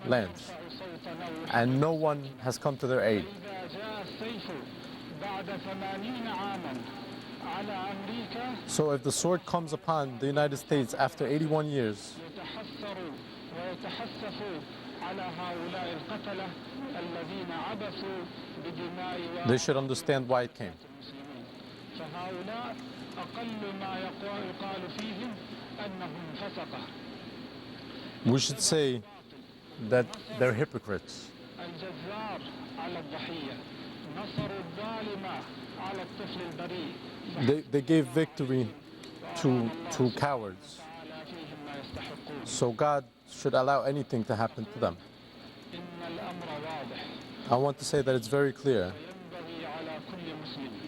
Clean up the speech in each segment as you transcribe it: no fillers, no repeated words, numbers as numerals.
lands, and no one has come to their aid. So if the sword comes upon the United States after 81 years, they should understand why it came. We should say that they're hypocrites. They gave victory to cowards. So God should allow anything to happen to them. I want to say that it's very clear.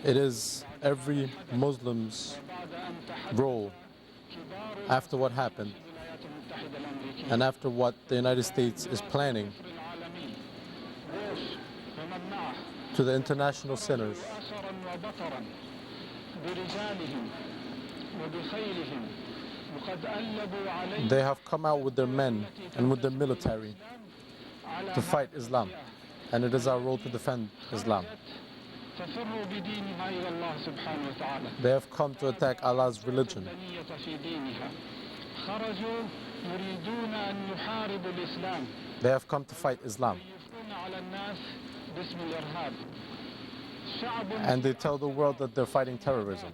It is every Muslim's role after what happened and after what the United States is planning to the international sinners. They have come out with their men and with their military to fight Islam, and it is our role to defend Islam. They have come to attack Allah's religion. They have come to fight Islam. And they tell the world that they're fighting terrorism.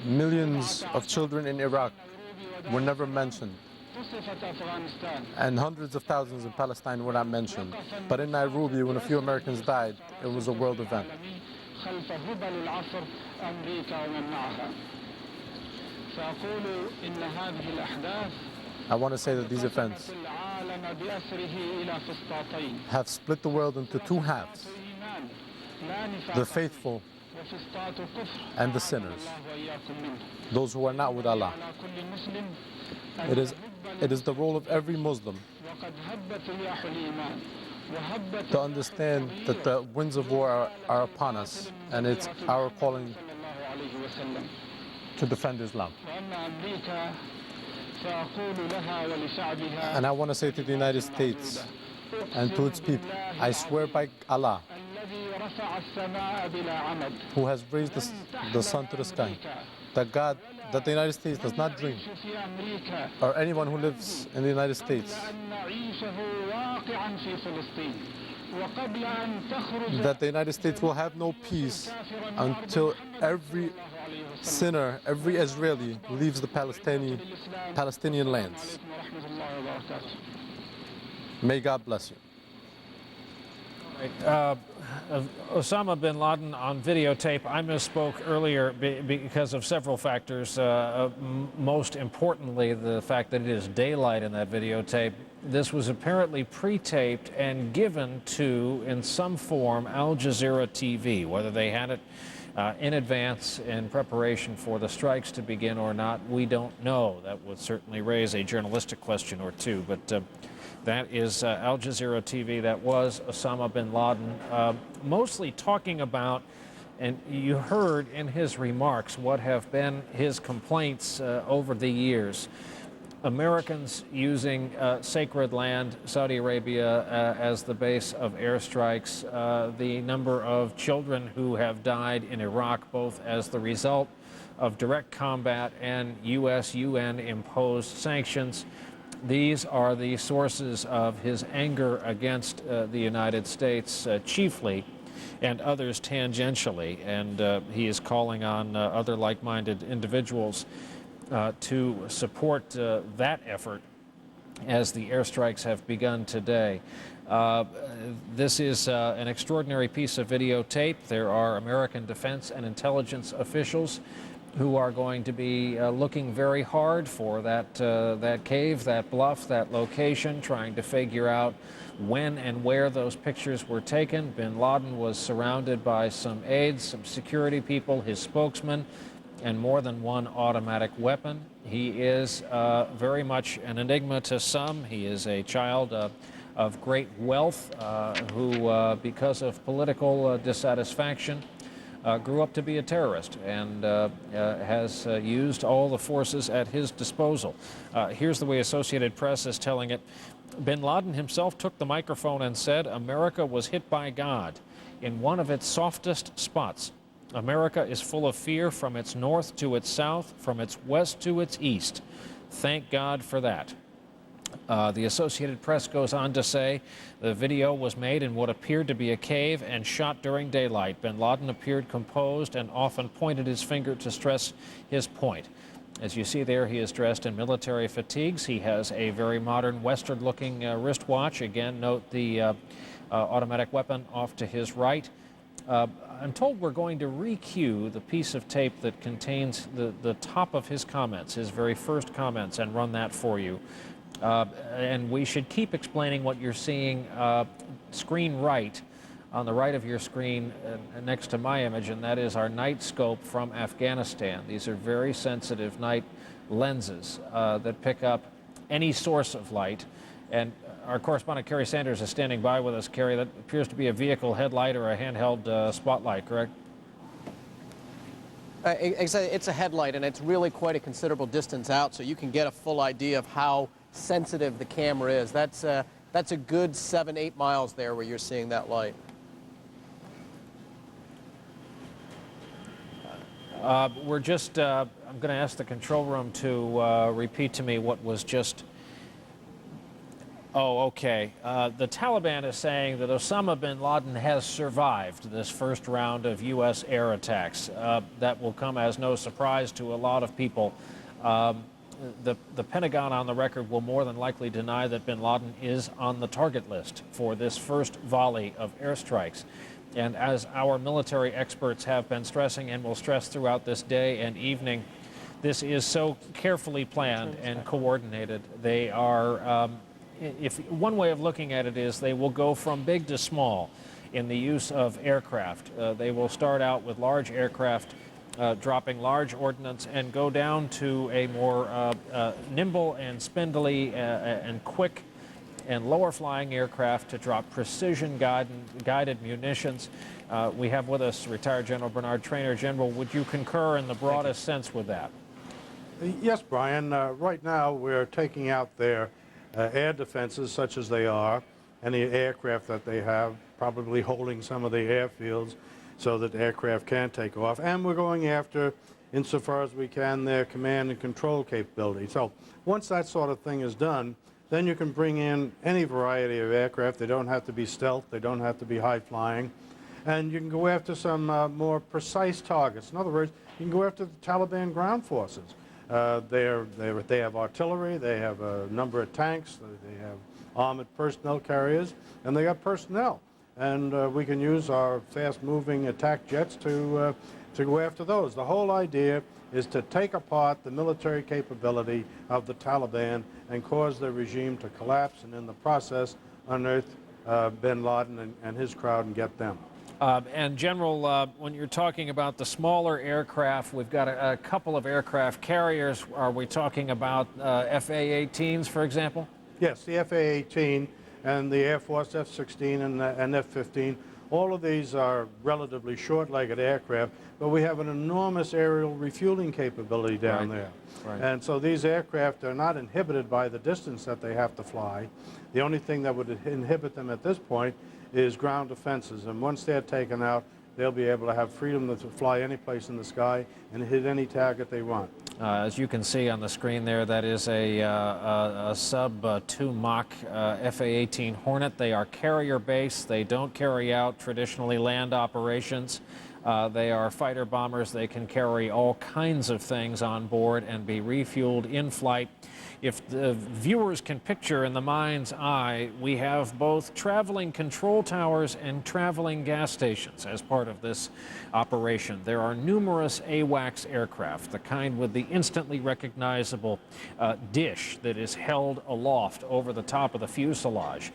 Millions of children in Iraq were never mentioned, and hundreds of thousands in Palestine were not mentioned. But in Nairobi, when a few Americans died, it was a world event. I want to say that these events have split the world into two halves: the faithful and the sinners, those who are not with Allah. It is the role of every Muslim to understand that the winds of war are upon us, and it's our calling to defend Islam. And I want to say to the United States and to its people, I swear by Allah, who has raised the sun to the sky, that the United States does not dream, or anyone who lives in the United States, that the United States will have no peace until every sinner, every Israeli leaves the Palestinian lands. May God bless you. Osama bin Laden on videotape. I misspoke earlier because of several factors. Most importantly, the fact that it is daylight in that videotape. This was apparently pre-taped and given to, in some form, Al Jazeera TV. Whether they had it in advance in preparation for the strikes to begin or not, we don't know. That would certainly raise a journalistic question or two. But that is Al Jazeera TV. That was Osama bin Laden, mostly talking about, and you heard in his remarks what have been his complaints over the years. Americans using sacred land, Saudi Arabia, as the base of airstrikes, the number of children who have died in Iraq, both as the result of direct combat and UN imposed sanctions. These are the sources of his anger against the United States chiefly, and others tangentially. And he is calling on other like-minded individuals to support that effort as the airstrikes have begun today. This is an extraordinary piece of videotape. There are American defense and intelligence officials who are going to be looking very hard for that cave, that bluff, that location, trying to figure out when and where those pictures were taken. Bin Laden was surrounded by some aides, some security people, his spokesman, and more than one automatic weapon. He is very much an enigma to some. He is a child of great wealth who, because of political dissatisfaction, grew up to be a terrorist and has used all the forces at his disposal. Here's the way Associated Press is telling it. Bin Laden himself took the microphone and said America was hit by God in one of its softest spots. America is full of fear from its north to its south, from its west to its east. Thank God for that. The Associated Press goes on to say the video was made in what appeared to be a cave and shot during daylight. Bin Laden appeared composed and often pointed his finger to stress his point. As you see there, he is dressed in military fatigues. He has a very modern Western-looking wristwatch. Again, note the automatic weapon off to his right. I'm told we're going to re-cue the piece of tape that contains the top of his comments, his very first comments, and run that for you. And we should keep explaining what you're seeing screen right, on the right of your screen next to my image, and that is our night scope from Afghanistan. These are very sensitive night lenses that pick up any source of light. And our correspondent Kerry Sanders is standing by with us. Kerry, that appears to be a vehicle headlight or a handheld spotlight, correct? It's a headlight, and it's really quite a considerable distance out, so you can get a full idea of how sensitive the camera is. That's a good 7-8 miles there where you're seeing that light. We're just, I'm going to ask the control room to repeat to me what was just. Oh, okay. The Taliban is saying that Osama bin Laden has survived this first round of U.S. air attacks. That will come as no surprise to a lot of people. The Pentagon, on the record, will more than likely deny that bin Laden is on the target list for this first volley of airstrikes. And as our military experts have been stressing and will stress throughout this day and evening, this is so carefully planned and coordinated. They are, if one way of looking at it is they will go from big to small in the use of aircraft. They will start out with large aircraft dropping large ordnance and go down to a more nimble and spindly and quick and lower flying aircraft to drop precision guided munitions. We have with us retired General Bernard Traynor. General, would you concur in the broadest sense with that? Yes, Brian. Right now we're taking out their air defenses, such as they are, any aircraft that they have, probably holding some of the airfields so that aircraft can take off. And we're going after, insofar as we can, their command and control capability. So once that sort of thing is done, then you can bring in any variety of aircraft. They don't have to be stealth. They don't have to be high-flying. And you can go after some more precise targets. In other words, you can go after the Taliban ground forces. They have artillery. They have a number of tanks. They have armored personnel carriers. And they got personnel. And we can use our fast-moving attack jets to go after those. The whole idea is to take apart the military capability of the Taliban and cause their regime to collapse, and in the process unearth bin Laden and his crowd and get them. And General, when you're talking about the smaller aircraft, we've got a couple of aircraft carriers. Are we talking about FA-18s, for example? Yes, the FA-18 and the Air Force F-16 and F-15. All of these are relatively short-legged aircraft, but we have an enormous aerial refueling capability down there. Right. And so these aircraft are not inhibited by the distance that they have to fly. The only thing that would inhibit them at this point is ground defenses. And once they're taken out, they'll be able to have freedom to fly any place in the sky and hit any target they want. As you can see on the screen there, that is a sub-2 Mach FA-18 Hornet. They are carrier-based. They don't carry out traditionally land operations. They are fighter bombers. They can carry all kinds of things on board and be refueled in flight. If the viewers can picture in the mind's eye, we have both traveling control towers and traveling gas stations as part of this operation. There are numerous AWACS aircraft, the kind with the instantly recognizable dish that is held aloft over the top of the fuselage.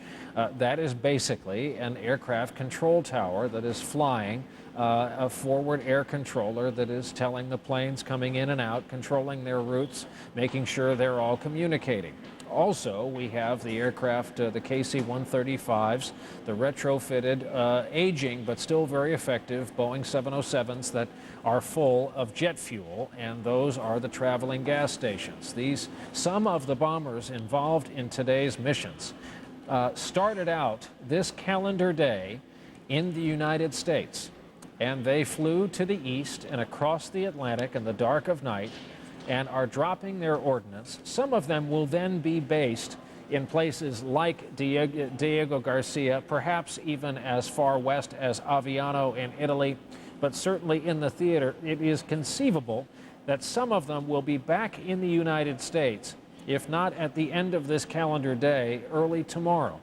That is basically an aircraft control tower that is flying a forward air controller that is telling the planes coming in and out, controlling their routes, making sure they're all communicating. Also, we have the aircraft, the KC-135s, the retrofitted, aging but still very effective Boeing 707s that are full of jet fuel, and those are the traveling gas stations. Some of the bombers involved in today's missions started out this calendar day in the United States, and they flew to the east and across the Atlantic in the dark of night and are dropping their ordnance. Some of them will then be based in places like Diego Garcia, perhaps even as far west as Aviano in Italy, but certainly in the theater. It is conceivable that some of them will be back in the United States, if not at the end of this calendar day, early tomorrow.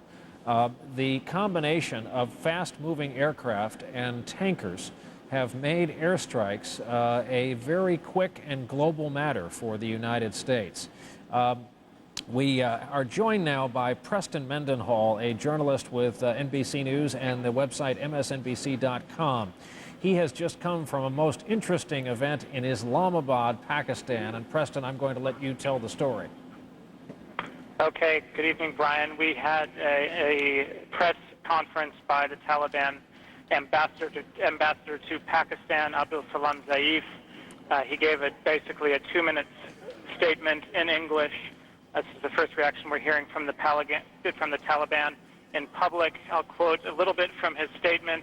The combination of fast-moving aircraft and tankers have made airstrikes a very quick and global matter for the United States. We are joined now by Preston Mendenhall, a journalist with NBC News and the website MSNBC.com. He has just come from a most interesting event in Islamabad, Pakistan. And Preston, I'm going to let you tell the story. Okay, good evening, Brian. We had a press conference by the Taliban ambassador to Pakistan, Abdul Salam Zaif. He gave basically a 2-minute statement in English. This is the first reaction we're hearing from the Taliban in public. I'll quote a little bit from his statement.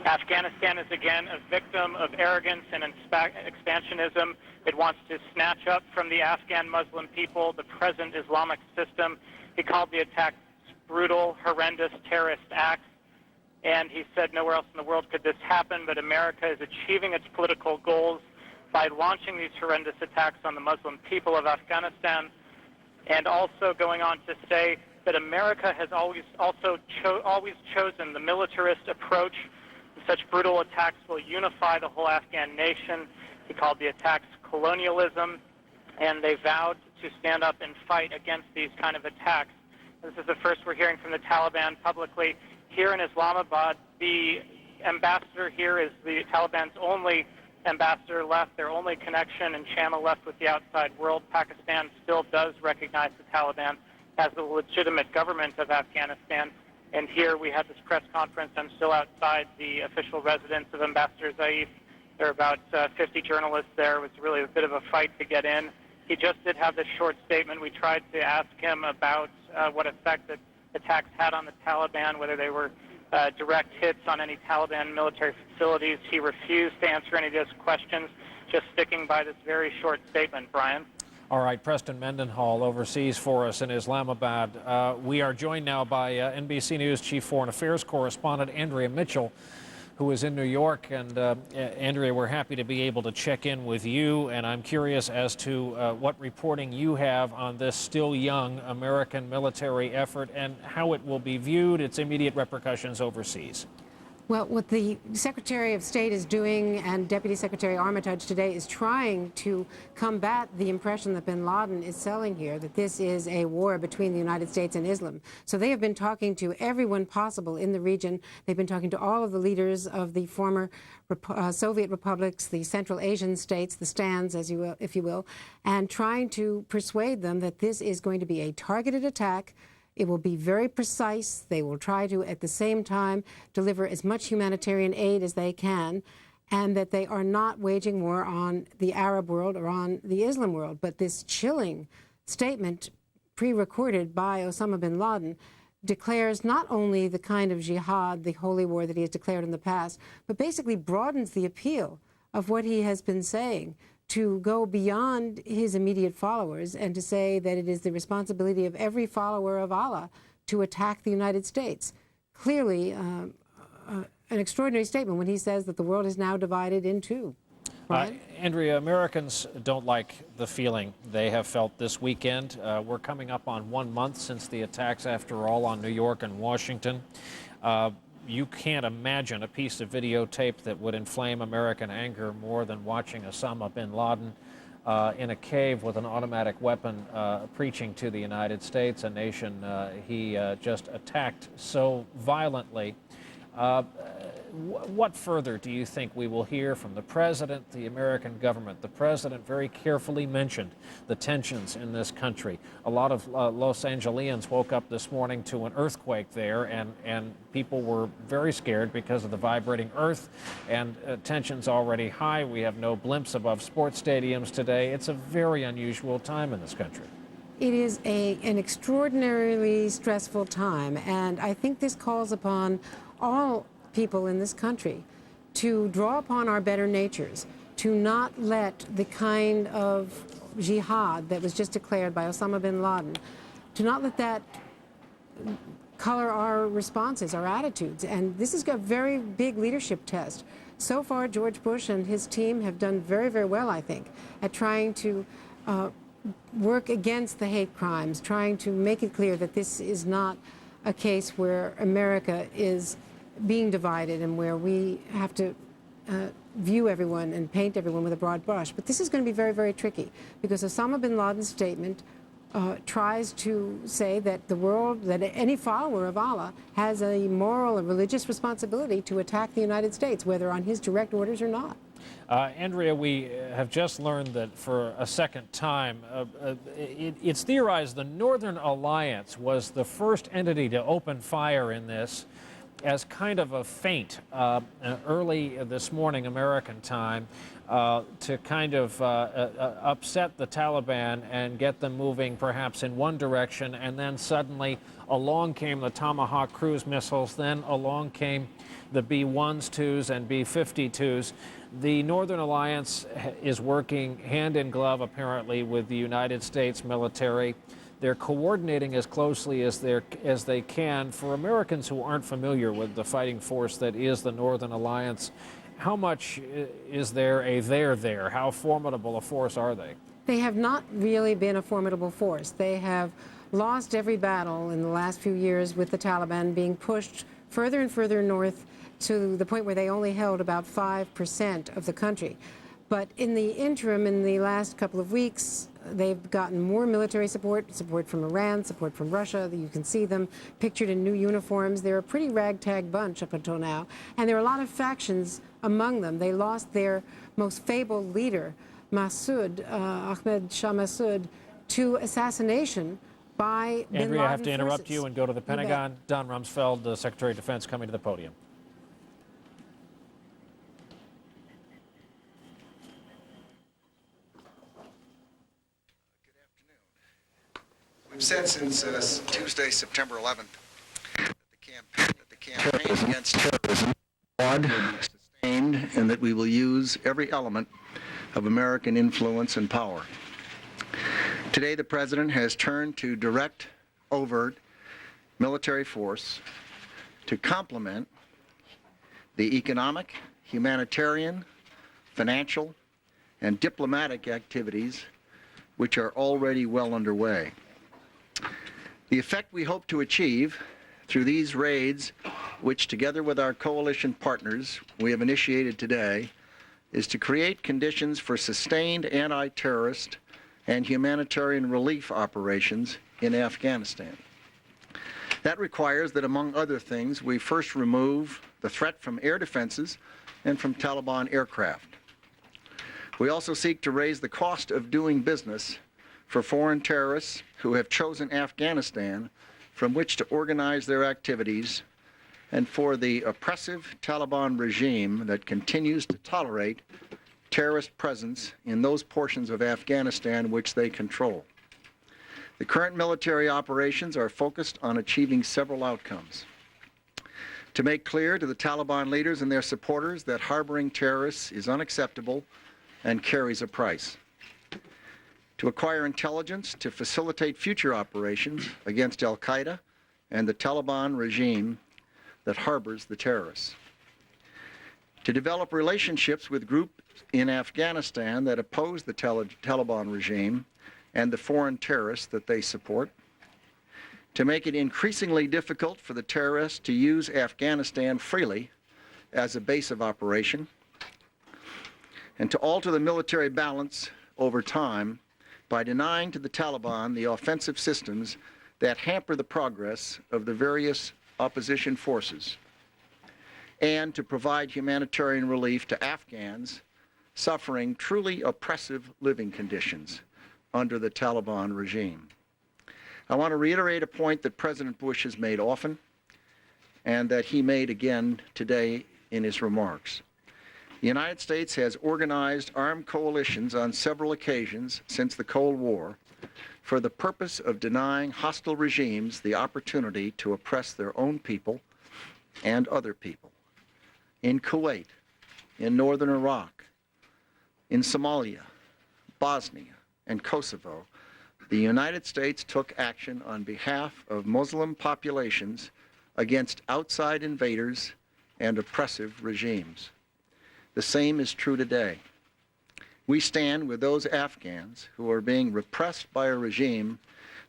Afghanistan is again a victim of arrogance and expansionism. It wants to snatch up from the Afghan Muslim people the present Islamic system. He called the attack brutal, horrendous terrorist acts. And he said nowhere else in the world could this happen, but America is achieving its political goals by launching these horrendous attacks on the Muslim people of Afghanistan, and also going on to say that America has always chosen the militarist approach. Such brutal attacks will unify the whole Afghan nation. He called the attacks colonialism, and they vowed to stand up and fight against these kind of attacks. This is the first we're hearing from the Taliban publicly. Here in Islamabad, the ambassador here is the Taliban's only ambassador left, their only connection and channel left with the outside world. Pakistan still does recognize the Taliban as the legitimate government of Afghanistan. And here we had this press conference. I'm still outside the official residence of Ambassador Zaif. There are about 50 journalists there. It was really a bit of a fight to get in. He just did have this short statement. We tried to ask him about what effect the attacks had on the Taliban, whether they were direct hits on any Taliban military facilities. He refused to answer any of those questions, just sticking by this very short statement, Brian. All right, Preston Mendenhall overseas for us in Islamabad. We are joined now by NBC News Chief Foreign Affairs Correspondent Andrea Mitchell, who is in New York. And Andrea, we're happy to be able to check in with you, and I'm curious as to what reporting you have on this still young American military effort and how it will be viewed, its immediate repercussions overseas. Well, what the Secretary of State is doing and Deputy Secretary Armitage today is trying to combat the impression that bin Laden is selling here, that this is a war between the United States and Islam. So they have been talking to everyone possible in the region. They've been talking to all of the leaders of the former Soviet republics, the Central Asian states, the stands, as you will, if you will, and trying to persuade them that this is going to be a targeted attack. It will be very precise. They will try to, at the same time, deliver as much humanitarian aid as they can, and that they are not waging war on the Arab world or on the Islam world. But this chilling statement, pre-recorded by Osama bin Laden, declares not only the kind of jihad, the holy war that he has declared in the past, but basically broadens the appeal of what he has been saying, to go beyond his immediate followers and to say that it is the responsibility of every follower of Allah to attack the United States. Clearly, an extraordinary statement when he says that the world is now divided in two. Andrea, Americans don't like the feeling they have felt this weekend. We're coming up on 1 month since the attacks, after all, on New York and Washington. You can't imagine a piece of videotape that would inflame American anger more than watching Osama bin Laden in a cave with an automatic weapon preaching to the United States, a nation he just attacked so violently. What further do you think we will hear from the president, the American government? The president very carefully mentioned the tensions in this country. A lot of Los Angeles woke up this morning to an earthquake there, and people were very scared because of the vibrating earth, and tensions already high. We have no blimps above sports stadiums today. It's a very unusual time in this country. It is an extraordinarily stressful time, and I think this calls upon all people in this country to draw upon our better natures, to not let the kind of jihad that was just declared by Osama bin Laden, to not let that color our responses, our attitudes. And this is a very big leadership test. So far, George Bush and his team have done very, very well, I think, at trying to work against the hate crimes, trying to make it clear that this is not a case where America is being divided and where we have to view everyone and paint everyone with a broad brush. But this is going to be very, very tricky, because Osama bin Laden's statement tries to say that the world, that any follower of Allah has a moral and religious responsibility to attack the United States, whether on his direct orders or not. Andrea, we have just learned that for a second time, it's theorized the Northern Alliance was the first entity to open fire in this as kind of a feint early this morning, American time, to kind of upset the Taliban and get them moving perhaps in one direction, and then suddenly along came the Tomahawk cruise missiles, then along came the B-1s, 2s, and B-52s. The Northern Alliance is working hand in glove, apparently, with the United States military. They're coordinating as closely as they can. For Americans who aren't familiar with the fighting force that is the Northern Alliance, how much is there there? How formidable a force are they? They have not really been a formidable force. They have lost every battle in the last few years, with the Taliban being pushed further and further north to the point where they only held about 5% of the country. But in the interim, in the last couple of weeks, they've gotten more military support from Iran, support from Russia. You can see them pictured in new uniforms. They're a pretty ragtag bunch up until now. And there are a lot of factions among them. They lost their most fabled leader, Ahmed Shah Massoud, to assassination by bin Laden Andrea, I have to interrupt forces. you and go to the Pentagon. Don Rumsfeld, the Secretary of Defense, coming to the podium. We've said since Tuesday, September 11th, that the campaign against terrorism will be sustained, and that we will use every element of American influence and power. Today, the President has turned to direct, overt military force to complement the economic, humanitarian, financial, and diplomatic activities which are already well underway. The effect we hope to achieve through these raids, which together with our coalition partners we have initiated today, is to create conditions for sustained anti-terrorist and humanitarian relief operations in Afghanistan. That requires that, among other things, we first remove the threat from air defenses and from Taliban aircraft. We also seek to raise the cost of doing business for foreign terrorists who have chosen Afghanistan from which to organize their activities, and for the oppressive Taliban regime that continues to tolerate terrorist presence in those portions of Afghanistan which they control. The current military operations are focused on achieving several outcomes: to make clear to the Taliban leaders and their supporters that harboring terrorists is unacceptable and carries a price; to acquire intelligence to facilitate future operations against al-Qaeda and the Taliban regime that harbors the terrorists; to develop relationships with groups in Afghanistan that oppose the Taliban regime and the foreign terrorists that they support; to make it increasingly difficult for the terrorists to use Afghanistan freely as a base of operation; and to alter the military balance over time by denying to the Taliban the offensive systems that hamper the progress of the various opposition forces. and to provide humanitarian relief to Afghans suffering truly oppressive living conditions under the Taliban regime. I want to reiterate a point that President Bush has made often and that he made again today in his remarks. The United States has organized armed coalitions on several occasions since the Cold War for the purpose of denying hostile regimes the opportunity to oppress their own people and other people. In Kuwait, in northern Iraq, in Somalia, Bosnia, and Kosovo, the United States took action on behalf of Muslim populations against outside invaders and oppressive regimes. The same is true today. We stand with those Afghans who are being repressed by a regime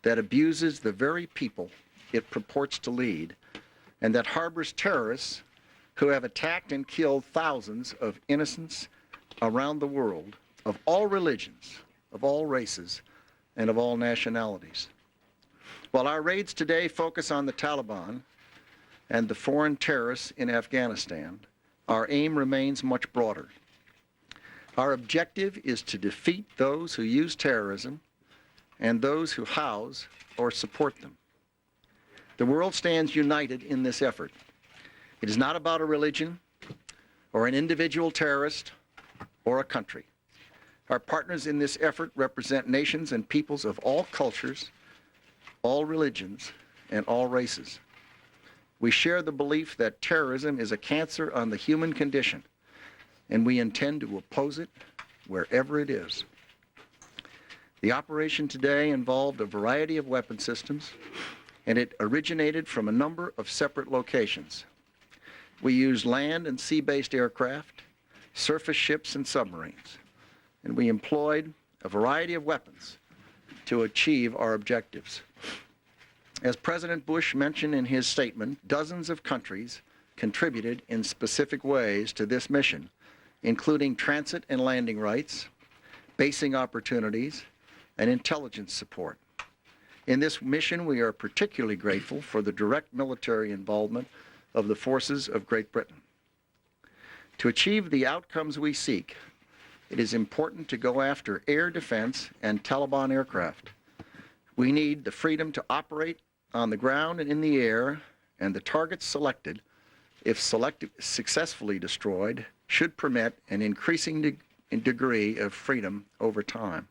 that abuses the very people it purports to lead and that harbors terrorists who have attacked and killed thousands of innocents around the world of all religions, of all races, and of all nationalities. While our raids today focus on the Taliban and the foreign terrorists in Afghanistan, our aim remains much broader. Our objective is to defeat those who use terrorism and those who house or support them. The world stands united in this effort. It is not about a religion or an individual terrorist or a country. Our partners in this effort represent nations and peoples of all cultures, all religions, and all races. We share the belief that terrorism is a cancer on the human condition, and we intend to oppose it wherever it is. The operation today involved a variety of weapon systems, and it originated from a number of separate locations. We used land and sea-based aircraft, surface ships, and submarines, and we employed a variety of weapons to achieve our objectives. As President Bush mentioned in his statement, dozens of countries contributed in specific ways to this mission, including transit and landing rights, basing opportunities, and intelligence support. In this mission, we are particularly grateful for the direct military involvement of the forces of Great Britain. To achieve the outcomes we seek, it is important to go after air defense and Taliban aircraft. We need the freedom to operate on the ground and in the air, and the targets selected, if successfully destroyed, should permit an increasing degree of freedom over time.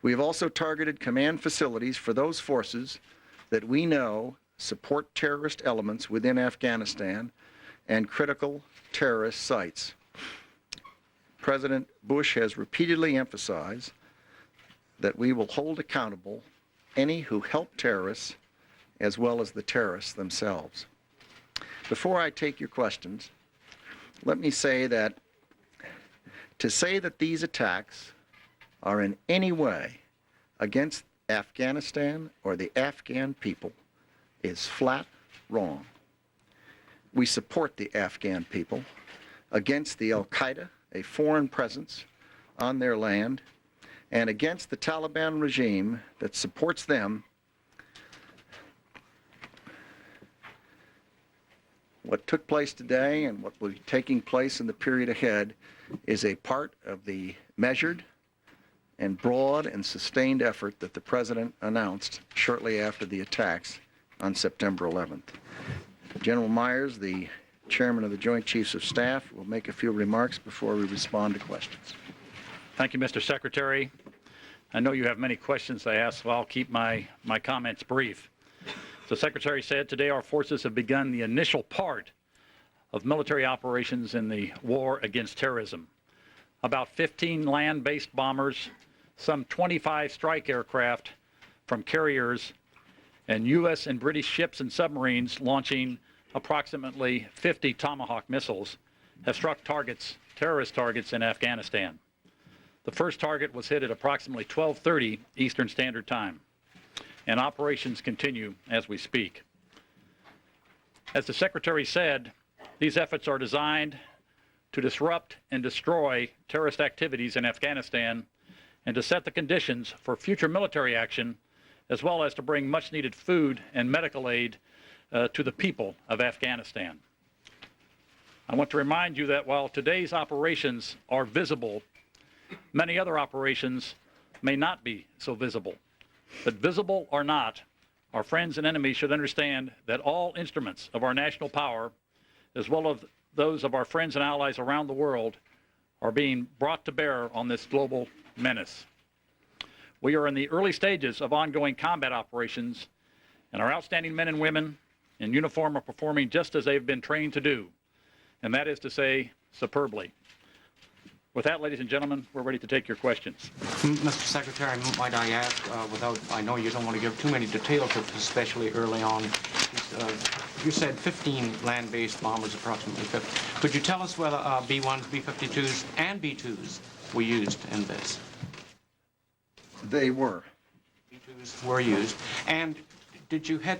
We have also targeted command facilities for those forces that we know support terrorist elements within Afghanistan and critical terrorist sites. President Bush has repeatedly emphasized that we will hold accountable any who help terrorists as well as the terrorists themselves. Before I take your questions, let me say that to say that these attacks are in any way against Afghanistan or the Afghan people is flat wrong. We support the Afghan people against the Al-Qaeda, a foreign presence on their land, and against the Taliban regime that supports them. What took place today and what will be taking place in the period ahead is a part of the measured and broad and sustained effort that the President announced shortly after the attacks on September 11th. General Myers, the Chairman of the Joint Chiefs of Staff, will make a few remarks before we respond to questions. Thank you, Mr. Secretary. I know you have many questions to ask, so I'll keep my comments brief. The Secretary said today our forces have begun the initial part of military operations in the war against terrorism. About 15 land-based bombers, some 25 strike aircraft from carriers, and U.S. and British ships and submarines launching approximately 50 Tomahawk missiles have struck terrorist targets in Afghanistan. The first target was hit at approximately 12:30 Eastern Standard Time, and operations continue as we speak. As the Secretary said, these efforts are designed to disrupt and destroy terrorist activities in Afghanistan and to set the conditions for future military action, as well as to bring much-needed food and medical aid to the people of Afghanistan. I want to remind you that while today's operations are visible, many other operations may not be so visible. But visible or not, our friends and enemies should understand that all instruments of our national power, as well as those of our friends and allies around the world, are being brought to bear on this global menace. We are in the early stages of ongoing combat operations, and our outstanding men and women in uniform are performing just as they've been trained to do, and that is to say, superbly. With that, ladies and gentlemen, we're ready to take your questions. Mr. Secretary, might I ask, I know you don't want to give too many details, especially early on, you said 15 land-based bombers, approximately 50. Could you tell us whether B-1s, B-52s, and B-2s were used in this? They were. B-2s were used. And did you hit,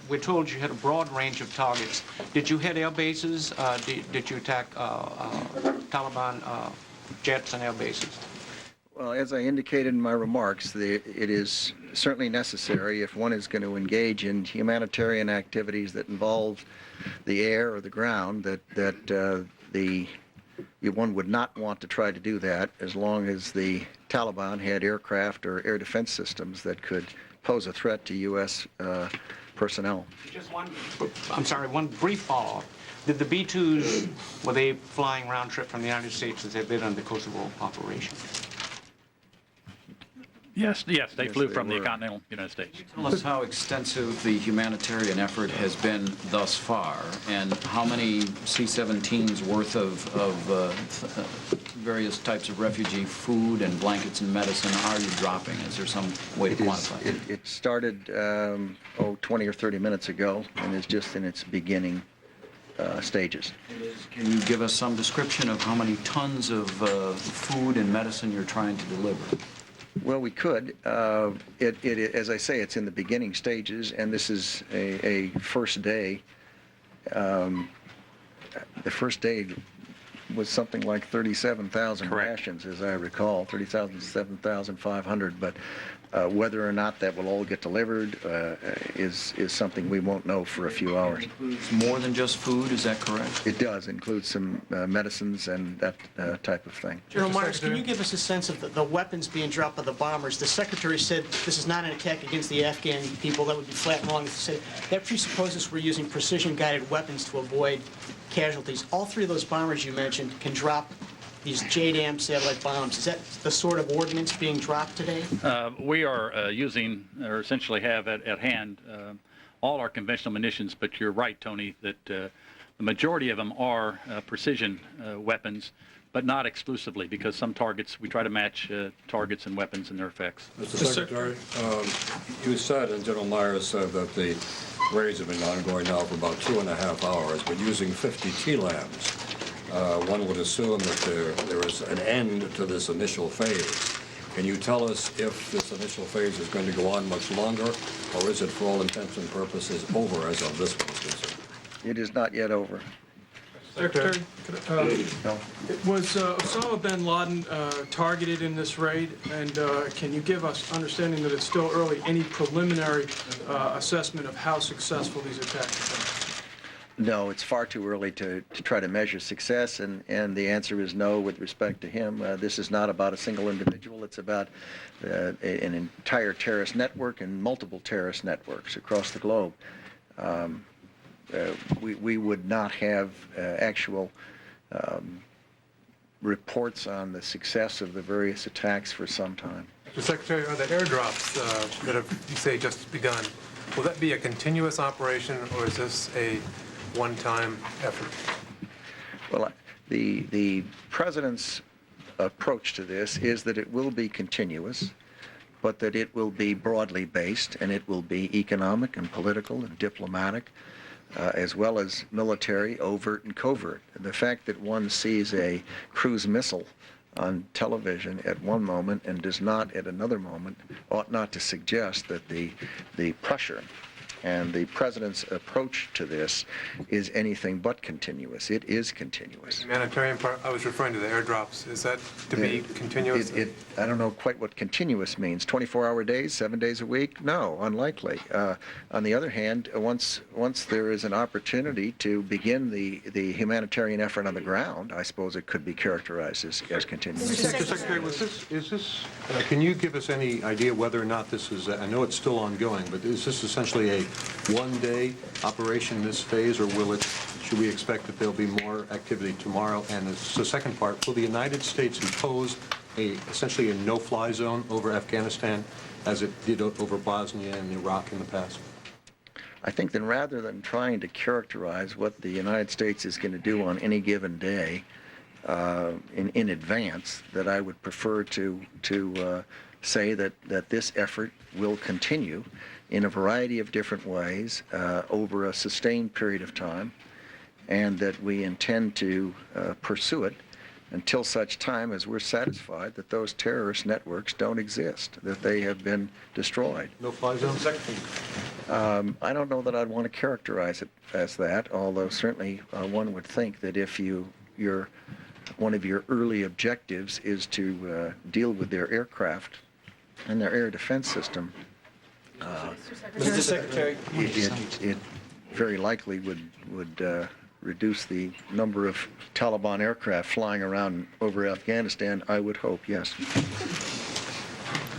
we're told you hit a broad range of targets. Did you hit air bases? Did you attack Taliban jets and air bases? Well, as I indicated in my remarks, it is certainly necessary if one is going to engage in humanitarian activities that involve the air or the ground, that one would not want to try to do that as long as the Taliban had aircraft or air defense systems that could pose a threat to U.S. personnel. Just one brief follow-up. Did the B-2s, were they flying round trip from the United States as they did on the Kosovo operation? Yes, they flew from the continental United States. Tell us how extensive the humanitarian effort has been thus far, and how many C-17s worth of various types of refugee food and blankets and medicine are you dropping? Is there some way to quantify? It started 20 or 30 minutes ago and is just in its beginning stages. Can you give us some description of how many tons of food and medicine you're trying to deliver? Well, we could. As I say, it's in the beginning stages, and this is a first day. The first day was something like 37,000 rations, as I recall, 37,500. But whether or not that will all get delivered is something we won't know for a few hours. It's more than just food, is that correct? It does include some medicines and that type of thing. General Myers, can you give us a sense of the weapons being dropped by the bombers? The Secretary said this is not an attack against the Afghan people. That would be flat wrong to say. That presupposes we're using precision-guided weapons to avoid casualties. All three of those bombers you mentioned can drop these JDAM satellite bombs. Is that the sort of ordnance being dropped today? We are using, or essentially have at hand, all our conventional munitions, but you're right, Tony, that the majority of them are precision weapons, but not exclusively, because some targets, we try to match targets and weapons and their effects. Mr. Secretary, you said, and General Myers said, that the raids have been ongoing now for about 2.5 hours, but using 50 TLAMs. One would assume that there is an end to this initial phase. Can you tell us if this initial phase is going to go on much longer, or is it, for all intents and purposes, over as of this one is concerned? It is not yet over. Secretary, was Osama bin Laden targeted in this raid? And can you give us, understanding that it's still early, any preliminary assessment of how successful these attacks have been? No, it's far too early to try to measure success, and the answer is no with respect to him. This is not about a single individual. It's about an entire terrorist network and multiple terrorist networks across the globe. We would not have actual reports on the success of the various attacks for some time. Mr. Secretary, are the airdrops that have, you say, just begun, will that be a continuous operation, or is this a one-time effort? Well, the President's approach to this is that it will be continuous, but that it will be broadly based, and it will be economic and political and diplomatic, as well as military, overt and covert. The fact that one sees a cruise missile on television at one moment and does not at another moment ought not to suggest that the pressure And the president's approach to this is anything but continuous. It is continuous. The humanitarian part, I was referring to the airdrops. Is that to be continuous? I don't know quite what continuous means. 24-hour days, 7 days a week? No, unlikely. On the other hand, once there is an opportunity to begin the humanitarian effort on the ground, I suppose it could be characterized as continuous. Mr. Secretary, can you give us any idea whether or not this is, I know it's still ongoing, but is this essentially a one-day operation in this phase, or should we expect that there'll be more activity tomorrow? And the second part, will the United States impose essentially a no-fly zone over Afghanistan as it did over Bosnia and Iraq in the past? I think that rather than trying to characterize what the United States is going to do on any given day in advance, that I would prefer to say that this effort will continue in a variety of different ways over a sustained period of time, and that we intend to pursue it until such time as we're satisfied that those terrorist networks don't exist, that they have been destroyed. No-fly zone? I don't know that I'd want to characterize it as that, although certainly one would think that if one of your early objectives is to deal with their aircraft and their air defense system, Mr. Secretary, it very likely would reduce the number of Taliban aircraft flying around over Afghanistan, I would hope, yes.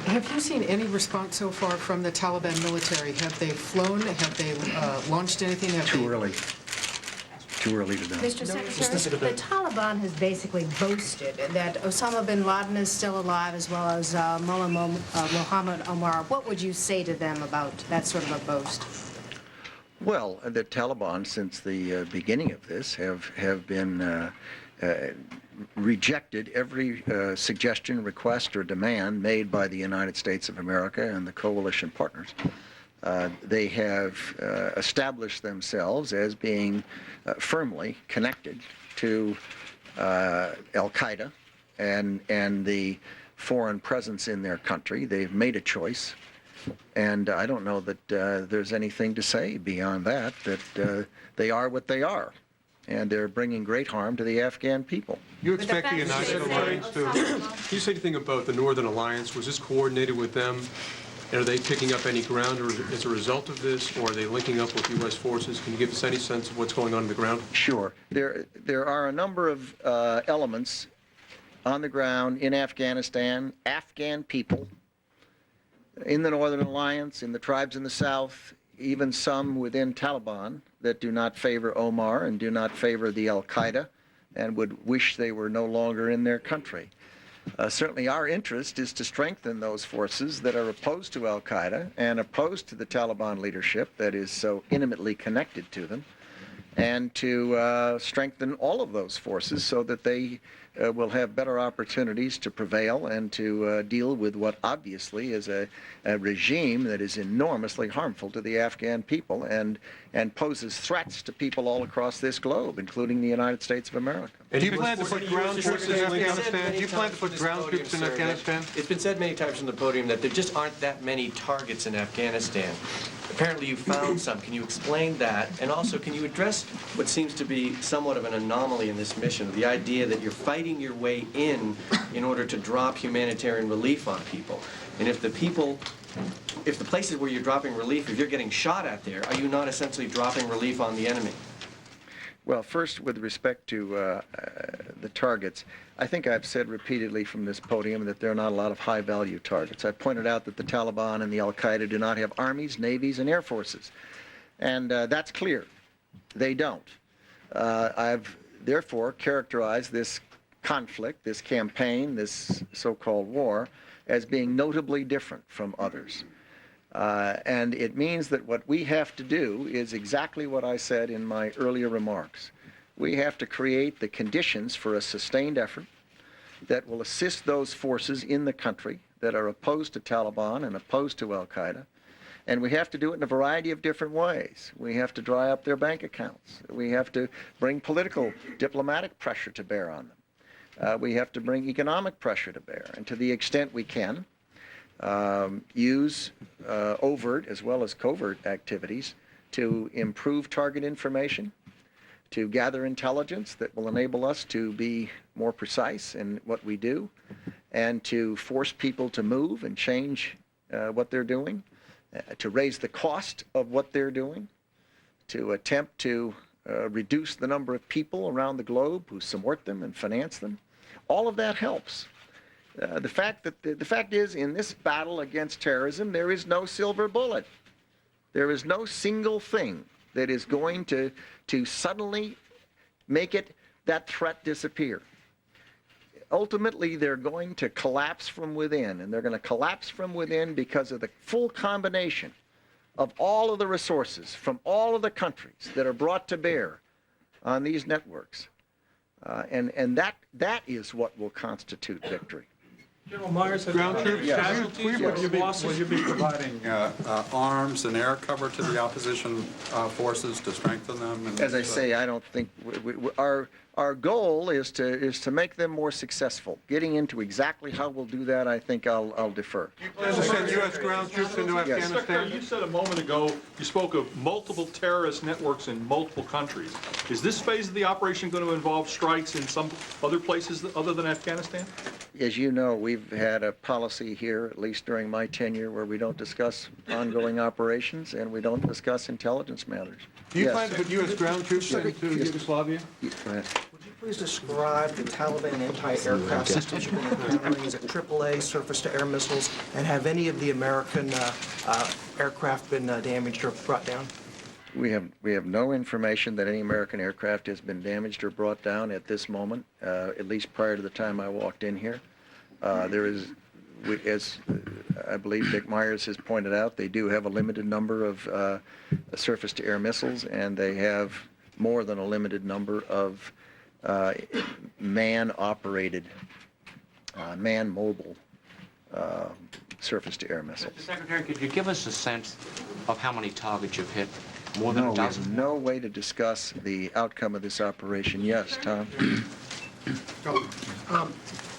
Have you seen any response so far from the Taliban military? Have they flown? Have they launched anything? Too early to know. Mr. Secretary, the Taliban has basically boasted that Osama bin Laden is still alive, as well as Mullah Mohammed Omar. What would you say to them about that sort of a boast? Well, the Taliban, since the beginning of this, have been rejected every suggestion, request, or demand made by the United States of America and the coalition partners. They have established themselves as being firmly connected to Al-Qaeda and the foreign presence in their country. They've made a choice. And I don't know that there's anything to say beyond that they are what they are. And they're bringing great harm to the Afghan people. You expect the United Alliance to... Can you say anything about the Northern Alliance? Was this coordinated with them? And are they picking up any ground as a result of this, or are they linking up with U.S. forces? Can you give us any sense of what's going on the ground? Sure. There are a number of elements on the ground in Afghanistan, Afghan people, in the Northern Alliance, in the tribes in the south, even some within Taliban that do not favor Omar and do not favor the Al-Qaeda and would wish they were no longer in their country. Certainly our interest is to strengthen those forces that are opposed to Al-Qaeda and opposed to the Taliban leadership that is so intimately connected to them, and to strengthen all of those forces so that they will have better opportunities to prevail and to deal with what obviously is a regime that is enormously harmful to the Afghan people and poses threats to people all across this globe, including the United States of America. And do you plan to put ground troops in Afghanistan? Do you plan to put ground troops in Afghanistan? It's been said many times from the podium that there just aren't that many targets in Afghanistan. Apparently you found some. Can you explain that? And also, can you address what seems to be somewhat of an anomaly in this mission, the idea that you're fighting your way in order to drop humanitarian relief on people? And if the places where you're dropping relief, if you're getting shot at there, are you not essentially dropping relief on the enemy? Well, first, with respect to the targets, I think I've said repeatedly from this podium that there are not a lot of high-value targets. I pointed out that the Taliban and the Al-Qaeda do not have armies, navies, and air forces. And that's clear. They don't. I've therefore characterized this conflict, this campaign, this so-called war, as being notably different from others. And it means that what we have to do is exactly what I said in my earlier remarks. We have to create the conditions for a sustained effort that will assist those forces in the country that are opposed to Taliban and opposed to Al-Qaeda. And we have to do it in a variety of different ways. We have to dry up their bank accounts. We have to bring political, diplomatic pressure to bear on them. We have to bring economic pressure to bear. And to the extent we can, use overt as well as covert activities to improve target information, to gather intelligence that will enable us to be more precise in what we do, and to force people to move and change what they're doing, to raise the cost of what they're doing, to attempt to reduce the number of people around the globe who support them and finance them. All of that helps. The fact is, in this battle against terrorism, there is no silver bullet. There is no single thing that is going to suddenly make that threat disappear. Ultimately, they're going to collapse from within, and they're going to collapse from within because of the full combination of all of the resources from all of the countries that are brought to bear on these networks. And that is what will constitute victory. General Myers, ground troops, casualties, Will you be providing arms and air cover to the opposition forces to strengthen them? And as I say, I don't think our goal is to make them more successful. Getting into exactly how we'll do that, I think I'll defer. Do you plan to send U.S. ground troops into Afghanistan? Secretary, you said a moment ago, you spoke of multiple terrorist networks in multiple countries. Is this phase of the operation going to involve strikes in some other places other than Afghanistan? As you know, we've had a policy here, at least during my tenure, where we don't discuss ongoing operations and we don't discuss intelligence matters. Do you plan to put U.S. ground troops into Yugoslavia? Go ahead. Would you please describe the Taliban anti-aircraft systems you're going to be deploying? Is it AAA surface-to-air missiles? And have any of the American aircraft been damaged or brought down? We have no information that any American aircraft has been damaged or brought down at this moment, at least prior to the time I walked in here. There is, as I believe Dick Myers has pointed out, they do have a limited number of surface-to-air missiles, and they have more than a limited number of man-operated, man-mobile surface-to-air missiles. Mr. Secretary, could you give us a sense of how many targets you've hit? More than a dozen? We have no way to discuss the outcome of this operation. Yes, Tom?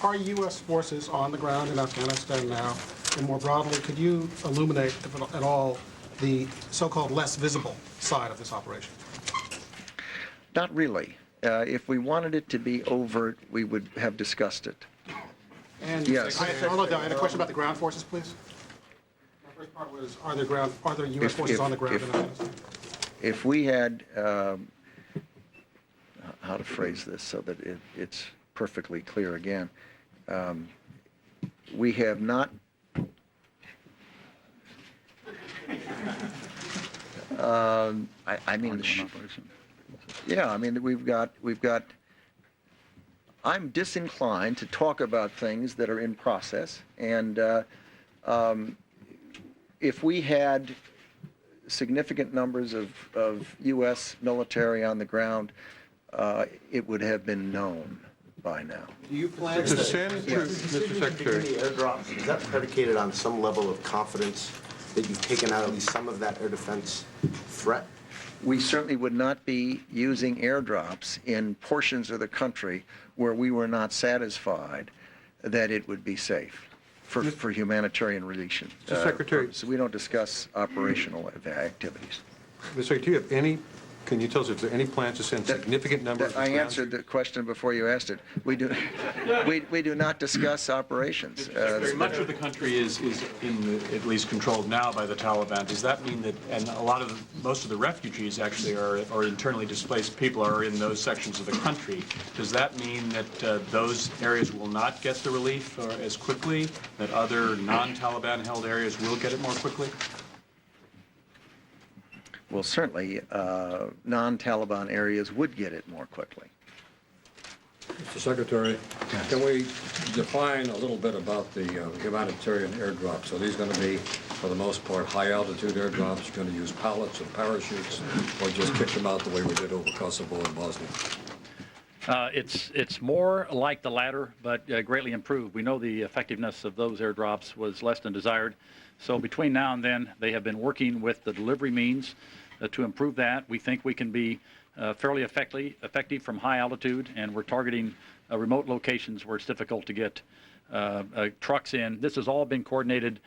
Are U.S. forces on the ground in Afghanistan now? And more broadly, could you illuminate, if at all, the so-called less visible side of this operation? Not really. If we wanted it to be overt, we would have discussed it. And yes. And a question about the ground forces, please. My first part was, are there U.S. forces on the ground in Afghanistan? If we had, how to phrase this so that it's perfectly clear again, we have not, I mean, yeah, I mean, we've got, I'm disinclined to talk about things that are in process, and if we had significant numbers of U.S. military on the ground, it would have been known by now. Do you plan to send Mr. Secretary? Airdrops, is that predicated on some level of confidence that you've taken out at least some of that air defense threat? We certainly would not be using airdrops in portions of the country where we were not satisfied that it would be safe for humanitarian relief. Mr. Secretary. So we don't discuss operational activities. Mr. Secretary, do you have any, can you tell us if there are any plans to send significant numbers? I answered the question before you asked it. We do, we do not discuss operations. Very much of the country is at least controlled now by the Taliban. Does that mean that, and most of the refugees actually are internally displaced people are in those sections of the country. Does that mean that those areas will not get the relief as quickly, that other non-Taliban held areas will get it more quickly? Well, certainly, non-Taliban areas would get it more quickly. Mr. Secretary, can we define a little bit about the humanitarian airdrops? Are these going to be, for the most part, high-altitude airdrops? You're going to use pallets and parachutes, or just kick them out the way we did over Kosovo and Bosnia? It's more like the latter, but greatly improved. We know the effectiveness of those airdrops was less than desired. So between now and then, they have been working with the delivery means to improve that. We think we can be fairly effective from high altitude, and we're targeting remote locations where it's difficult to get trucks in. This has all been coordinated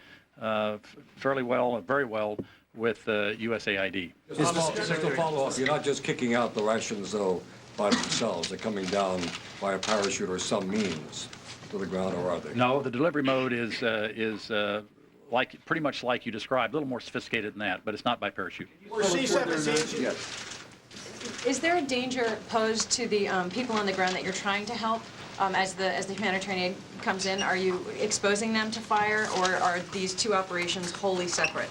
fairly well, very well, with USAID. Just to follow up, you're not just kicking out the rations, though, by themselves. They're coming down by a parachute or some means to the ground, or are they? No, the delivery mode is pretty much like you described, a little more sophisticated than that, but it's not by parachute. Or C-17. Yes. Is there a danger posed to the people on the ground that you're trying to help as the humanitarian aid comes in? Are you exposing them to fire, or are these two operations wholly separate?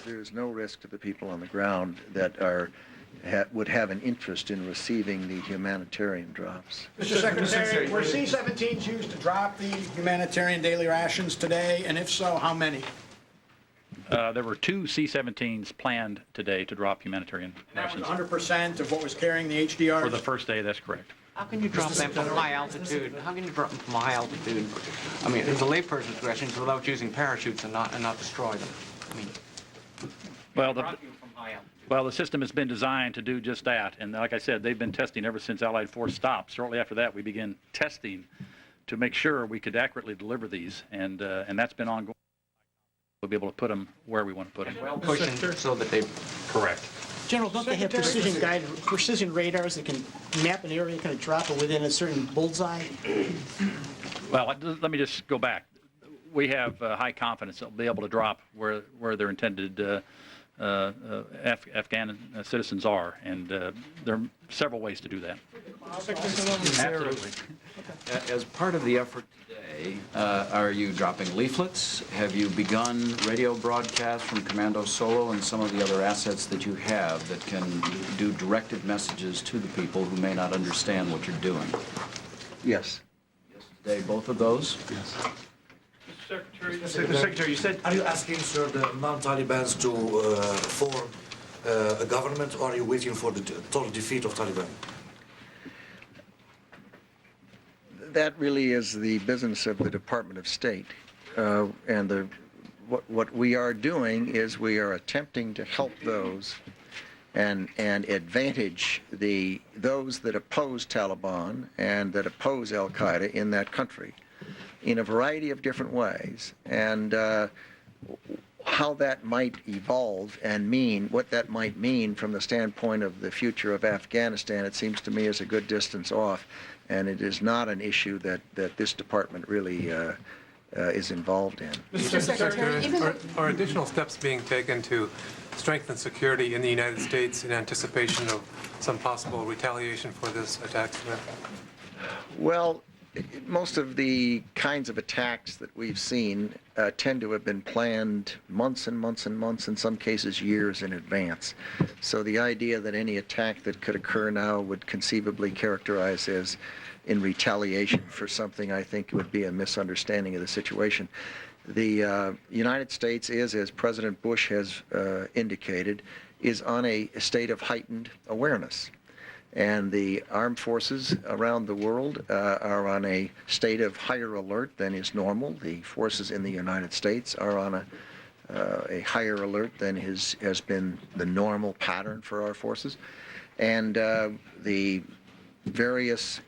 There's no risk to the people on the ground that would have an interest in receiving the humanitarian drops. Mr. Secretary, were C-17s used to drop the humanitarian daily rations today, and if so, how many? There were 2 C-17s planned today to drop humanitarian rations. 100% of what was carrying the HDRs? For the first day, that's correct. How can you drop them from high altitude? How can you drop them from high altitude? I mean, it's a layperson's question without using parachutes and not destroy them. I mean, well, the system has been designed to do just that, and like I said, they've been testing ever since Allied Force stopped. Shortly after that, we began testing to make sure we could accurately deliver these, and that's been ongoing. We'll be able to put them where we want to put them. well cushioned so that they... Correct. General, don't they have precision radars that can map an area, kind of drop it within a certain bullseye? Well, let me just go back. We have high confidence they'll be able to drop where their intended Afghan citizens are, and there are several ways to do that. Absolutely. As part of the effort today, are you dropping leaflets? Have you begun radio broadcasts from Commando Solo and some of the other assets that you have that can do directed messages to the people who may not understand what you're doing? Yes. Today, both of those? Yes. Secretary, you said... Are you asking, sir, the non-Talibans to form a government, or are you waiting for the total defeat of Taliban? That really is the business of the Department of State. And what we are doing is we are attempting to help those and advantage those that oppose Taliban and that oppose Al-Qaeda in that country in a variety of different ways. And how that might evolve and what that might mean from the standpoint of the future of Afghanistan, it seems to me is a good distance off, and it is not an issue that this department really is involved in. Mr. Secretary, are additional steps being taken to strengthen security in the United States in anticipation of some possible retaliation for this attack? Well, most of the kinds of attacks that we've seen tend to have been planned months and months and months, in some cases years in advance. So the idea that any attack that could occur now would conceivably characterize as in retaliation for something, I think would be a misunderstanding of the situation. The United States is, as President Bush has indicated, is on a state of heightened awareness. And the armed forces around the world are on a state of higher alert than is normal. The forces in the United States are on a higher alert than has been the normal pattern for our forces. And the various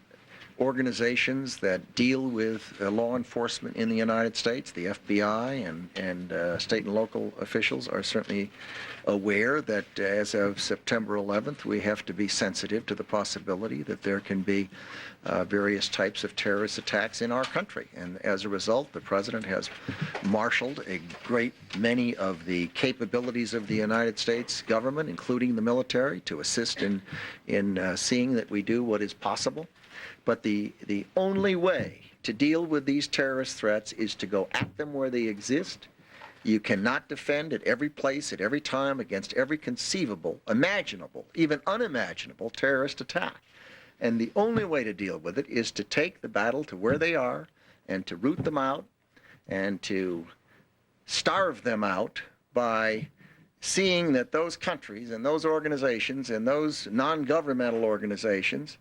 organizations that deal with law enforcement in the United States, the FBI and state and local officials, are certainly aware that as of September 11th, we have to be sensitive to the possibility that there can be various types of terrorist attacks in our country. And as a result, the President has marshaled a great many of the capabilities of the United States government, including the military, to assist in seeing that we do what is possible. But the only way to deal with these terrorist threats is to go at them where they exist. You cannot defend at every place, at every time, against every conceivable, imaginable, even unimaginable terrorist attack. And the only way to deal with it is to take the battle to where they are and to root them out and to starve them out by seeing that those countries and those organizations and those non-governmental organizations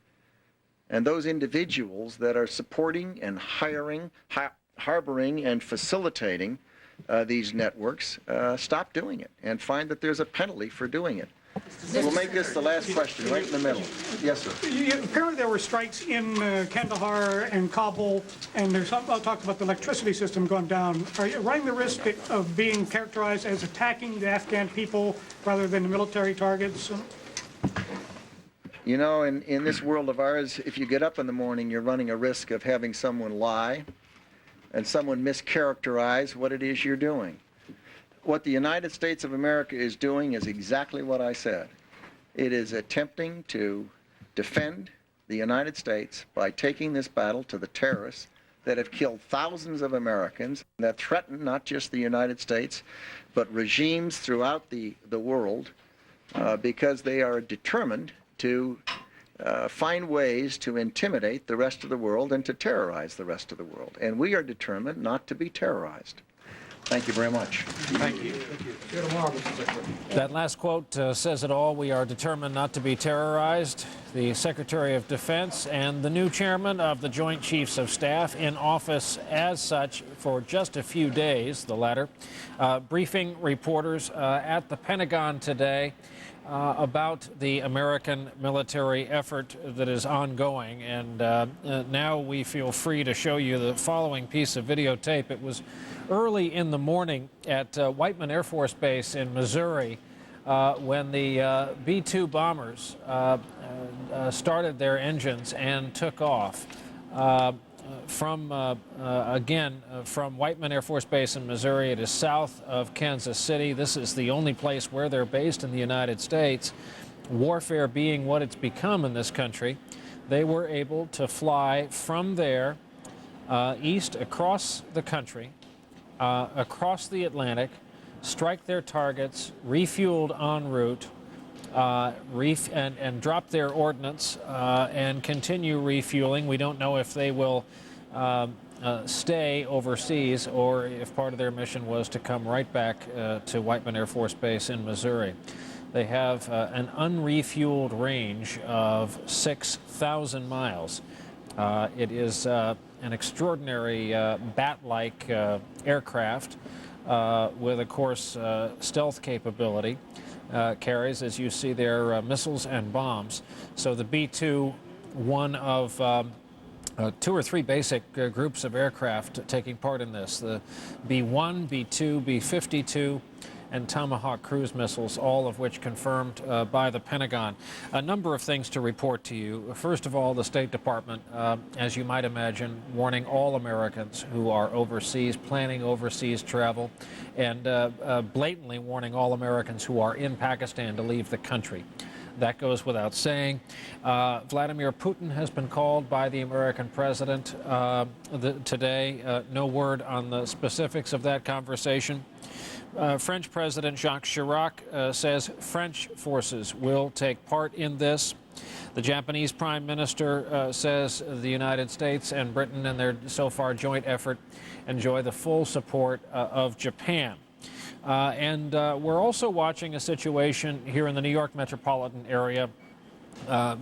and those individuals that are supporting and harboring and facilitating these networks stop doing it and find that there's a penalty for doing it. We'll make this the last question, right in the middle. Yes, sir. Apparently there were strikes in Kandahar and Kabul, and there's some talk about the electricity system going down. Are you running the risk of being characterized as attacking the Afghan people rather than the military targets? You know, in this world of ours, if you get up in the morning, you're running a risk of having someone lie and someone mischaracterize what it is you're doing. What the United States of America is doing is exactly what I said. It is attempting to defend the United States by taking this battle to the terrorists that have killed thousands of Americans, that threaten not just the United States, but regimes throughout the world, because they are determined to find ways to intimidate the rest of the world and to terrorize the rest of the world. And we are determined not to be terrorized. Thank you very much. Thank you. That last quote says it all. We are determined not to be terrorized. The Secretary of Defense and the new chairman of the Joint Chiefs of Staff in office as such for just a few days, the latter, briefing reporters at the Pentagon today about the American military effort that is ongoing. And now we feel free to show you the following piece of videotape. It was early in the morning at Whiteman Air Force Base in Missouri when the B-2 bombers started their engines and took off. From Whiteman Air Force Base in Missouri. It is south of Kansas City. This is the only place where they're based in the United States. Warfare being what it's become in this country, they were able to fly from there east across the country, across the Atlantic, strike their targets, refueled en route, and drop their ordnance and continue refueling. We don't know if they will stay overseas or if part of their mission was to come right back to Whiteman Air Force Base in Missouri. They have an unrefueled range of 6,000 miles. It is an extraordinary bat-like aircraft with, of course, stealth capability. Carries, as you see there, missiles and bombs. So the B-2, one of two or three basic groups of aircraft taking part in this. The B-1, B-2, B-52, and Tomahawk cruise missiles, all of which confirmed by the Pentagon. A number of things to report to you. First of all, the State Department, as you might imagine, warning all Americans who are overseas, planning overseas travel, and blatantly warning all Americans who are in Pakistan to leave the country. That goes without saying. Vladimir Putin has been called by the American president today. No word on the specifics of that conversation. French President Jacques Chirac says French forces will take part in this. The Japanese Prime Minister says the United States and Britain and their so far joint effort enjoy the full support of Japan. And we're also watching a situation here in the New York metropolitan area,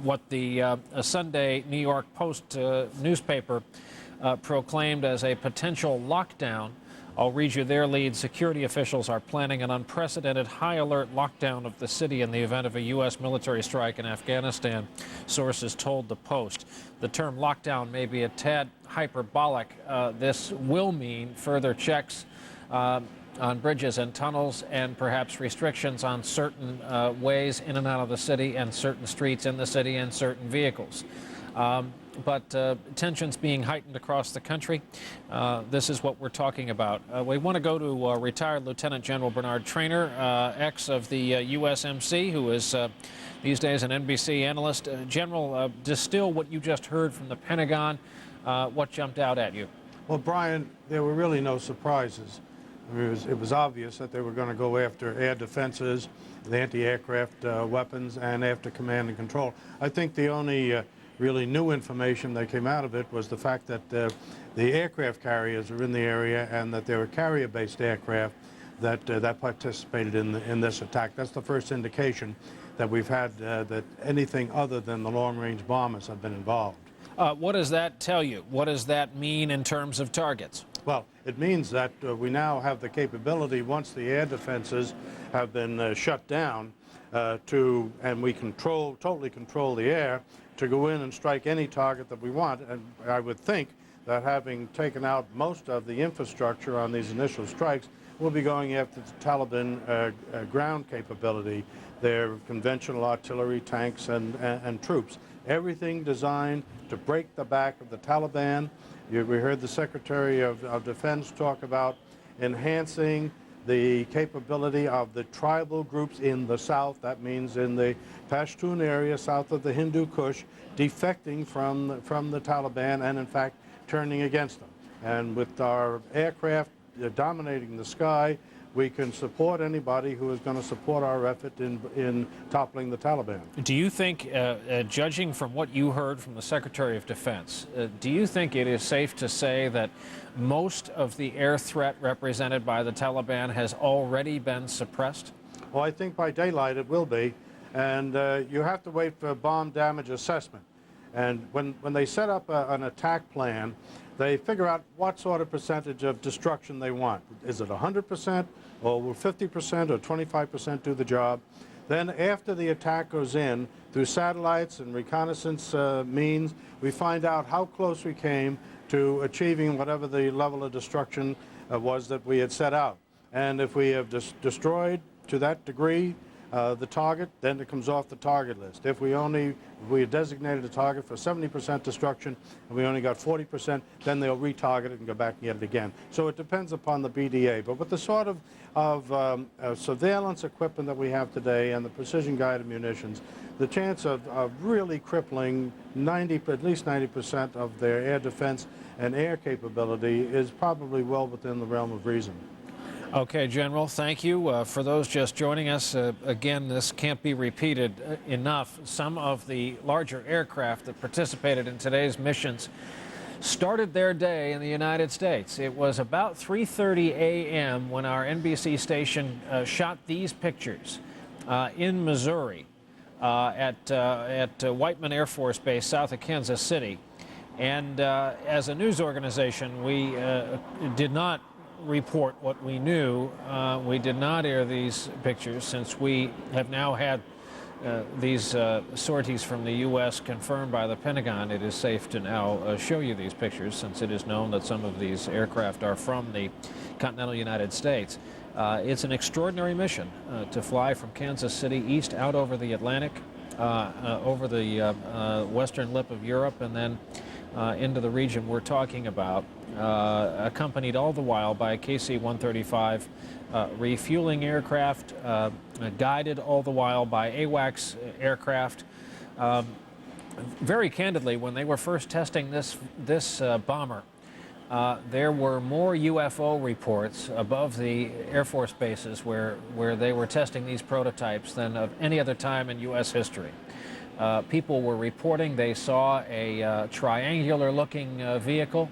what the Sunday New York Post newspaper proclaimed as a potential lockdown. I'll read you their lead. Security officials are planning an unprecedented high-alert lockdown of the city in the event of a U.S. military strike in Afghanistan, sources told the Post. The term lockdown may be a tad hyperbolic. This will mean further checks on bridges and tunnels and perhaps restrictions on certain ways in and out of the city and certain streets in the city and certain vehicles. But tensions being heightened across the country. This is what we're talking about. We want to go to retired Lieutenant General Bernard Traynor, ex of the USMC, who is these days an NBC analyst. General, distill what you just heard from the Pentagon. What jumped out at you? Well, Brian, there were really no surprises. It was obvious that they were going to go after air defenses, the anti-aircraft weapons, and after command and control. I think the only really new information that came out of it was the fact that the aircraft carriers are in the area and that there were carrier-based aircraft that participated in this attack. That's the first indication that we've had that anything other than the long-range bombers have been involved. What does that tell you? What does that mean in terms of targets? Well, it means that we now have the capability, once the air defenses have been shut down, and we totally control the air, to go in and strike any target that we want. And I would think that having taken out most of the infrastructure on these initial strikes, we'll be going after the Taliban ground capability, their conventional artillery, tanks, and troops. Everything designed to break the back of the Taliban. We heard the Secretary of Defense talk about enhancing the capability of the tribal groups in the south, that means in the Pashtun area south of the Hindu Kush, defecting from the Taliban and in fact turning against them. And with our aircraft dominating the sky, we can support anybody who is going to support our effort in toppling the Taliban. Do you think, judging from what you heard from the Secretary of Defense, do you think it is safe to say that most of the air threat represented by the Taliban has already been suppressed? Well, I think by daylight it will be, and you have to wait for bomb damage assessment. And when they set up an attack plan, they figure out what sort of percentage of destruction they want. Is it 100%, or will 50% or 25% do the job? Then after the attack goes in, through satellites and reconnaissance means, we find out how close we came to achieving whatever the level of destruction was that we had set out. And if we have destroyed to that degree the target, then it comes off the target list. If we designated a target for 70% destruction and we only got 40%, then they'll retarget it and go back and get it again. So it depends upon the BDA. But with the sort of surveillance equipment that we have today and the precision-guided munitions, the chance of really crippling at least 90% of their air defense and air capability is probably well within the realm of reason. Okay, General, thank you. For those just joining us, again, this can't be repeated enough. Some of the larger aircraft that participated in today's missions started their day in the United States. It was about 3:30 a.m. when our NBC station shot these pictures in Missouri at Whiteman Air Force Base south of Kansas City. And as a news organization, we did not report what we knew. We did not air these pictures since we have now had these sorties from the U.S. confirmed by the Pentagon. It is safe to now show you these pictures since it is known that some of these aircraft are from the continental United States. It's an extraordinary mission to fly from Kansas City east out over the Atlantic, over the western lip of Europe, and then into the region we're talking about, accompanied all the while by a KC-135 refueling aircraft, guided all the while by AWACS aircraft. Very candidly, when they were first testing this bomber, there were more UFO reports above the Air Force bases where they were testing these prototypes than of any other time in U.S. history. People were reporting they saw a triangular-looking vehicle.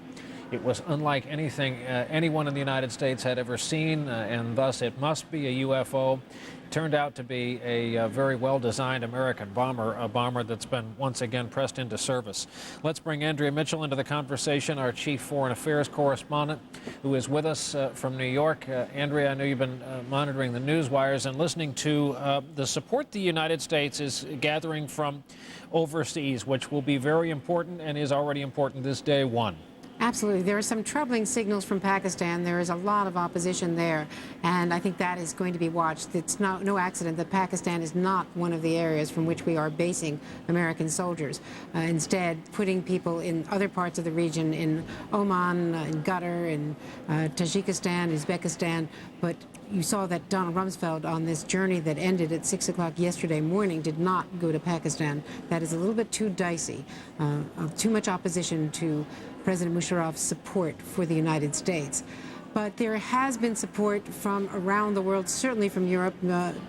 It was unlike anything anyone in the United States had ever seen, and thus it must be a UFO. It turned out to be a very well-designed American bomber, a bomber that's been once again pressed into service. Let's bring Andrea Mitchell into the conversation, our chief foreign affairs correspondent, who is with us from New York. Andrea, I know you've been monitoring the news wires and listening to the support the United States is gathering from overseas, which will be very important and is already important this day one. Absolutely. There are some troubling signals from Pakistan. There is a lot of opposition there, and I think that is going to be watched. It's no accident that Pakistan is not one of the areas from which we are basing American soldiers. Instead, putting people in other parts of the region, in Oman, in Qatar, in Tajikistan, Uzbekistan, but you saw that Donald Rumsfeld on this journey that ended at 6 o'clock yesterday morning did not go to Pakistan. That is a little bit too dicey, too much opposition to President Musharraf's support for the United States. But there has been support from around the world, certainly from Europe,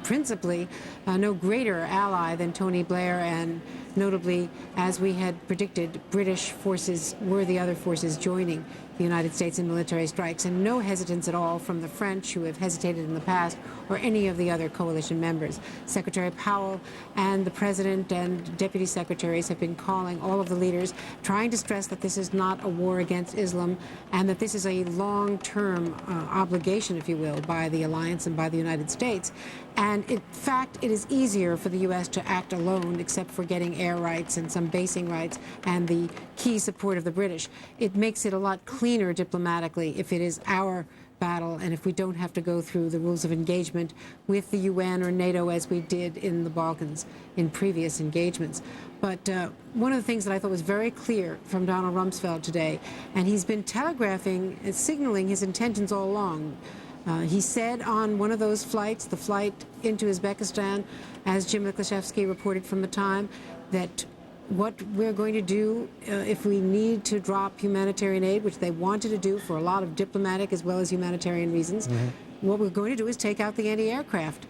principally no greater ally than Tony Blair, and notably, as we had predicted, British forces were the other forces joining the United States in military strikes, and no hesitance at all from the French, who have hesitated in the past, or any of the other coalition members. Secretary Powell and the President and Deputy Secretaries have been calling all of the leaders, trying to stress that this is not a war against Islam, and that this is a long-term obligation, if you will, by the alliance and by the United States. And in fact, it is easier for the U.S. to act alone, except for getting air rights and some basing rights and the key support of the British. It makes it a lot cleaner diplomatically if it is our battle and if we don't have to go through the rules of engagement with the UN or NATO as we did in the Balkans in previous engagements. But one of the things that I thought was very clear from Donald Rumsfeld today, and he's been telegraphing and signaling his intentions all along. He said on one of those flights, the flight into Uzbekistan, as Jim Miklashevsky reported from the time, that what we're going to do if we need to drop humanitarian aid, which they wanted to do for a lot of diplomatic as well as humanitarian reasons, what we're going to do is take out the anti-aircraft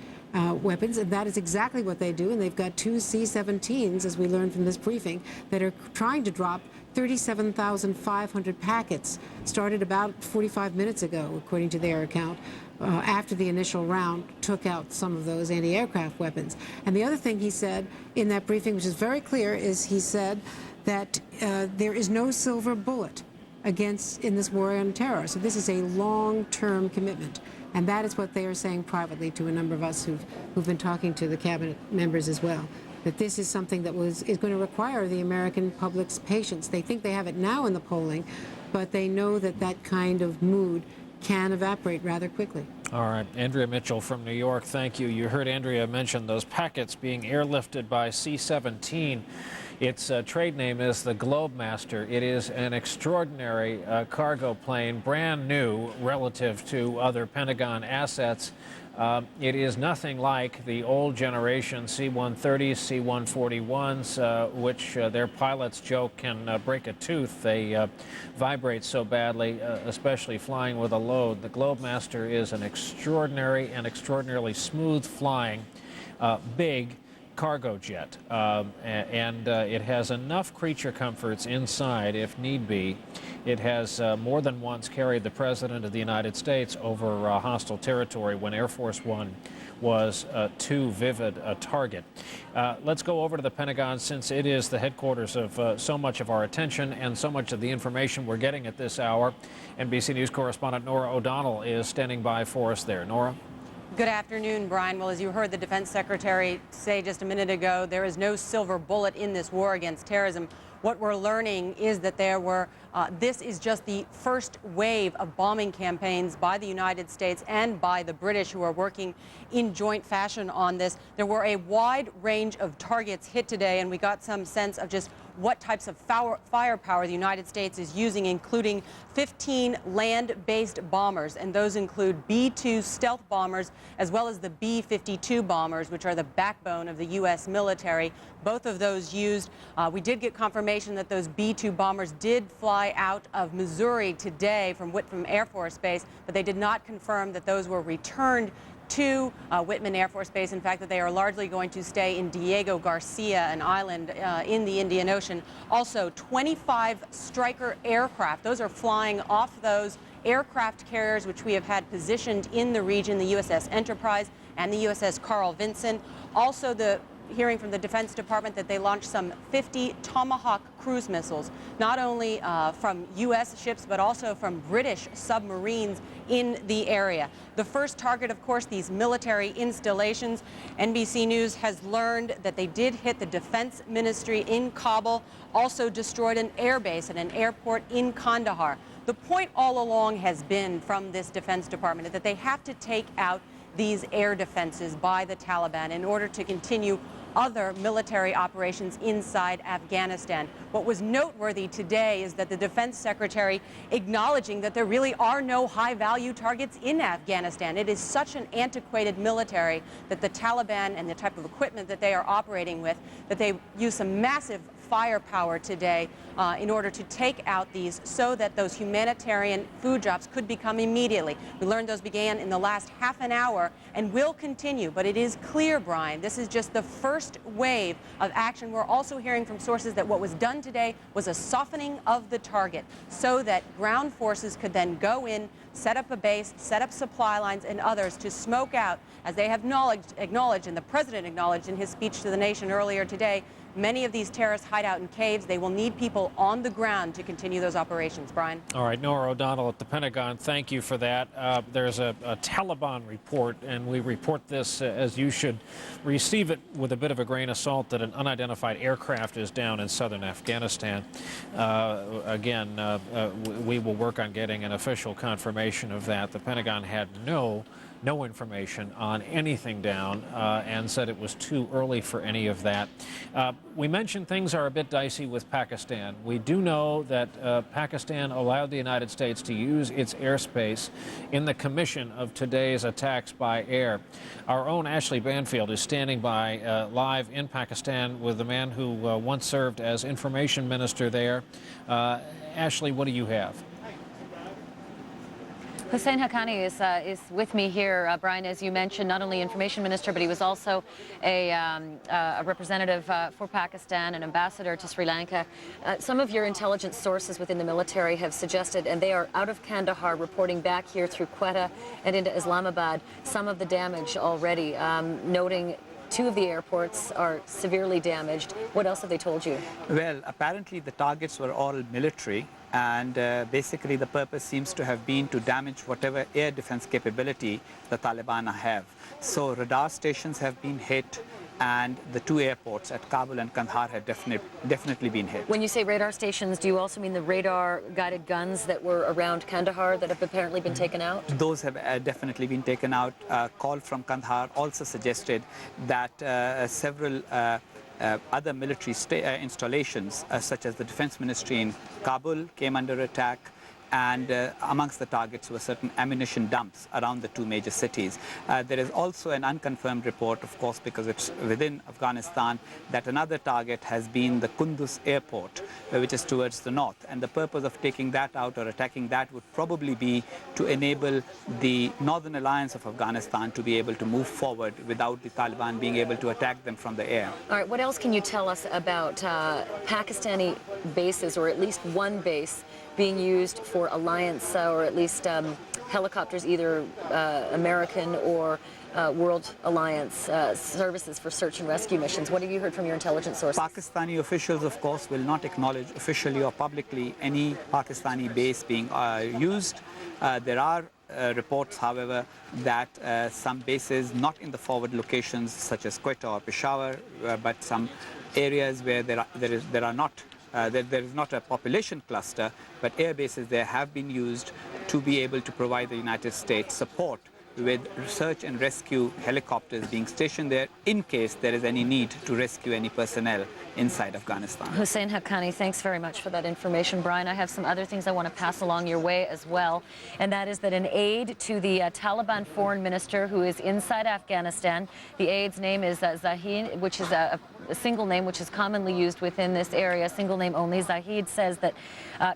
weapons, and that is exactly what they do. And they've got 2 C-17s, as we learned from this briefing, that are trying to drop 37,500 packets, started about 45 minutes ago, according to their account, after the initial round took out some of those anti-aircraft weapons. And the other thing he said in that briefing, which is very clear, is he said that there is no silver bullet in this war on terror. So this is a long-term commitment. And that is what they are saying privately to a number of us who've been talking to the cabinet members as well, that this is something that is going to require the American public's patience. They think they have it now in the polling, but they know that that kind of mood can evaporate rather quickly. All right, Andrea Mitchell from New York, thank you. You heard Andrea mention those packets being airlifted by C-17. Its trade name is the Globemaster. It is an extraordinary cargo plane, brand new relative to other Pentagon assets. It is nothing like the old generation C-130s, C-141s, which their pilots joke can break a tooth. They vibrate so badly, especially flying with a load. The Globemaster is an extraordinary and extraordinarily smooth flying, big cargo jet, and it has enough creature comforts inside if need be. It has more than once carried the President of the United States over hostile territory when Air Force One was too vivid a target. Let's go over to the Pentagon, since it is the headquarters of so much of our attention and so much of the information we're getting at this hour. NBC News correspondent Nora O'Donnell is standing by for us there. Nora? Good afternoon, Brian. Well, as you heard the Defense Secretary say just a minute ago, there is no silver bullet in this war against terrorism. What we're learning is that this is just the first wave of bombing campaigns by the United States and by the British, who are working in joint fashion on this. There were a wide range of targets hit today, and we got some sense of just what types of firepower the United States is using, including 15 land-based bombers, and those include B-2 stealth bombers as well as the B-52 bombers, which are the backbone of the U.S. military. Both of those used. We did get confirmation that those B-2 bombers did fly out of Missouri today from Whitman Air Force Base, but they did not confirm that those were returned to Whitman Air Force Base. In fact, that they are largely going to stay in Diego Garcia, an island in the Indian Ocean. Also, 25 Stryker aircraft. Those are flying off those aircraft carriers which we have had positioned in the region, the USS Enterprise and the USS Carl Vinson. Also, hearing from the Defense Department that they launched some 50 Tomahawk cruise missiles, not only from U.S. ships, but also from British submarines in the area. The first target, of course, these military installations. NBC News has learned that they did hit the Defense Ministry in Kabul, also destroyed an airbase at an airport in Kandahar. The point all along has been from this Defense Department that they have to take out these air defenses by the Taliban in order to continue other military operations inside Afghanistan. What was noteworthy today is that the Defense Secretary acknowledging that there really are no high-value targets in Afghanistan. It is such an antiquated military that the Taliban and the type of equipment that they are operating with, that they use some massive firepower today in order to take out these, so that those humanitarian food drops could become immediately. We learned those began in the last half an hour and will continue, but it is clear, Brian, this is just the first wave of action. We're also hearing from sources that what was done today was a softening of the target, so that ground forces could then go in, set up a base, set up supply lines and others to smoke out, as they have acknowledged, and the President acknowledged in his speech to the nation earlier today, Many of these terrorists hide out in caves. They will need people on the ground to continue those operations. Brian? All right, Nora O'Donnell at the Pentagon, thank you for that. There's a Taliban report, and we report this as you should receive it with a bit of a grain of salt, that an unidentified aircraft is down in southern Afghanistan. We will work on getting an official confirmation of that. The Pentagon had no information on anything down and said it was too early for any of that. We mentioned things are a bit dicey with Pakistan. We do know that Pakistan allowed the United States to use its airspace in the commission of today's attacks by air. Our own Ashley Banfield is standing by live in Pakistan with the man who once served as information minister there. Ashley, what do you have? Hussein Haqqani is with me here, Brian, as you mentioned, not only information minister, but he was also a representative for Pakistan, an ambassador to Sri Lanka. Some of your intelligence sources within the military have suggested, and they are out of Kandahar, reporting back here through Quetta and into Islamabad, some of the damage already, noting 2 of the airports are severely damaged. What else have they told you? Well, apparently the targets were all military, and basically the purpose seems to have been to damage whatever air defense capability the Taliban have. So radar stations have been hit, and the 2 airports at Kabul and Kandahar have definitely been hit. When you say radar stations, do you also mean the radar-guided guns that were around Kandahar that have apparently been taken out? Those have definitely been taken out. A call from Kandahar also suggested that several other military installations, such as the Defense Ministry in Kabul, came under attack, and amongst the targets were certain ammunition dumps around the 2 major cities. There is also an unconfirmed report, of course, because it's within Afghanistan, that another target has been the Kunduz airport, which is towards the north. And the purpose of taking that out or attacking that would probably be to enable the Northern Alliance of Afghanistan to be able to move forward without the Taliban being able to attack them from the air. All right, what else can you tell us about Pakistani bases, or at least one base, being used for alliance or at least helicopters, either American or World Alliance services for search and rescue missions? What have you heard from your intelligence sources? Pakistani officials, of course, will not acknowledge officially or publicly any Pakistani base being used. There are reports, however, that some bases not in the forward locations such as Quetta or Peshawar, but some areas where there is not a population cluster, but air bases there have been used to be able to provide the United States support with search and rescue helicopters being stationed there in case there is any need to rescue any personnel inside Afghanistan. Hussein Haqqani, thanks very much for that information. Brian, I have some other things I want to pass along your way as well, and that is that an aide to the Taliban foreign minister who is inside Afghanistan, the aide's name is Zahid, which is a single name which is commonly used within this area, single name only. Zahid says that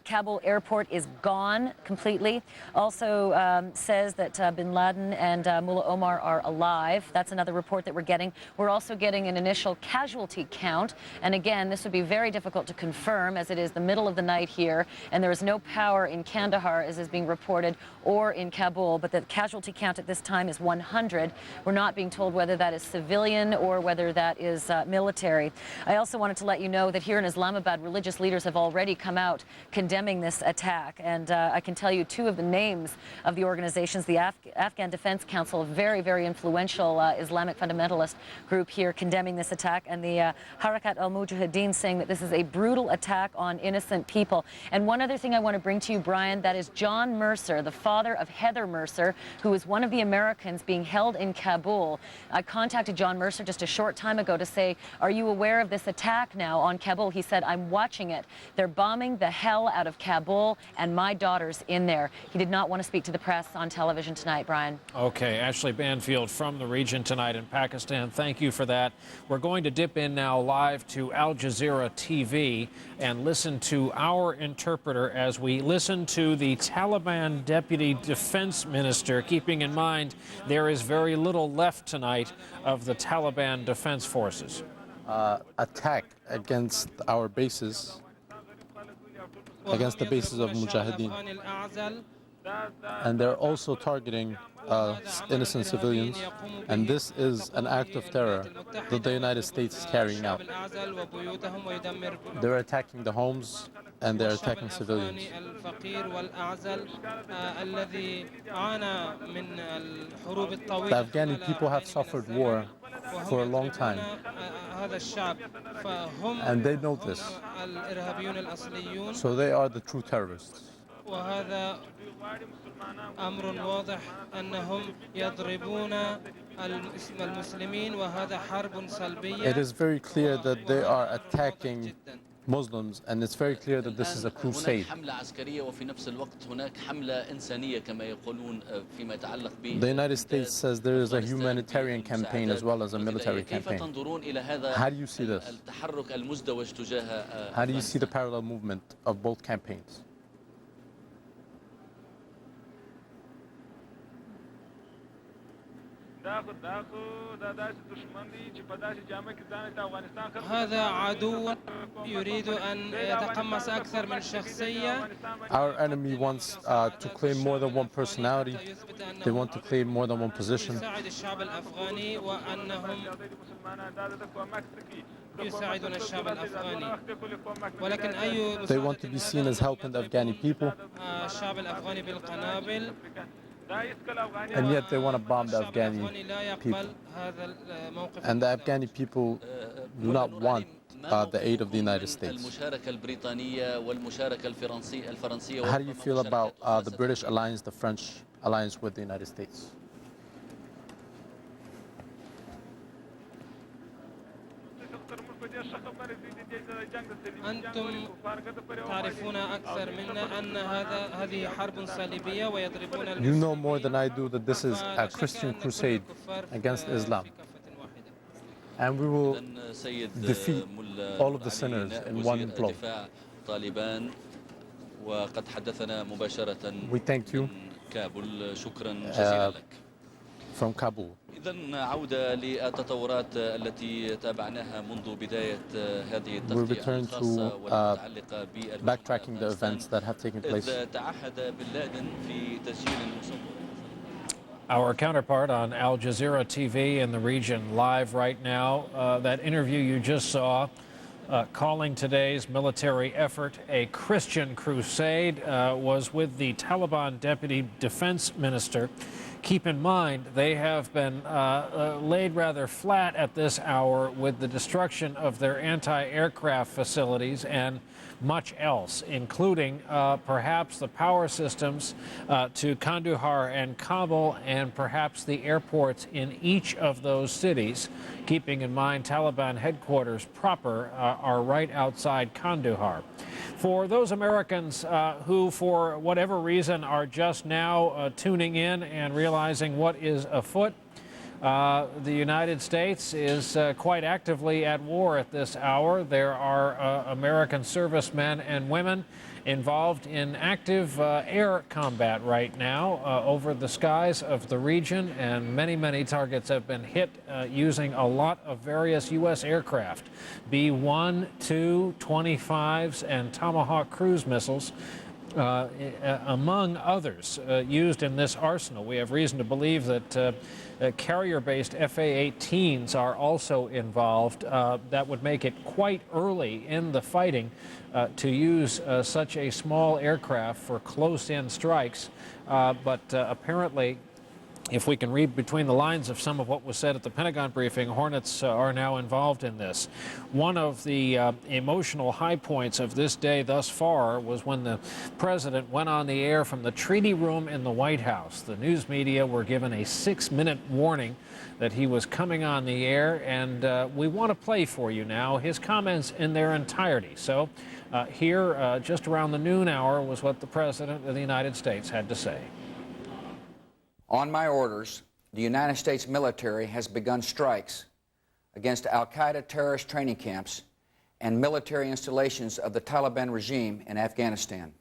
Kabul airport is gone completely. Also says that bin Laden and Mullah Omar are alive. That's another report that we're getting. We're also getting an initial casualty count. And again, this would be very difficult to confirm as it is the middle of the night here, and there is no power in Kandahar, as is being reported, or in Kabul. But the casualty count at this time is 100. We're not being told whether that is civilian or whether that is military. I also wanted to let you know that here in Islamabad, religious leaders have already come out condemning this attack. And I can tell you 2 of the names of the organizations. The Afghan Defense Council, a very, very influential Islamic fundamentalist group here, condemning this attack, and the Harakat al-Mujahideen saying that this is a brutal attack on innocent people. And one other thing I want to bring to you, Brian, that is John Mercer, the father of Heather Mercer, who is one of the Americans being held in Kabul. I contacted John Mercer just a short time ago to say, are you aware of this attack now on Kabul? He said, I'm watching it. They're bombing the hell out of Kabul, and my daughter's in there. He did not want to speak to the press on television tonight, Brian. Okay, Ashley Banfield from the region tonight in Pakistan. Thank you for that. We're going to dip in now live to Al Jazeera TV and listen to our interpreter as we listen to the Taliban Deputy Defense Minister, keeping in mind there is very little left tonight of the Taliban Defense Forces. Attack against our bases, against the bases of Mujahideen. And they're also targeting innocent civilians, and this is an act of terror that the United States is carrying out. They're attacking the homes and they're attacking civilians. The Afghani people have suffered war for a long time, and they know this. So they are the true terrorists. وهذا أمر واضح أنهم يضربون المسلمين وهذا حرب صليبية. It is very clear that they are attacking Muslims, and it's very clear that this is a crusade. The United States says there is a humanitarian campaign as well as a military campaign. How do you see this? How do you see the parallel movement of both campaigns? هذا عدو يريد أن يتقمص أكثر من شخصية. Our enemy wants to claim more than one personality. They want to claim more than one position. يساعد الشعب الأفغاني وأنهم يساعدون الشعب الأفغاني. ولكن أي They want to be seen as helping the Afghani people. الشعب الأفغاني بالقنابل. And yet they want to bomb the Afghani people. And the Afghani people do not want the aid of the United States. How do you feel about the British alliance, the French alliance with the United States? أنتم تعرفون أكثر منا أن هذه حرب صليبية ويضربون. You know more than I do that this is a Christian crusade against Islam. And we will defeat all of the sinners in one blow. We thank you from Kabul. إذن عودة للتطورات التي تابعناها منذ بداية هذه التغطية الخاصة والمتعلقة backtracking the events that have taken place. إذ تعهد بن لادن في تسجيل مصور. Our counterpart on Al Jazeera TV in the region live right now, that interview you just saw, calling today's military effort a Christian crusade, was with the Taliban Deputy Defense Minister. Keep in mind, they have been laid rather flat at this hour with the destruction of their anti-aircraft facilities and much else, including perhaps the power systems to Kandahar and Kabul, and perhaps the airports in each of those cities. Keeping in mind, Taliban headquarters proper are right outside Kandahar. For those Americans who, for whatever reason, are just now tuning in and realizing what is afoot, the United States is quite actively at war at this hour. There are American servicemen and women involved in active air combat right now over the skies of the region, and many, many targets have been hit using a lot of various U.S. aircraft, B-1, 2, 25s, and Tomahawk cruise missiles, among others, used in this arsenal. We have reason to believe that carrier-based F-A-18s are also involved. That would make it quite early in the fighting to use such a small aircraft for close-in strikes. But apparently, if we can read between the lines of some of what was said at the Pentagon briefing, Hornets are now involved in this. One of the emotional high points of this day thus far was when the president went on the air from the treaty room in the White House. The news media were given a 6-minute warning that he was coming on the air, and we want to play for you now his comments in their entirety. So here, just around the noon hour, was what the President of the United States had to say. On my orders, the United States military has begun strikes against al-Qaeda terrorist training camps and military installations of the Taliban regime in Afghanistan.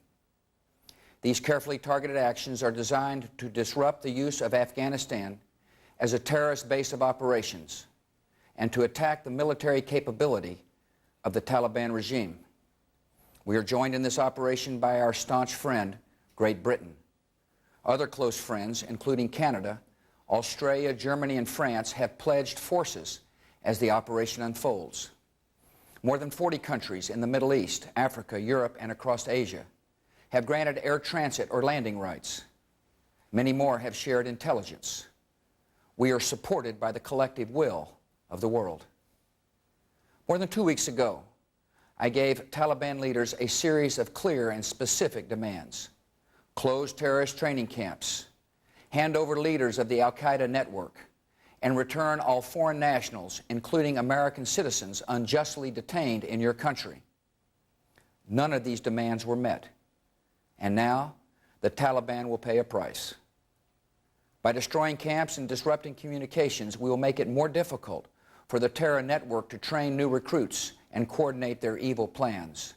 These carefully targeted actions are designed to disrupt the use of Afghanistan as a terrorist base of operations and to attack the military capability of the Taliban regime. We are joined in this operation by our staunch friend, Great Britain. Other close friends, including Canada, Australia, Germany, and France, have pledged forces as the operation unfolds. More than 40 countries in the Middle East, Africa, Europe, and across Asia have granted air transit or landing rights. Many more have shared intelligence. We are supported by the collective will of the world. More than 2 weeks ago, I gave Taliban leaders a series of clear and specific demands. Close terrorist training camps, hand over leaders of the al-Qaeda network, and return all foreign nationals, including American citizens unjustly detained in your country. None of these demands were met. And now, the Taliban will pay a price. By destroying camps and disrupting communications, we will make it more difficult for the terror network to train new recruits and coordinate their evil plans.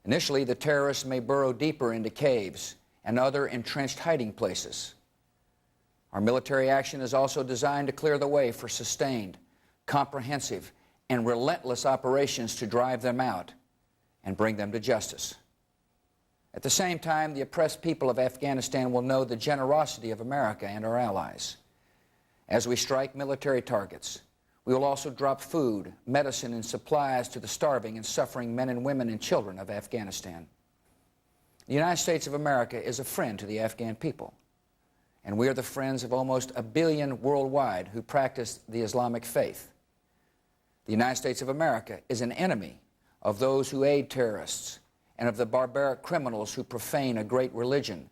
Initially, the terrorists may burrow deeper into caves and other entrenched hiding places. Our military action is also designed to clear the way for sustained, comprehensive, and relentless operations to drive them out and bring them to justice. At the same time, the oppressed people of Afghanistan will know the generosity of America and our allies. As we strike military targets, we will also drop food, medicine, and supplies to the starving and suffering men and women and children of Afghanistan. The United States of America is a friend to the Afghan people, and we are the friends of almost 1 billion worldwide who practice the Islamic faith. The United States of America is an enemy of those who aid terrorists and of the barbaric criminals who profane a great religion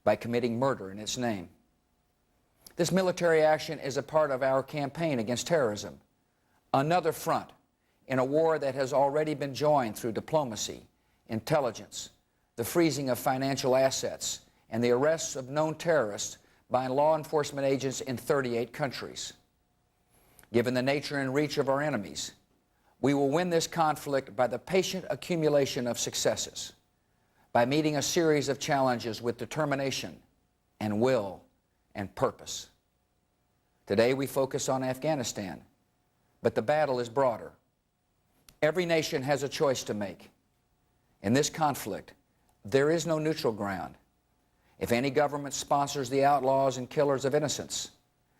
by committing murder in its name. This military action is a part of our campaign against terrorism, another front in a war that has already been joined through diplomacy, intelligence, the freezing of financial assets, and the arrests of known terrorists by law enforcement agents in 38 countries. Given the nature and reach of our enemies, we will win this conflict by the patient accumulation of successes, by meeting a series of challenges with determination and will and purpose. Today we focus on Afghanistan, but the battle is broader. Every nation has a choice to make. In this conflict, there is no neutral ground. If any government sponsors the outlaws and killers of innocents,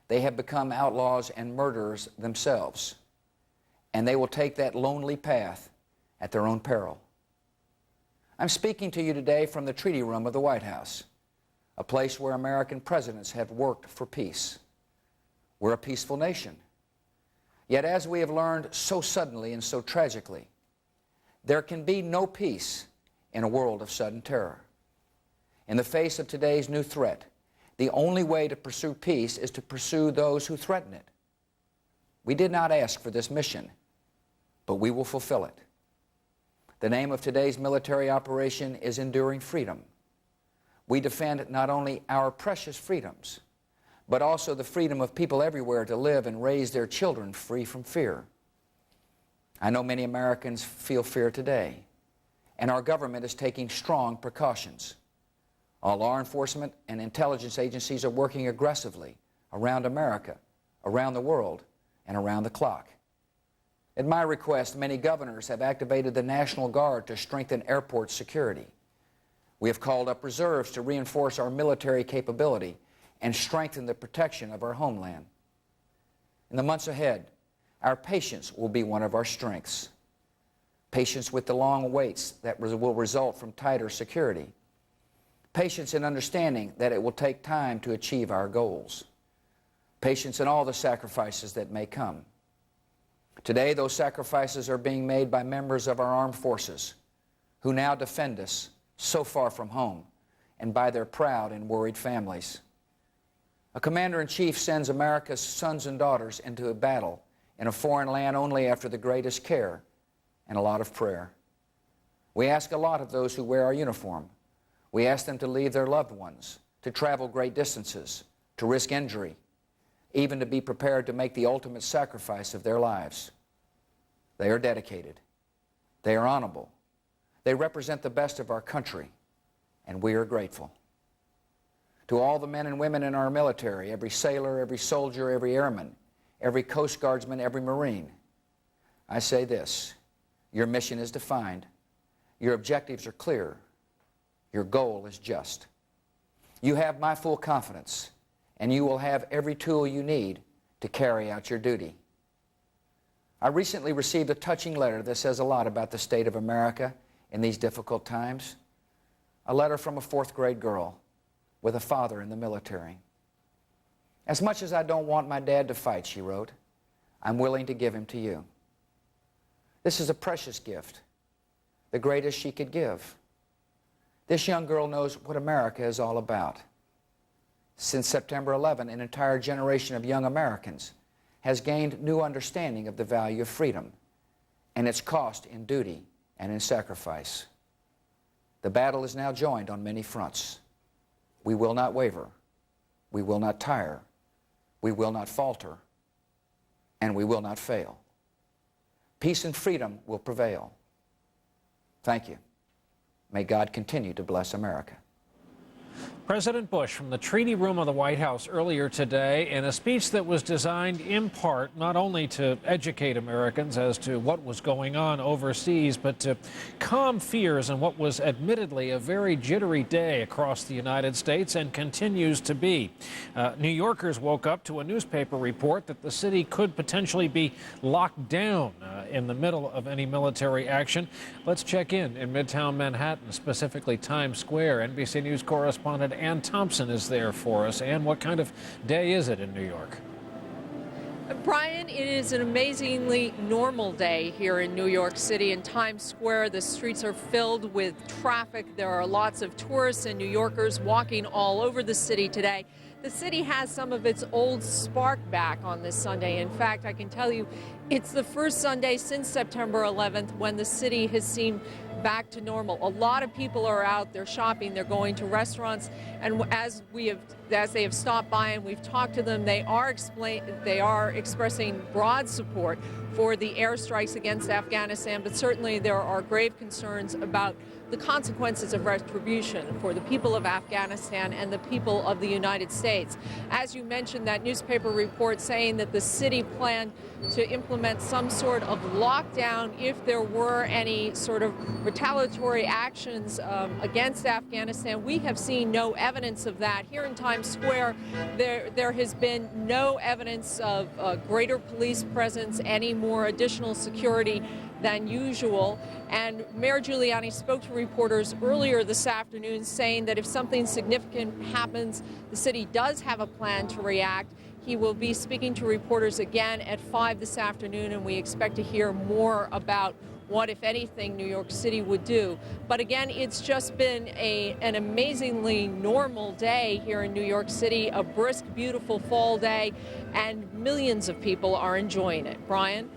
they have become outlaws and murderers themselves, and they will take that lonely path at their own peril. I'm speaking to you today from the treaty room of the White House, a place where American presidents have worked for peace. We're a peaceful nation. Yet, as we have learned so suddenly and so tragically, there can be no peace in a world of sudden terror. In the face of today's new threat, the only way to pursue peace is to pursue those who threaten it. We did not ask for this mission, but we will fulfill it. The name of today's military operation is Enduring Freedom. We defend not only our precious freedoms, but also the freedom of people everywhere to live and raise their children free from fear. I know many Americans feel fear today, and our government is taking strong precautions. All law enforcement and intelligence agencies are working aggressively around America, around the world, and around the clock. At my request, many governors have activated the National Guard to strengthen airport security. We have called up reserves to reinforce our military capability and strengthen the protection of our homeland. In the months ahead, our patience will be one of our strengths. Patience with the long waits that will result from tighter security. Patience in understanding that it will take time to achieve our goals. Patience in all the sacrifices that may come. Today, those sacrifices are being made by members of our armed forces who now defend us so far from home, and by their proud and worried families. A commander-in-chief sends America's sons and daughters into a battle in a foreign land only after the greatest care and a lot of prayer. We ask a lot of those who wear our uniform. We ask them to leave their loved ones, to travel great distances, to risk injury, even to be prepared to make the ultimate sacrifice of their lives. They are dedicated. They are honorable. They represent the best of our country, and we are grateful. To all the men and women in our military, every sailor, every soldier, every airman, every Coast Guardsman, every Marine, I say this: your mission is defined, your objectives are clear, your goal is just. You have my full confidence, and you will have every tool you need to carry out your duty. I recently received a touching letter that says a lot about the state of America in these difficult times. A letter from a 4th grade girl with a father in the military. As much as I don't want my dad to fight, she wrote, I'm willing to give him to you. This is a precious gift, the greatest she could give. This young girl knows what America is all about. Since September 11, an entire generation of young Americans has gained new understanding of the value of freedom and its cost in duty and in sacrifice. The battle is now joined on many fronts. We will not waver. We will not tire. We will not falter. And we will not fail. Peace and freedom will prevail. Thank you. May God continue to bless America. President Bush from the Treaty Room of the White House earlier today in a speech that was designed in part not only to educate Americans as to what was going on overseas, but to calm fears in what was admittedly a very jittery day across the United States and continues to be. New Yorkers woke up to a newspaper report that the city could potentially be locked down in the middle of any military action. Let's check in Midtown Manhattan, specifically Times Square. NBC News correspondent Ann Thompson is there for us. Ann, what kind of day is it in New York? Brian, it is an amazingly normal day here in New York City. In Times Square, the streets are filled with traffic. There are lots of tourists and New Yorkers walking all over the city today. The city has some of its old spark back on this Sunday. In fact, I can tell you it's the first Sunday since September 11th when the city has seemed back to normal. A lot of people are out, they're shopping, they're going to restaurants, and as they have stopped by and we've talked to them, they are expressing broad support for the airstrikes against Afghanistan, but certainly there are grave concerns about the consequences of retribution for the people of Afghanistan and the people of the United States. As you mentioned, that newspaper report saying that the city planned to implement some sort of lockdown if there were any sort of retaliatory actions against Afghanistan. We have seen no evidence of that. Here in Times Square, there has been no evidence of greater police presence, any more additional security than usual. And Mayor Giuliani spoke to reporters earlier this afternoon saying that if something significant happens, the city does have a plan to react. He will be speaking to reporters again at 5 this afternoon, and we expect to hear more about what, if anything, New York City would do. But again, it's just been an amazingly normal day here in New York City, a brisk, beautiful fall day, and millions of people are enjoying it. Brian?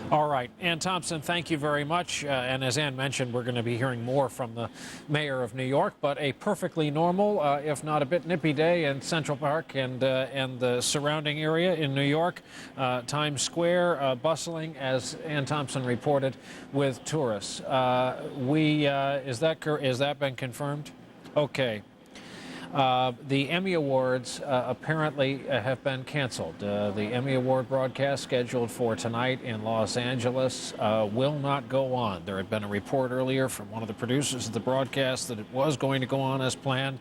All right. Ann Thompson, thank you very much. And as Ann mentioned, we're going to be hearing more from the mayor of New York, but a perfectly normal, if not a bit nippy day in Central Park and the surrounding area in New York. Times Square bustling, as Ann Thompson reported, with tourists. Is that been confirmed? Okay. The Emmy Awards apparently have been canceled. The Emmy Award broadcast scheduled for tonight in Los Angeles will not go on. There had been a report earlier from one of the producers of the broadcast that it was going to go on as planned.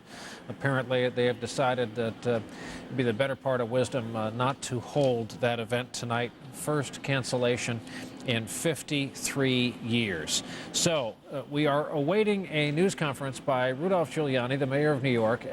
Apparently, they have decided that it would be the better part of wisdom not to hold that event tonight. First cancellation in 53 years. So we are awaiting a news conference by Rudolph Giuliani, the mayor of New York,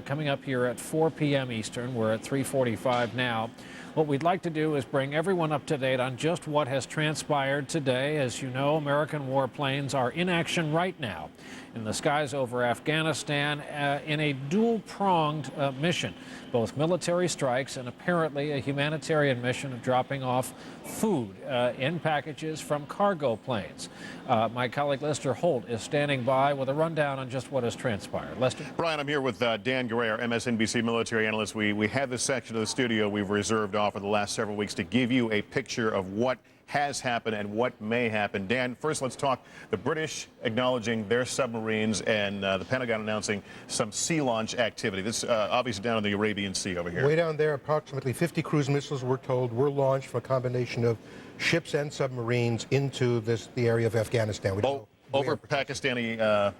coming up here at 4 p.m. Eastern. We're at 3:45 now. What we'd like to do is bring everyone up to date on just what has transpired today. As you know, American warplanes are in action right now in the skies over Afghanistan in a dual-pronged mission, both military strikes and apparently a humanitarian mission of dropping off food in packages from cargo planes. My colleague Lester Holt is standing by with a rundown on just what has transpired. Lester? Brian, I'm here with Dan Garay, our MSNBC military analyst. We have this section of the studio we've reserved off for the last several weeks to give you a picture of what has happened and what may happen. Dan, first let's talk the British acknowledging their submarines and the Pentagon announcing some sea launch activity. This obviously down in the Arabian Sea over here. Way down there, approximately 50 cruise missiles, we're told, were launched from a combination of ships and submarines into the area of Afghanistan. We don't know over Pakistani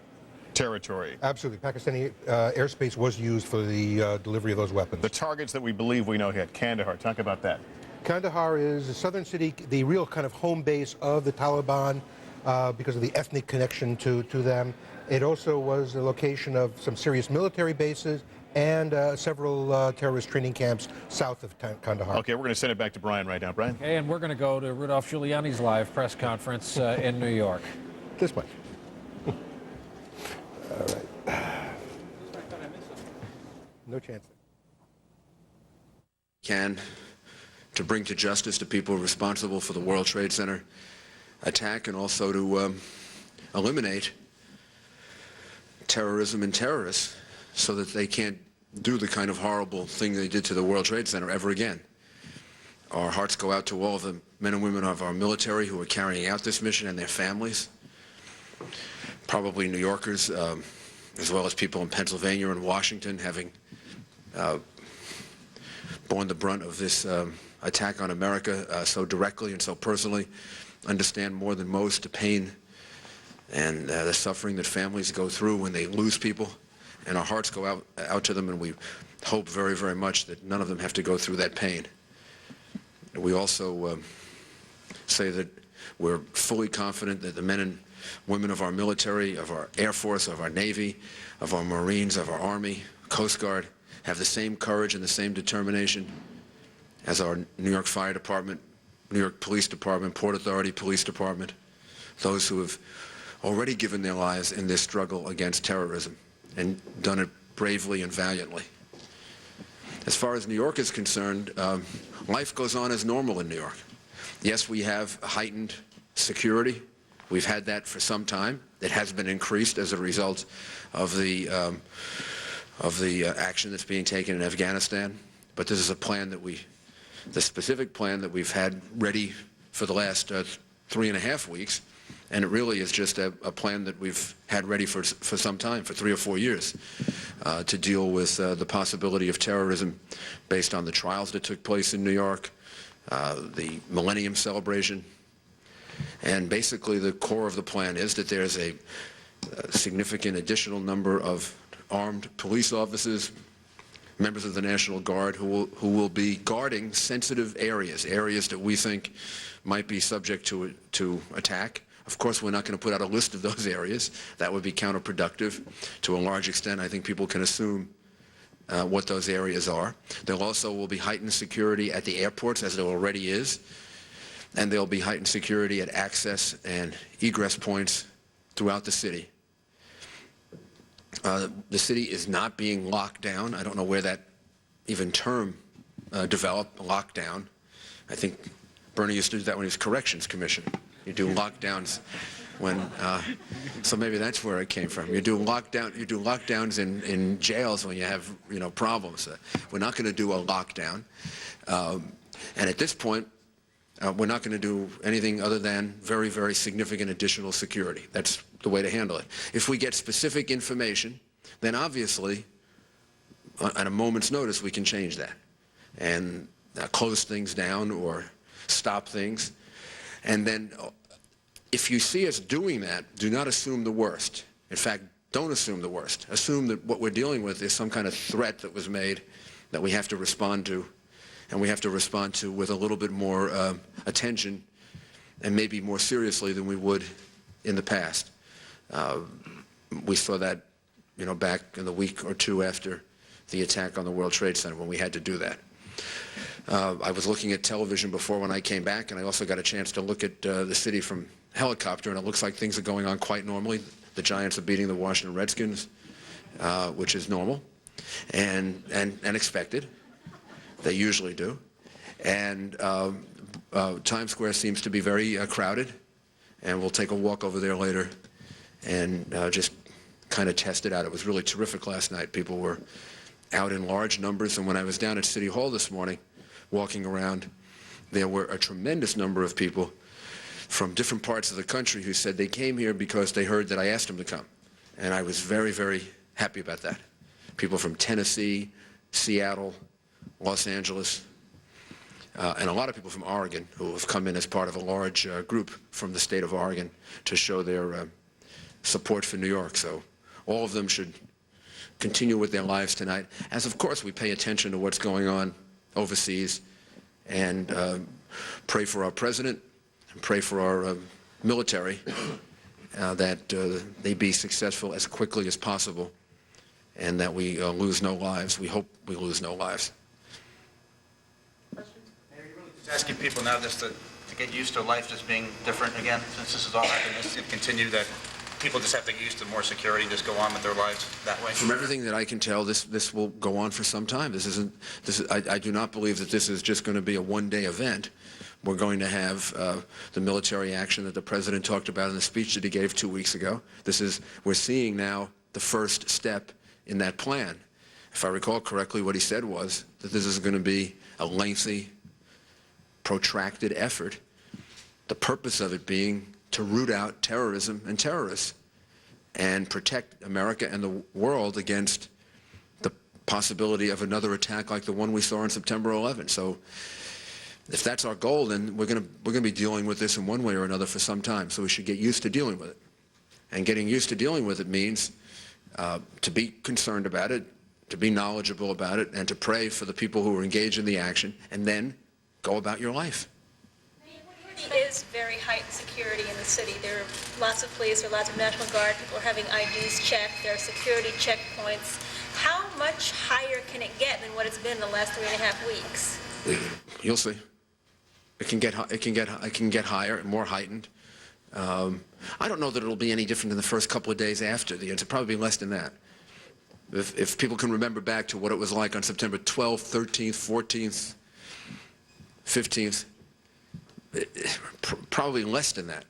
territory. Absolutely. Pakistani airspace was used for the delivery of those weapons. The targets that we believe we know hit. Kandahar, talk about that. Kandahar is a southern city, the real kind of home base of the Taliban because of the ethnic connection to them. It also was the location of some serious military bases and several terrorist training camps south of Kandahar. Okay, we're going to send it back to Brian right now. Brian? Okay, and we're going to go to Rudolph Giuliani's live press conference in New York. This way. All right. No chance. Can to bring to justice the people responsible for the World Trade Center attack, and also to eliminate terrorism and terrorists so that they can't do the kind of horrible thing they did to the World Trade Center ever again. Our hearts go out to all of the men and women of our military who are carrying out this mission and their families, probably New Yorkers, as well as people in Pennsylvania and Washington, having borne the brunt of this attack on America so directly and so personally, understand more than most the pain and the suffering that families go through when they lose people. And our hearts go out to them, and we hope very, very much that none of them have to go through that pain. We also say that we're fully confident that the men and women of our military, of our Air Force, of our Navy, of our Marines, of our Army, Coast Guard, have the same courage and the same determination as our New York Fire Department, New York Police Department, Port Authority Police Department, those who have already given their lives in this struggle against terrorism and done it bravely and valiantly. As far as New York is concerned, life goes on as normal in New York. Yes, we have heightened security. We've had that for some time. It has been increased as a result of the action that's being taken in Afghanistan. But this is a plan that the specific plan that we've had ready for the last 3.5 weeks, and it really is just a plan that we've had ready for some time, for 3 or 4 years, to deal with the possibility of terrorism based on the trials that took place in New York, the Millennium Celebration. And basically the core of the plan is that there's a significant additional number of armed police officers, members of the National Guard who will be guarding sensitive areas that we think might be subject to attack. Of course, we're not going to put out a list of those areas. That would be counterproductive. To a large extent, I think people can assume what those areas are. There also will be heightened security at the airports, as there already is, and there will be heightened security at access and egress points throughout the city. The city is not being locked down. I don't know where that even term developed, lockdown. I think Bernie used to do that when he was Corrections Commissioner. You do lockdowns when, so maybe that's where it came from. You do lockdowns in jails when you have, problems. We're not going to do a lockdown. And at this point, we're not going to do anything other than very, very significant additional security. That's the way to handle it. If we get specific information, then obviously, at a moment's notice, we can change that and close things down or stop things. And then if you see us doing that, do not assume the worst. In fact, don't assume the worst. Assume that what we're dealing with is some kind of threat that was made that we have to respond to, and we have to respond to with a little bit more attention and maybe more seriously than we would in the past. We saw that, back in the week or two after the attack on the World Trade Center when we had to do that. I was looking at television before when I came back, and I also got a chance to look at the city from helicopter, and it looks like things are going on quite normally. The Giants are beating the Washington Redskins, which is normal and expected. They usually do. And Times Square seems to be very crowded, and we'll take a walk over there later and just kind of test it out. It was really terrific last night. People were out in large numbers, and when I was down at City Hall this morning walking around, there were a tremendous number of people from different parts of the country who said they came here because they heard that I asked them to come. And I was very, very happy about that. People from Tennessee, Seattle, Los Angeles, and a lot of people from Oregon who have come in as part of a large group from the state of Oregon to show their support for New York. So all of them should continue with their lives tonight, as of course we pay attention to what's going on overseas and pray for our president and pray for our military that they be successful as quickly as possible and that we lose no lives. We hope we lose no lives. Mayor, you're really just asking people now just to get used to life just being different again, since this is all happening, this to continue, that people just have to get used to more security and just go on with their lives that way? From everything that I can tell, this will go on for some time. I do not believe that this is just going to be a one-day event. We're going to have the military action that the president talked about in the speech that he gave 2 weeks ago. We're seeing now the first step in that plan. If I recall correctly, what he said was that this is going to be a lengthy, protracted effort, the purpose of it being to root out terrorism and terrorists and protect America and the world against the possibility of another attack like the one we saw on September 11th. So if that's our goal, then we're going to be dealing with this in one way or another for some time. So we should get used to dealing with it. And getting used to dealing with it means to be concerned about it, to be knowledgeable about it, and to pray for the people who are engaged in the action, and then go about your life. There is very heightened security in the city. There are lots of police, there are lots of National Guard, people are having IDs checked, there are security checkpoints. How much higher can it get than what it's been the last 3.5 weeks? You'll see. It can get higher and more heightened. I don't know that it'll be any different than the first couple of days after the incident. Probably less than that. If people can remember back to what it was like on September 12th, 13th, 14th, 15th, probably less than that,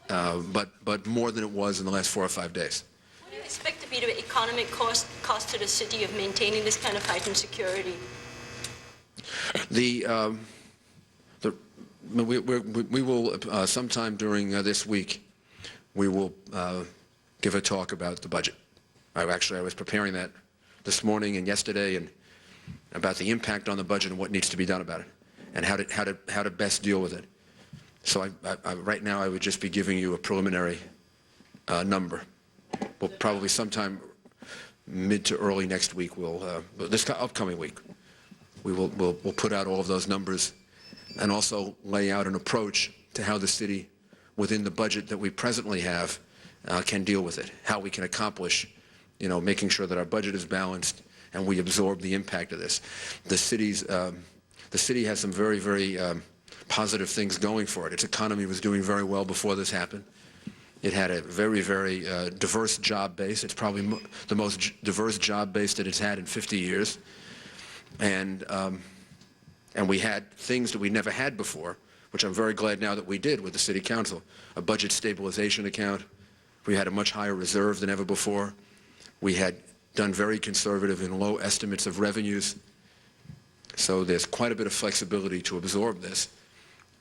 but more than it was in the last 4 or 5 days. What do you expect to be the economic cost to the city of maintaining this kind of heightened security? We will sometime during this week, we will give a talk about the budget. I was preparing that this morning and yesterday, and about the impact on the budget and what needs to be done about it, and how to best deal with it. So right now I would just be giving you a preliminary number. We'll probably sometime mid to early next week, this upcoming week, we'll put out all of those numbers and also lay out an approach to how the city, within the budget that we presently have, can deal with it, how we can accomplish, making sure that our budget is balanced and we absorb the impact of this. The city has some very, very positive things going for it. Its economy was doing very well before this happened. It had a very, very diverse job base. It's probably the most diverse job base that it's had in 50 years. And we had things that we never had before, which I'm very glad now that we did with the City Council. A budget stabilization account. We had a much higher reserve than ever before. We had done very conservative and low estimates of revenues. So there's quite a bit of flexibility to absorb this,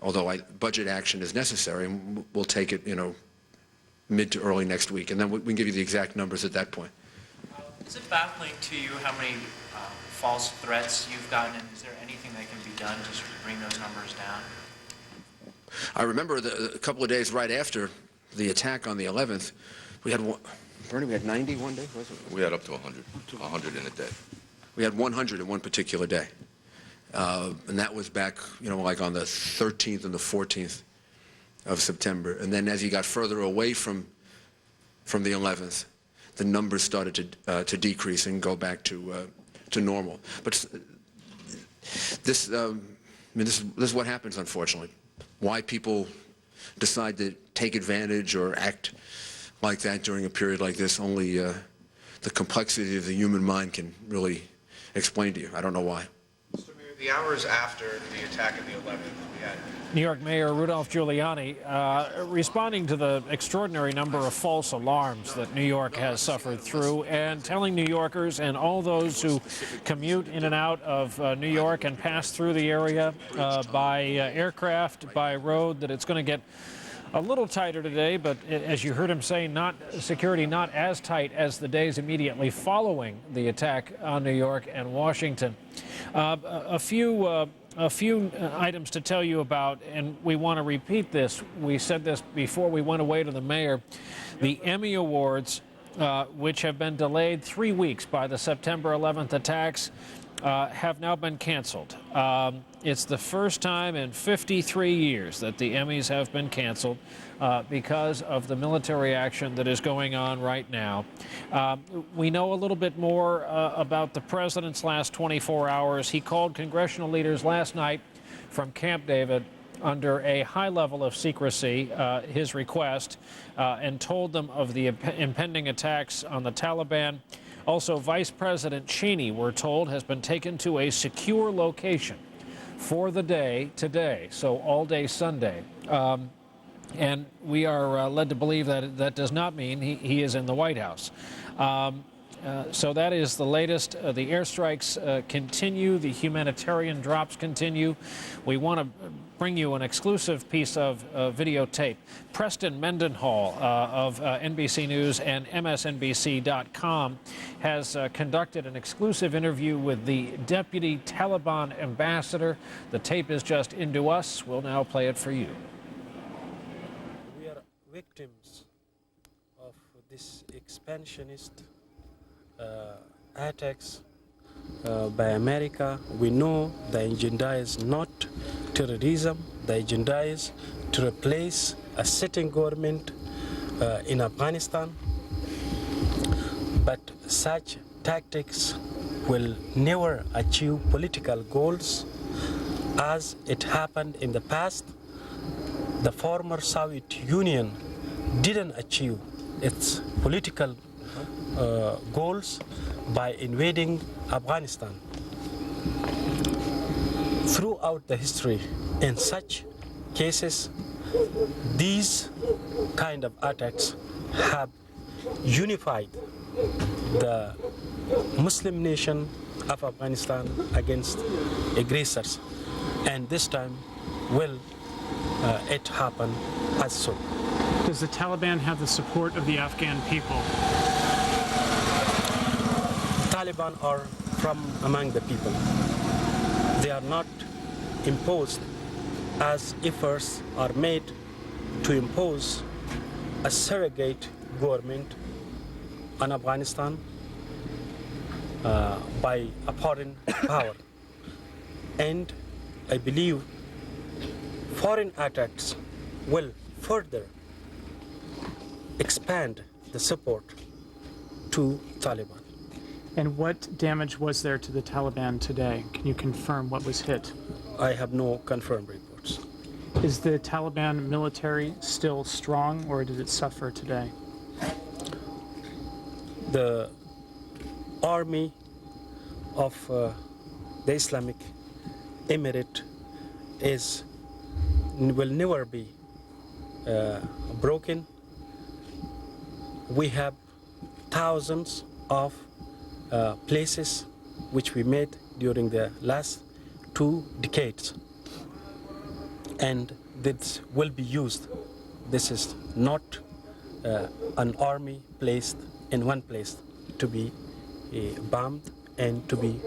although budget action is necessary, and we'll take it, mid to early next week, and then we can give you the exact numbers at that point. Is it baffling to you how many false threats you've gotten, and is there anything that can be done to sort of bring those numbers down? I remember a couple of days right after the attack on the 11th, we had Bernie, we had 90 one day? We had up to 100 in a day. We had 100 in one particular day. And that was back, like on the 13th and the 14th of September. And then as you got further away from the 11th, the numbers started to decrease and go back to normal. But this is what happens, unfortunately. Why people decide to take advantage or act like that during a period like this, only the complexity of the human mind can really explain to you. I don't know why. The hours after the attack of the 11th, we had New York Mayor Rudolph Giuliani responding to the extraordinary number of false alarms that New York has suffered through, and telling New Yorkers and all those who commute in and out of New York and pass through the area by aircraft, by road, that it's going to get a little tighter today, but as you heard him say, security not as tight as the days immediately following the attack on New York and Washington. A few items to tell you about, and we want to repeat this. We said this before we went away to the mayor. The Emmy Awards which have been delayed 3 weeks by the September 11th attacks, have now been canceled. It's the first time in 53 years that the Emmys have been canceled because of the military action that is going on right now. We know a little bit more about the president's last 24 hours. He called congressional leaders last night from Camp David under a high level of secrecy, his request, and told them of the impending attacks on the Taliban. Also, Vice President Cheney, we're told, has been taken to a secure location for the day today, so all day Sunday. And we are led to believe that that does not mean he is in the White House. So that is the latest. The airstrikes continue. The humanitarian drops continue. We want to bring you an exclusive piece of videotape. Preston Mendenhall of NBC News and MSNBC.com has conducted an exclusive interview with the deputy Taliban ambassador. The tape is just into us. We'll now play it for you. We are victims of this expansionist attacks by America. We know the agenda is not terrorism. The agenda is to replace a sitting government in Afghanistan. But such tactics will never achieve political goals as it happened in the past. The former Soviet Union didn't achieve its political goals by invading Afghanistan. Throughout the history, in such cases, these kind of attacks have unified the Muslim nation of Afghanistan against aggressors, and this time will it happen as so. Does the Taliban have the support of the Afghan people? Taliban are from among the people. They are not imposed as efforts are made to impose a surrogate government on Afghanistan by a foreign power. And I believe foreign attacks will further expand the support to Taliban. And what damage was there to the Taliban today? Can you confirm what was hit? I have no confirmed reports. Is the Taliban military still strong, or did it suffer today? The army of the Islamic Emirate will never be broken. We have thousands of places which we made during the last 2 decades, and this will be used. This is not an army placed in one place to be bombed and to be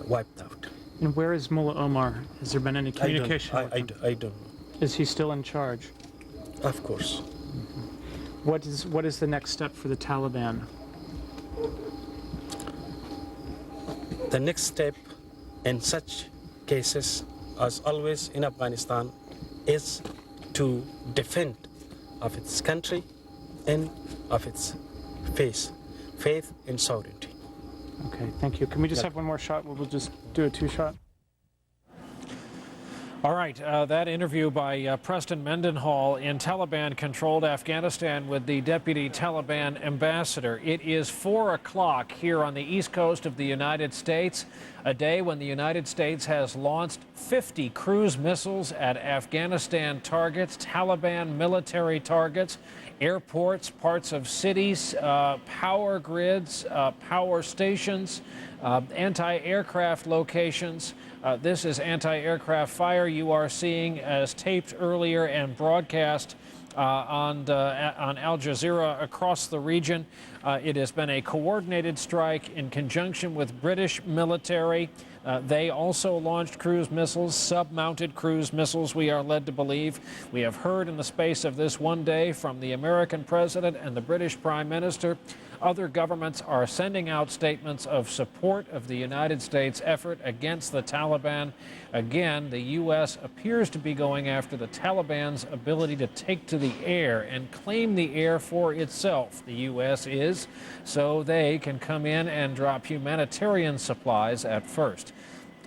wiped out. And where is Mullah Omar? Has there been any communication? I don't know. Is he still in charge? Of course. Mm-hmm. What is the next step for the Taliban? The next step in such cases, as always in Afghanistan, is to defend of its country and of its faith and sovereignty. Okay, thank you. Can we just have one more shot? We'll just do a 2-shot. All right, that interview by Preston Mendenhall in Taliban-controlled Afghanistan with the deputy Taliban ambassador. It is 4 o'clock here on the east coast of the United States, a day when the United States has launched 50 cruise missiles at Afghanistan targets, Taliban military targets, airports, parts of cities, power grids, power stations, anti-aircraft locations. This is anti-aircraft fire you are seeing as taped earlier and broadcast on Al Jazeera across the region. It has been a coordinated strike in conjunction with British military. They also launched cruise missiles, sub-mounted cruise missiles, we are led to believe. We have heard in the space of this one day from the American president and the British Prime Minister. Other governments are sending out statements of support of the United States effort against the Taliban. Again, the U.S. appears to be going after the Taliban's ability to take to the air and claim the air for itself. The U.S. is, so they can come in and drop humanitarian supplies at first.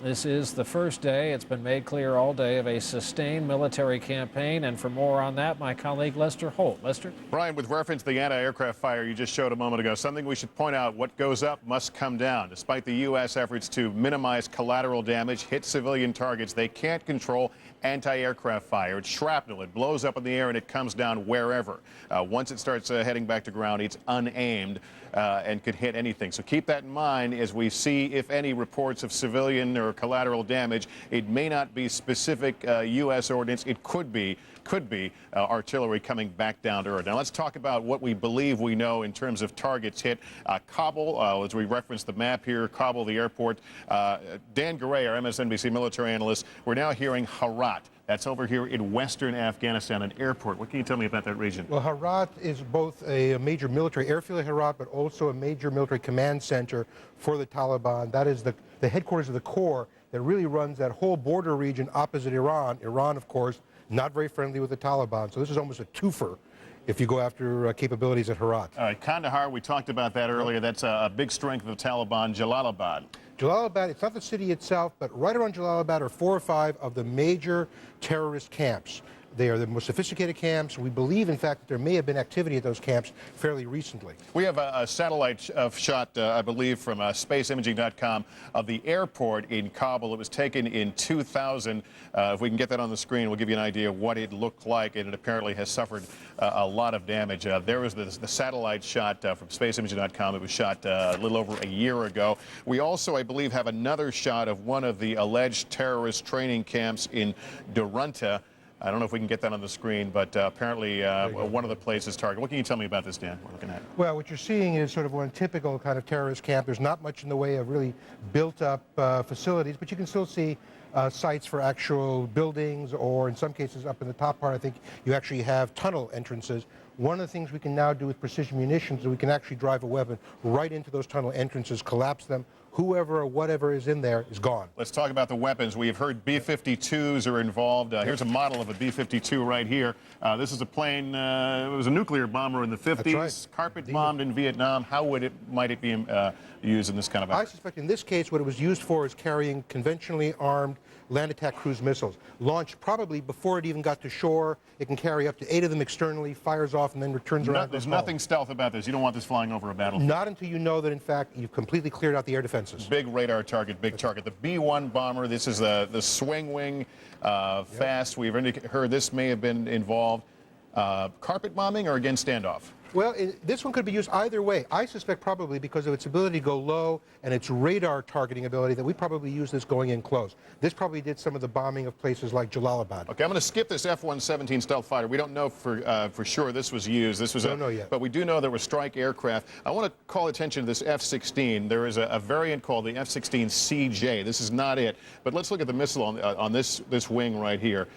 This is the first day, it's been made clear all day, of a sustained military campaign. And for more on that, my colleague Lester Holt. Lester? Brian, with reference to the anti-aircraft fire you just showed a moment ago, something we should point out: what goes up must come down. Despite the U.S. efforts to minimize collateral damage, hit civilian targets, they can't control anti-aircraft fire. It's shrapnel. It blows up in the air and it comes down wherever. Once it starts heading back to ground, it's unaimed and could hit anything. So keep that in mind as we see, if any, reports of civilian or collateral damage. It may not be specific U.S. ordnance. It could be artillery coming back down to earth. Now let's talk about what we believe we know in terms of targets hit. Kabul, as we reference the map here, Kabul, the airport. Dan Garay, our MSNBC military analyst, we're now hearing Herat. That's over here in western Afghanistan, an airport. What can you tell me about that region? Well, Herat is both a major military airfield at Herat, but also a major military command center for the Taliban. That is the headquarters of the Corps that really runs that whole border region opposite Iran. Iran, of course, not very friendly with the Taliban. So this is almost a twofer if you go after capabilities at Herat. All right, Kandahar, we talked about that earlier. That's a big strength of the Taliban. Jalalabad. Jalalabad, it's not the city itself, but right around Jalalabad are 4 or 5 of the major terrorist camps. They are the most sophisticated camps. We believe, in fact, that there may have been activity at those camps fairly recently. We have a satellite shot, I believe, from spaceimaging.com of the airport in Kabul. It was taken in 2000. If we can get that on the screen, we'll give you an idea of what it looked like, and it apparently has suffered a lot of damage. There was the satellite shot from spaceimaging.com. It was shot a little over a year ago. We also, I believe, have another shot of one of the alleged terrorist training camps in Duranta. I don't know if we can get that on the screen, but apparently one of the places targeted. What can you tell me about this, Dan, we're looking at? Well, what you're seeing is sort of one typical kind of terrorist camp. There's not much in the way of really built-up facilities, but you can still see sites for actual buildings, or in some cases up in the top part, I think you actually have tunnel entrances. One of the things we can now do with precision munitions is we can actually drive a weapon right into those tunnel entrances, collapse them. Whoever or whatever is in there is gone. Let's talk about the weapons. We have heard B-52s are involved. Here's a model of a B-52 right here. This is a plane, it was a nuclear bomber in the 50s, right. Carpet bombed in Vietnam. How might it be used in this kind of effort? I suspect in this case what it was used for is carrying conventionally armed land attack cruise missiles. Launched probably before it even got to shore. It can carry up to 8 of them externally, fires off, and then returns around. There's nothing stealth about this. You don't want this flying over a battlefield. Not until you know that, in fact, you've completely cleared out the air defenses. Big radar target, big target. The B-1 bomber, this is the swing wing, fast. We've heard this may have been involved. Carpet bombing or again standoff? Well, this one could be used either way. I suspect probably because of its ability to go low and its radar targeting ability that we probably use this going in close. This probably did some of the bombing of places like Jalalabad. Okay, I'm going to skip this F-117 stealth fighter. We don't know for sure this was used. This was don't know yet. But we do know there were strike aircraft. I want to call attention to this F-16. There is a variant called the F-16CJ. This is not it. But let's look at the missile on this wing right here.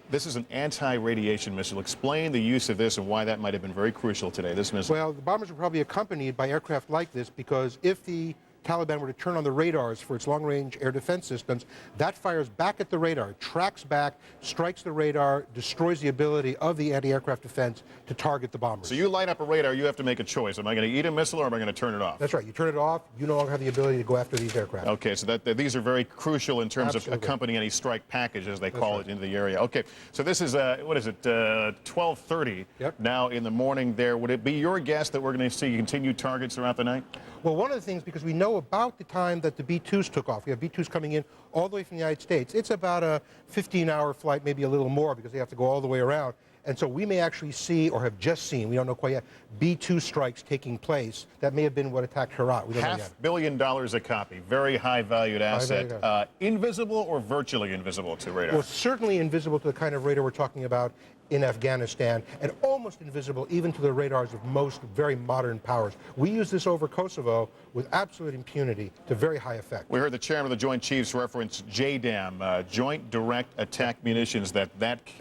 This is an anti-radiation missile. Explain the use of this and why that might have been very crucial today, this missile. Well, the bombers were probably accompanied by aircraft like this because if the Taliban were to turn on the radars for its long-range air defense systems, that fires back at the radar, tracks back, strikes the radar, destroys the ability of the anti-aircraft defense to target the bombers. So you light up a radar, you have to make a choice. Am I going to eat a missile or am I going to turn it off? That's right. You turn it off, you no longer have the ability to go after these aircraft. Okay, so these are very crucial in terms of accompanying any strike package, as they call it, into the area. Okay, so this is, what is it, 12:30 now in the morning there. Would it be your guess that we're going to see continued targets throughout the night? Well, one of the things, because we know about the time that the B-2s took off, we have B-2s coming in all the way from the United States. It's about a 15-hour flight, maybe a little more, because they have to go all the way around. And so we may actually see, or have just seen, we don't know quite yet, B-2 strikes taking place. That may have been what attacked Herat. We don't know yet. $500 million a copy. Very high-valued asset. Invisible or virtually invisible to radar? Well, certainly invisible to the kind of radar we're talking about. in Afghanistan and almost invisible even to the radars of most very modern powers. We use this over Kosovo with absolute impunity to very high effect. We heard the chairman of the Joint Chiefs reference JDAM, Joint Direct Attack Munitions, that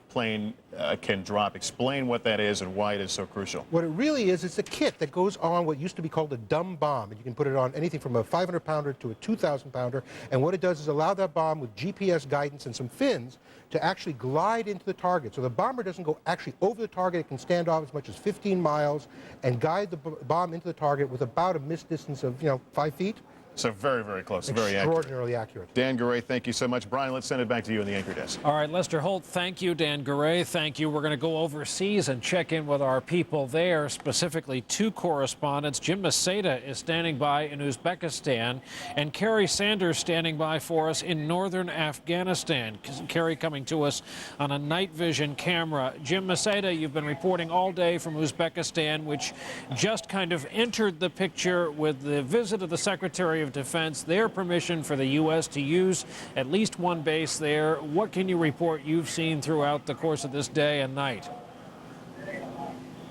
plane can drop. Explain what that is and why it is so crucial. What it really is, it's a kit that goes on what used to be called a dumb bomb. And you can put it on anything from a 500-pounder to a 2,000-pounder. And what it does is allow that bomb with GPS guidance and some fins to actually glide into the target. So the bomber doesn't go actually over the target. It can stand off as much as 15 miles and guide the bomb into the target with about a missed distance of, 5 feet. So very, very close, very accurate. Extraordinarily accurate. Dan Garay, thank you so much. Brian, let's send it back to you in the anchor desk. All right, Lester Holt, thank you. Dan Garay, thank you. We're going to go overseas and check in with our people there, specifically two correspondents. Jim Maseda is standing by in Uzbekistan, and Kerry Sanders standing by for us in northern Afghanistan. Kerry coming to us on a night vision camera. Jim Maseda, you've been reporting all day from Uzbekistan, which just kind of entered the picture with the visit of the Secretary of Defense, their permission for the U.S. to use at least one base there. What can you report you've seen throughout the course of this day and night?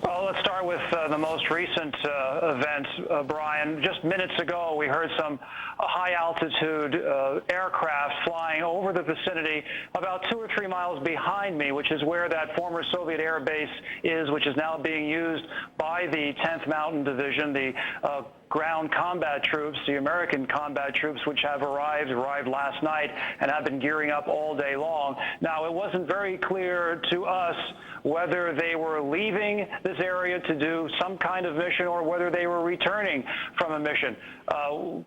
Well, let's start with the most recent event, Brian. Just minutes ago, we heard some high-altitude aircraft flying over the vicinity about 2 or 3 miles behind me, which is where that former Soviet air base is, which is now being used by the 10th Mountain Division, the ground combat troops, the American combat troops, which have arrived last night and have been gearing up all day long. Now, it wasn't very clear to us whether they were leaving this area to do some kind of mission or whether they were returning from a mission.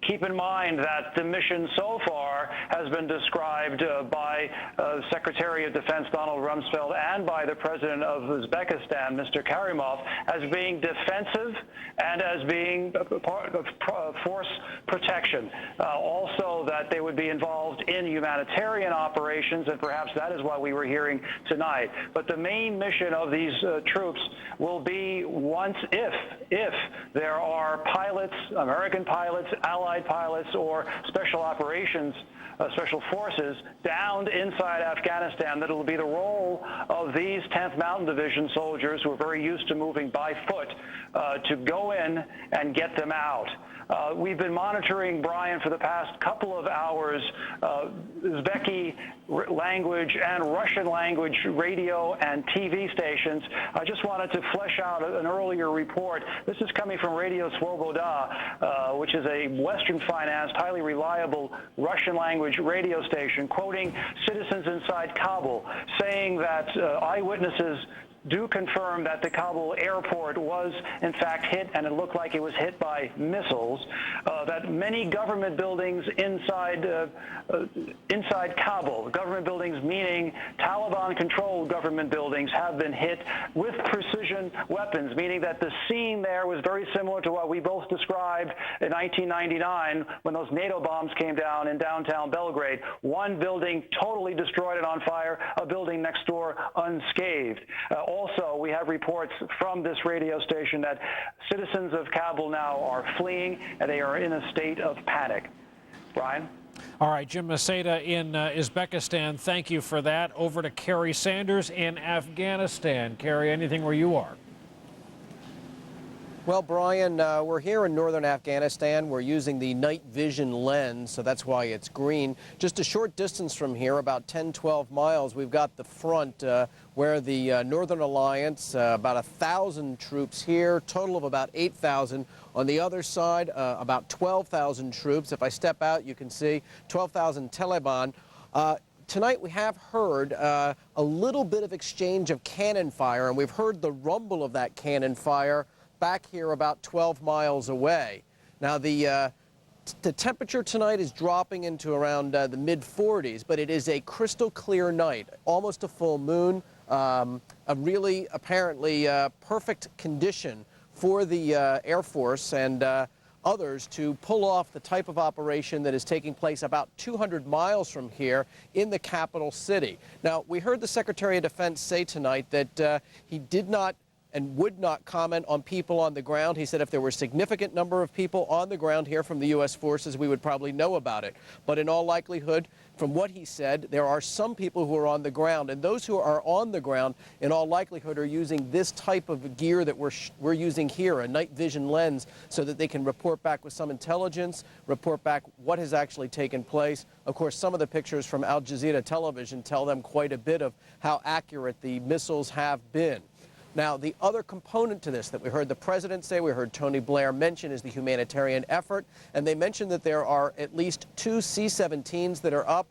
Keep in mind that the mission so far has been described by Secretary of Defense Donald Rumsfeld and by the President of Uzbekistan, Mr. Karimov, as being defensive and as being part of force protection. Also that they would be involved in humanitarian operations, and perhaps that is what we were hearing tonight. But the main mission of these troops will be if there are pilots, American pilots, allied pilots, or special operations, special forces downed inside Afghanistan, that it will be the role of these 10th Mountain Division soldiers, who are very used to moving by foot, to go in and get them out. We've been monitoring, Brian, for the past couple of hours, Uzbeki language and Russian language radio and TV stations. I just wanted to flesh out an earlier report. This is coming from Radio Svoboda, which is a Western-financed, highly reliable Russian language radio station, quoting citizens inside Kabul, saying that eyewitnesses do confirm that the Kabul airport was, in fact, hit, and it looked like it was hit by missiles, that many government buildings inside Kabul, government buildings meaning Taliban-controlled government buildings, have been hit with precision weapons, meaning that the scene there was very similar to what we both described in 1999 when those NATO bombs came down in downtown Belgrade. One building totally destroyed and on fire, a building next door unscathed. Also, we have reports from this radio station that citizens of Kabul now are fleeing, and they are in a state of panic. Brian? All right, Jim Maseda in Uzbekistan, thank you for that. Over to Kerry Sanders in Afghanistan. Kerry, anything where you are? Well, Brian, we're here in northern Afghanistan. We're using the night vision lens, so that's why it's green. Just a short distance from here, about 10, 12 miles, we've got the front where the Northern Alliance, about 1,000 troops here, total of about 8,000. On the other side, about 12,000 troops. If I step out, you can see 12,000 Taliban. Tonight we have heard a little bit of exchange of cannon fire, and we've heard the rumble of that cannon fire back here about 12 miles away. Now, the temperature tonight is dropping into around the mid-40s, but it is a crystal clear night, almost a full moon, a really apparently perfect condition for the Air Force and others to pull off the type of operation that is taking place about 200 miles from here in the capital city. Now, we heard the Secretary of Defense say tonight that he did not and would not comment on people on the ground. He said if there were a significant number of people on the ground here from the U.S. forces, we would probably know about it. But in all likelihood, from what he said, there are some people who are on the ground, and those who are on the ground, in all likelihood, are using this type of gear that we're using here, a night vision lens, so that they can report back with some intelligence, report back what has actually taken place. Of course, some of the pictures from Al Jazeera television tell them quite a bit of how accurate the missiles have been. Now, the other component to this that we heard the president say, we heard Tony Blair mention, is the humanitarian effort. And they mentioned that there are at least 2 C-17s that are up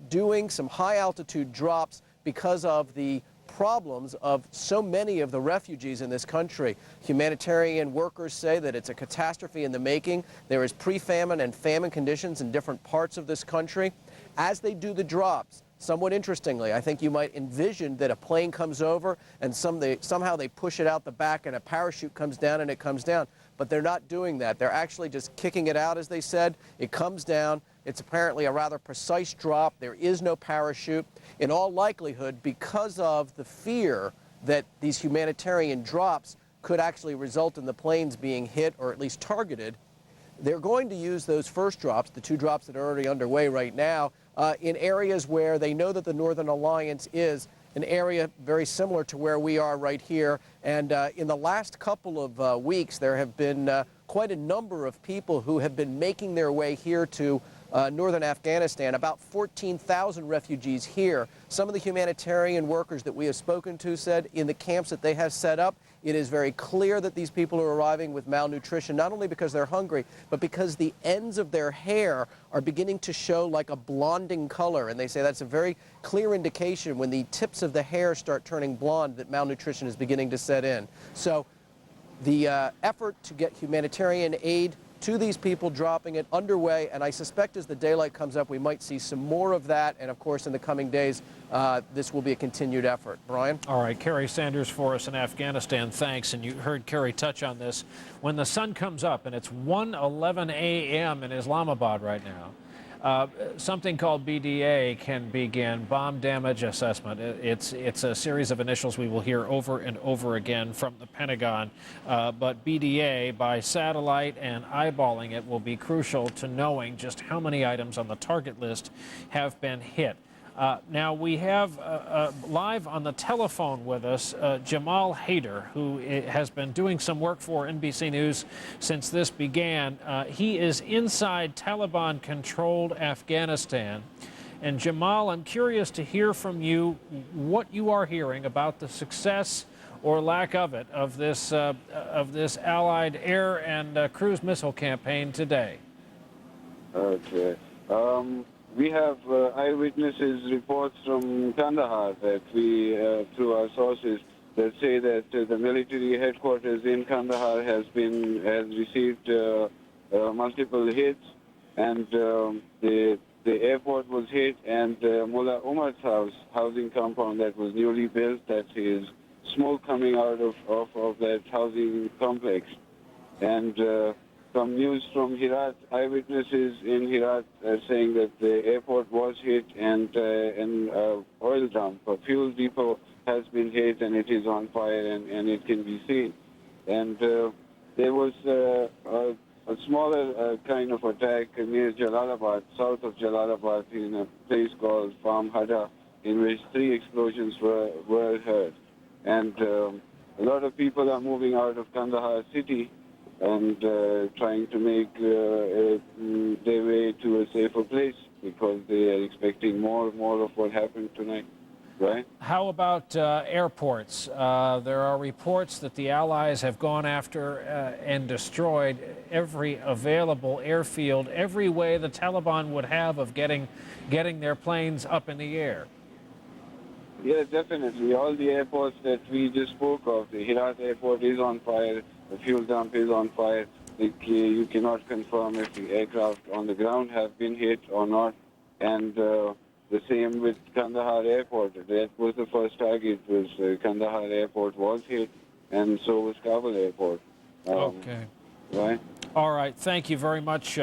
doing some high-altitude drops because of the problems of so many of the refugees in this country. Humanitarian workers say that it's a catastrophe in the making. There is pre-famine and famine conditions in different parts of this country. As they do the drops, somewhat interestingly, I think you might envision that a plane comes over and somehow they push it out the back and a parachute comes down and it comes down. But they're not doing that. They're actually just kicking it out, as they said. It comes down. It's apparently a rather precise drop. There is no parachute. In all likelihood, because of the fear that these humanitarian drops could actually result in the planes being hit or at least targeted, they're going to use those first drops, the 2 drops that are already underway right now, in areas where they know that the Northern Alliance is, an area very similar to where we are right here. And in the last couple of weeks, there have been quite a number of people who have been making their way here to northern Afghanistan, about 14,000 refugees here. Some of the humanitarian workers that we have spoken to said in the camps that they have set up, it is very clear that these people are arriving with malnutrition, not only because they're hungry, but because the ends of their hair are beginning to show like a blonding color. And they say that's a very clear indication when the tips of the hair start turning blonde that malnutrition is beginning to set in. So the effort to get humanitarian aid to these people, dropping it underway, and I suspect as the daylight comes up we might see some more of that, and of course in the coming days this will be a continued effort. Brian? All right, Kerry Sanders for us in Afghanistan, thanks. And you heard Kerry touch on this. When the sun comes up, and it's 1:11 a.m. in Islamabad right now, something called BDA can begin, bomb damage assessment. It's a series of initials we will hear over and over again from the Pentagon. But BDA, by satellite and eyeballing it, will be crucial to knowing just how many items on the target list have been hit. Now we have live on the telephone with us Jamal Haider, who has been doing some work for NBC News since this began. He is inside Taliban-controlled Afghanistan. And Jamal, I'm curious to hear from you what you are hearing about the success or lack of it of this Allied air and cruise missile campaign today. Okay. We have eyewitnesses reports from Kandahar that we, through our sources, that say that the military headquarters in Kandahar has received multiple hits, and the airport was hit, and Mullah Umar's housing compound that was newly built, that is smoke coming out of that housing complex, and some news from Herat, eyewitnesses in Herat are saying that the airport was hit and an oil dump, a fuel depot has been hit and it is on fire and it can be seen. And there was a smaller kind of attack near Jalalabad, south of Jalalabad, in a place called Farm Hada, in which 3 explosions were heard. And a lot of people are moving out of Kandahar city and trying to make their way to a safer place because they are expecting more of what happened tonight, right? How about airports? There are reports that the Allies have gone after and destroyed every available airfield, every way the Taliban would have of getting their planes up in the air. Yeah, definitely. All the airports that we just spoke of, the Herat airport is on fire, the fuel dump is on fire. You cannot confirm if the aircraft on the ground have been hit or not. And the same with Kandahar airport. That was the first target, was Kandahar airport was hit, and so was Kabul airport. Okay. Right? All right. Thank you very much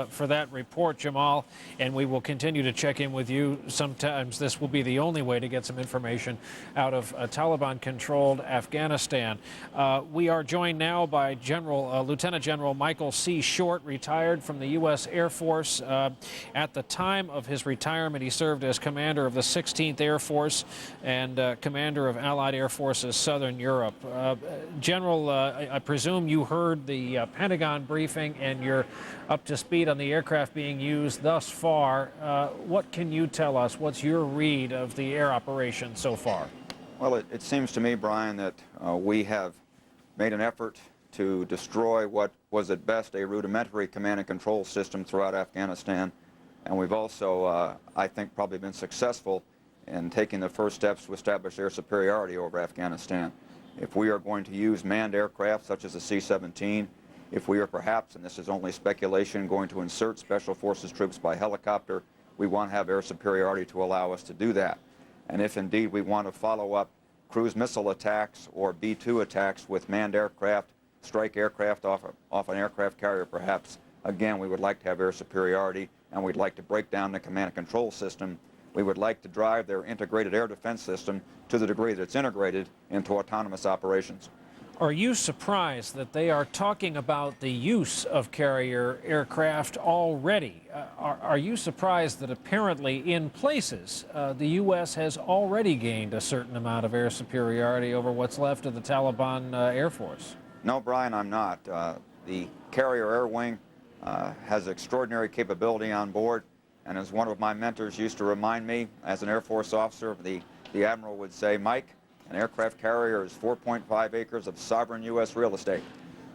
for that report, Jamal. And we will continue to check in with you. Sometimes this will be the only way to get some information out of Taliban-controlled Afghanistan. We are joined now by Lieutenant General Michael C. Short, retired from the U.S. Air Force. At the time of his retirement, he served as commander of the 16th Air Force and commander of Allied Air Forces Southern Europe. General, I presume you heard the Pentagon briefing and you're up to speed on the aircraft being used thus far. What can you tell us? What's your read of the air operation so far? Well, it seems to me, Brian, that we have made an effort to destroy what was at best a rudimentary command and control system throughout Afghanistan. And we've also, I think, probably been successful in taking the first steps to establish air superiority over Afghanistan. If we are going to use manned aircraft such as the C-17, if we are perhaps, and this is only speculation, going to insert Special Forces troops by helicopter, we want to have air superiority to allow us to do that. And if indeed we want to follow up cruise missile attacks or B-2 attacks with manned aircraft, strike aircraft off an aircraft carrier perhaps, again, we would like to have air superiority, and we'd like to break down the command and control system. We would like to drive their integrated air defense system to the degree that it's integrated into autonomous operations. Are you surprised that they are talking about the use of carrier aircraft already? Are you surprised that apparently in places the U.S. has already gained a certain amount of air superiority over what's left of the Taliban Air Force? No, Brian, I'm not. The carrier air wing has extraordinary capability on board, and as one of my mentors used to remind me as an Air Force officer, the Admiral would say, Mike, an aircraft carrier is 4.5 acres of sovereign U.S. real estate.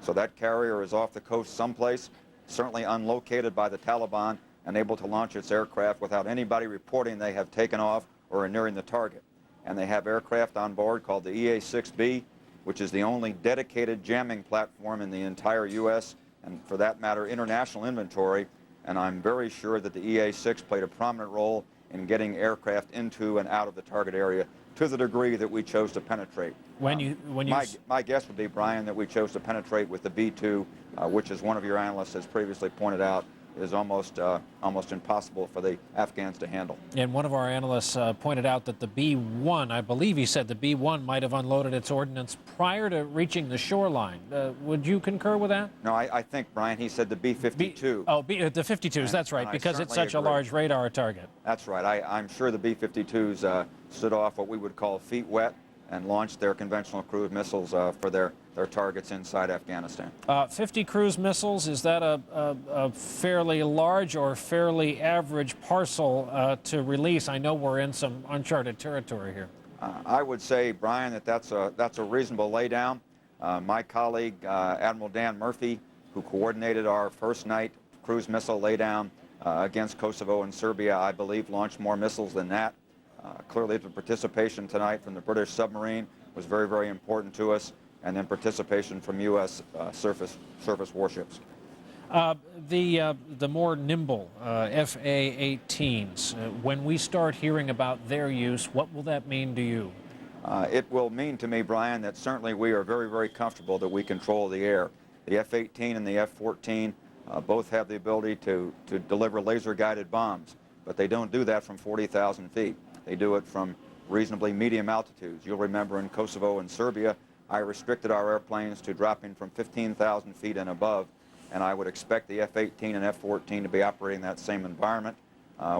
So that carrier is off the coast someplace, certainly unlocated by the Taliban, and able to launch its aircraft without anybody reporting they have taken off or are nearing the target. And they have aircraft on board called the EA-6B, which is the only dedicated jamming platform in the entire U.S. and, for that matter, international inventory. And I'm very sure that the EA-6 played a prominent role in getting aircraft into and out of the target area to the degree that we chose to penetrate. My guess would be, Brian, that we chose to penetrate with the B-2, which, as one of your analysts has previously pointed out, is almost impossible for the Afghans to handle. And one of our analysts pointed out that the B-1, I believe he said the B-1 might have unloaded its ordnance prior to reaching the shoreline. Would you concur with that? No, I think, Brian, he said the B-52. The 52s, that's right, because it's such a large radar target. That's right. I'm sure the B-52s stood off what we would call feet wet and launched their conventional cruise missiles for their targets inside Afghanistan. 50 cruise missiles, is that a fairly large or fairly average parcel to release? I know we're in some uncharted territory here. I would say, Brian, that's a reasonable laydown. My colleague, Admiral Dan Murphy, who coordinated our first night cruise missile laydown against Kosovo and Serbia, I believe launched more missiles than that. Clearly, the participation tonight from the British submarine was very, very important to us, and then participation from U.S. surface warships. The more nimble FA-18s, when we start hearing about their use, what will that mean to you? It will mean to me, Brian, that certainly we are very, very comfortable that we control the air. The F-18 and the F-14 both have the ability to deliver laser-guided bombs, but they don't do that from 40,000 feet. They do it from reasonably medium altitudes. You'll remember in Kosovo and Serbia, I restricted our airplanes to dropping from 15,000 feet and above, and I would expect the F-18 and F-14 to be operating in that same environment.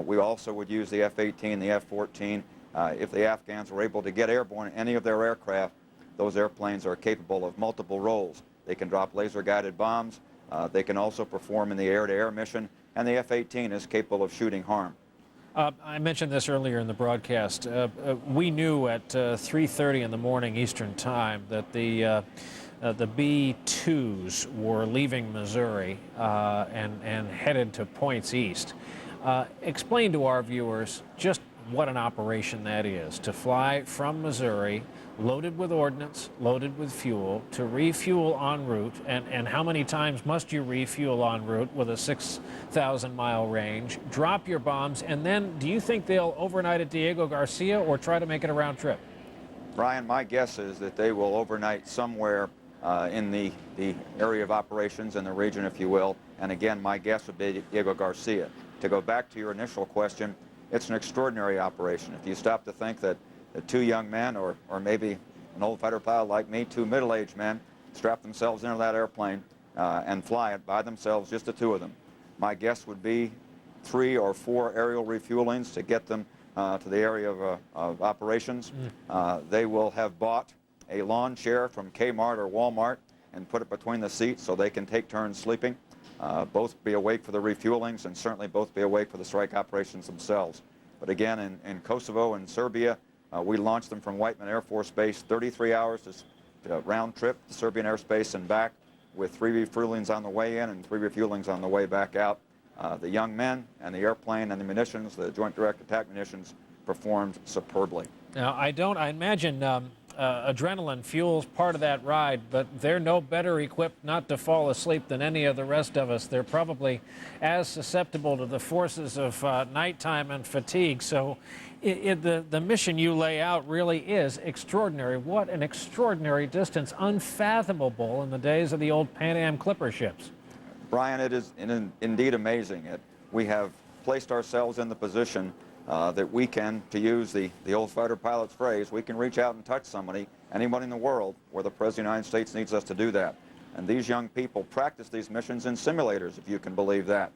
We also would use the F-18 and the F-14 if the Afghans were able to get airborne any of their aircraft. Those airplanes are capable of multiple roles. They can drop laser-guided bombs. They can also perform in the air-to-air mission, and the F-18 is capable of shooting harm. I mentioned this earlier in the broadcast. We knew at 3:30 in the morning Eastern Time that the B-2s were leaving Missouri and headed to points east. Explain to our viewers just what an operation that is, to fly from Missouri loaded with ordnance, loaded with fuel, to refuel en route, and how many times must you refuel en route with a 6,000-mile range, drop your bombs, and then do you think they'll overnight at Diego Garcia or try to make it a round trip? Brian, my guess is that they will overnight somewhere in the area of operations in the region, if you will. And again, my guess would be Diego Garcia. To go back to your initial question, it's an extraordinary operation. If you stop to think that the two young men, or maybe an old fighter pilot like me, two middle-aged men, strap themselves into that airplane and fly it by themselves, just the two of them. My guess would be 3 or 4 aerial refuelings to get them to the area of operations. They will have bought a lawn chair from Kmart or Walmart and put it between the seats so they can take turns sleeping. Both be awake for the refuelings and certainly both be awake for the strike operations themselves. But again, in Kosovo and Serbia, we launched them from Whiteman Air Force Base, 33 hours to round trip to Serbian airspace and back, with 3 refuelings on the way in and 3 refuelings on the way back out. The young men and the airplane and the munitions, the Joint Direct Attack munitions, performed superbly. Now, I imagine adrenaline fuels part of that ride, but they're no better equipped not to fall asleep than any of the rest of us. They're probably as susceptible to the forces of nighttime and fatigue. So the mission you lay out really is extraordinary. What an extraordinary distance, unfathomable in the days of the old Pan Am Clipper ships. Brian, it is indeed amazing. We have placed ourselves in the position that we can, to use the old fighter pilot's phrase, we can reach out and touch somebody, anyone in the world, where the President of the United States needs us to do that. And these young people practice these missions in simulators, if you can believe that.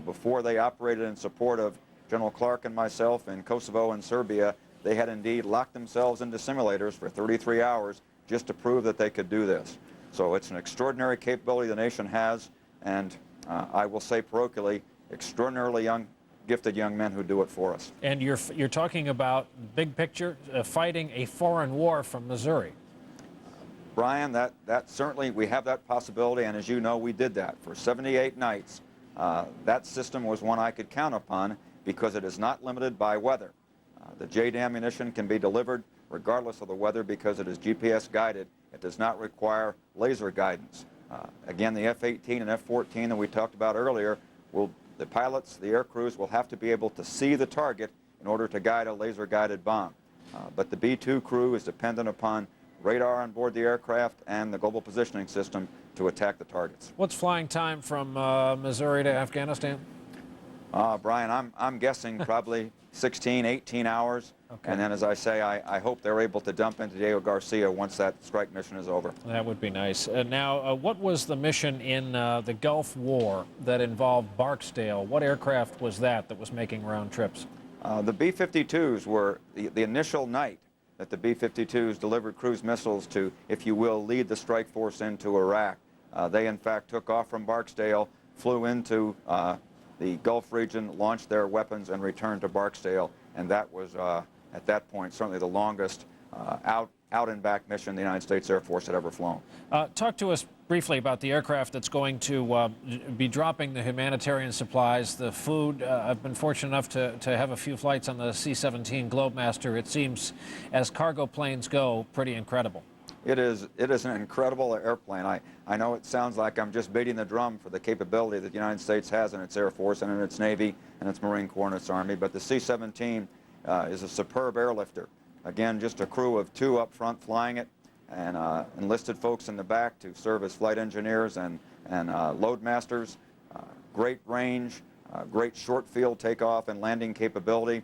Before they operated in support of General Clark and myself in Kosovo and Serbia, they had indeed locked themselves into simulators for 33 hours just to prove that they could do this. So it's an extraordinary capability the nation has, and I will say parochially, extraordinarily gifted young men who do it for us. And you're talking about, big picture, fighting a foreign war from Missouri. Brian, that certainly, we have that possibility, and as you know, we did that for 78 nights. That system was one I could count upon because it is not limited by weather. The JDAM ammunition can be delivered regardless of the weather because it is GPS guided. It does not require laser guidance. Again, the F-18 and F-14 that we talked about earlier, the pilots, the air crews will have to be able to see the target in order to guide a laser-guided bomb. But the B-2 crew is dependent upon radar on board the aircraft and the global positioning system to attack the targets. What's flying time from Missouri to Afghanistan? Brian, I'm guessing probably 16, 18 hours. Okay. And then, as I say, I hope they're able to dump into Diego Garcia once that strike mission is over. That would be nice. Now, what was the mission in the Gulf War that involved Barksdale? What aircraft was that was making round trips? The B-52s were the initial night that the B-52s delivered cruise missiles to, if you will, lead the strike force into Iraq. They, in fact, took off from Barksdale, flew into the Gulf region, launched their weapons, and returned to Barksdale. And that was, at that point, certainly the longest out and back mission the United States Air Force had ever flown. Talk to us briefly about the aircraft that's going to be dropping the humanitarian supplies, the food. I've been fortunate enough to have a few flights on the C-17 Globemaster. It seems, as cargo planes go, pretty incredible. It is an incredible airplane. I know it sounds like I'm just beating the drum for the capability that the United States has in its Air Force and in its Navy and its Marine Corps and its Army, but the C-17 is a superb airlifter. Again, just a crew of 2 up front flying it, and enlisted folks in the back to serve as flight engineers and load masters. Great range, great short field takeoff and landing capability.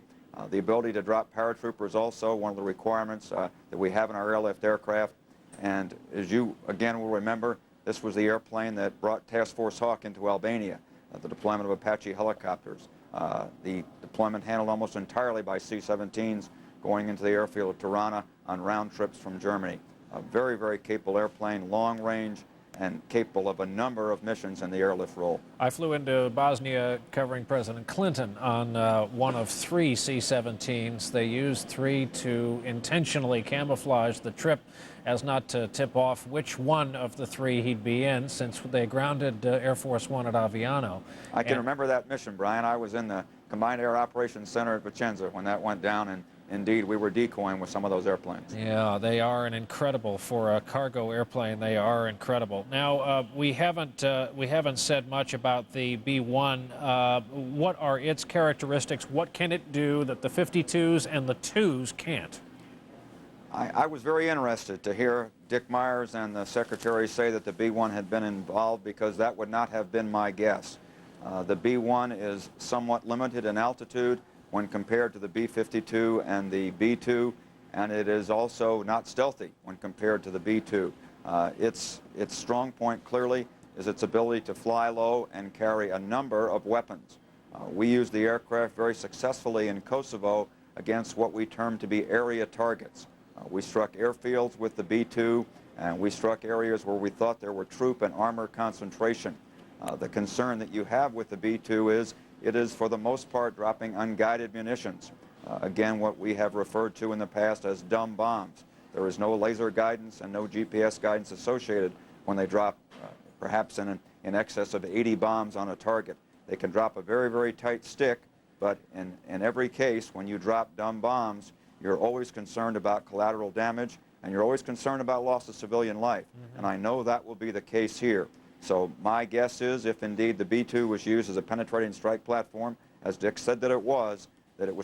The ability to drop paratroopers also one of the requirements that we have in our airlift aircraft. And as you, again, will remember, this was the airplane that brought Task Force Hawk into Albania, the deployment of Apache helicopters. The deployment handled almost entirely by C-17s going into the airfield of Tirana on round trips from Germany. A very, very capable airplane, long range, and capable of a number of missions in the airlift role. I flew into Bosnia covering President Clinton on one of 3 C-17s. They used 3 to intentionally camouflage the trip as not to tip off which one of the 3 he'd be in, since they grounded Air Force One at Aviano. I can remember that mission, Brian. I was in the Combined Air Operations Center at Vicenza when that went down, and indeed, we were decoying with some of those airplanes. Yeah, they are an incredible, for a cargo airplane, they are incredible. Now, we haven't said much about the B-1. What are its characteristics? What can it do that the 52s and the 2s can't? I was very interested to hear Dick Myers and the Secretary say that the B-1 had been involved, because that would not have been my guess. The B-1 is somewhat limited in altitude when compared to the B-52 and the B-2, and it is also not stealthy when compared to the B-2. Its strong point clearly is its ability to fly low and carry a number of weapons. We used the aircraft very successfully in Kosovo against what we term to be area targets. We struck airfields with the B-2, and we struck areas where we thought there were troop and armor concentration. The concern that you have with the B-2 is it is, for the most part, dropping unguided munitions. Again, what we have referred to in the past as dumb bombs. There is no laser guidance and no GPS guidance associated when they drop perhaps in excess of 80 bombs on a target. They can drop a very, very tight stick, but in every case, when you drop dumb bombs, you're always concerned about collateral damage, and you're always concerned about loss of civilian life. And I know that will be the case here. So my guess is, if indeed the B-2 was used as a penetrating strike platform, as Dick said that it was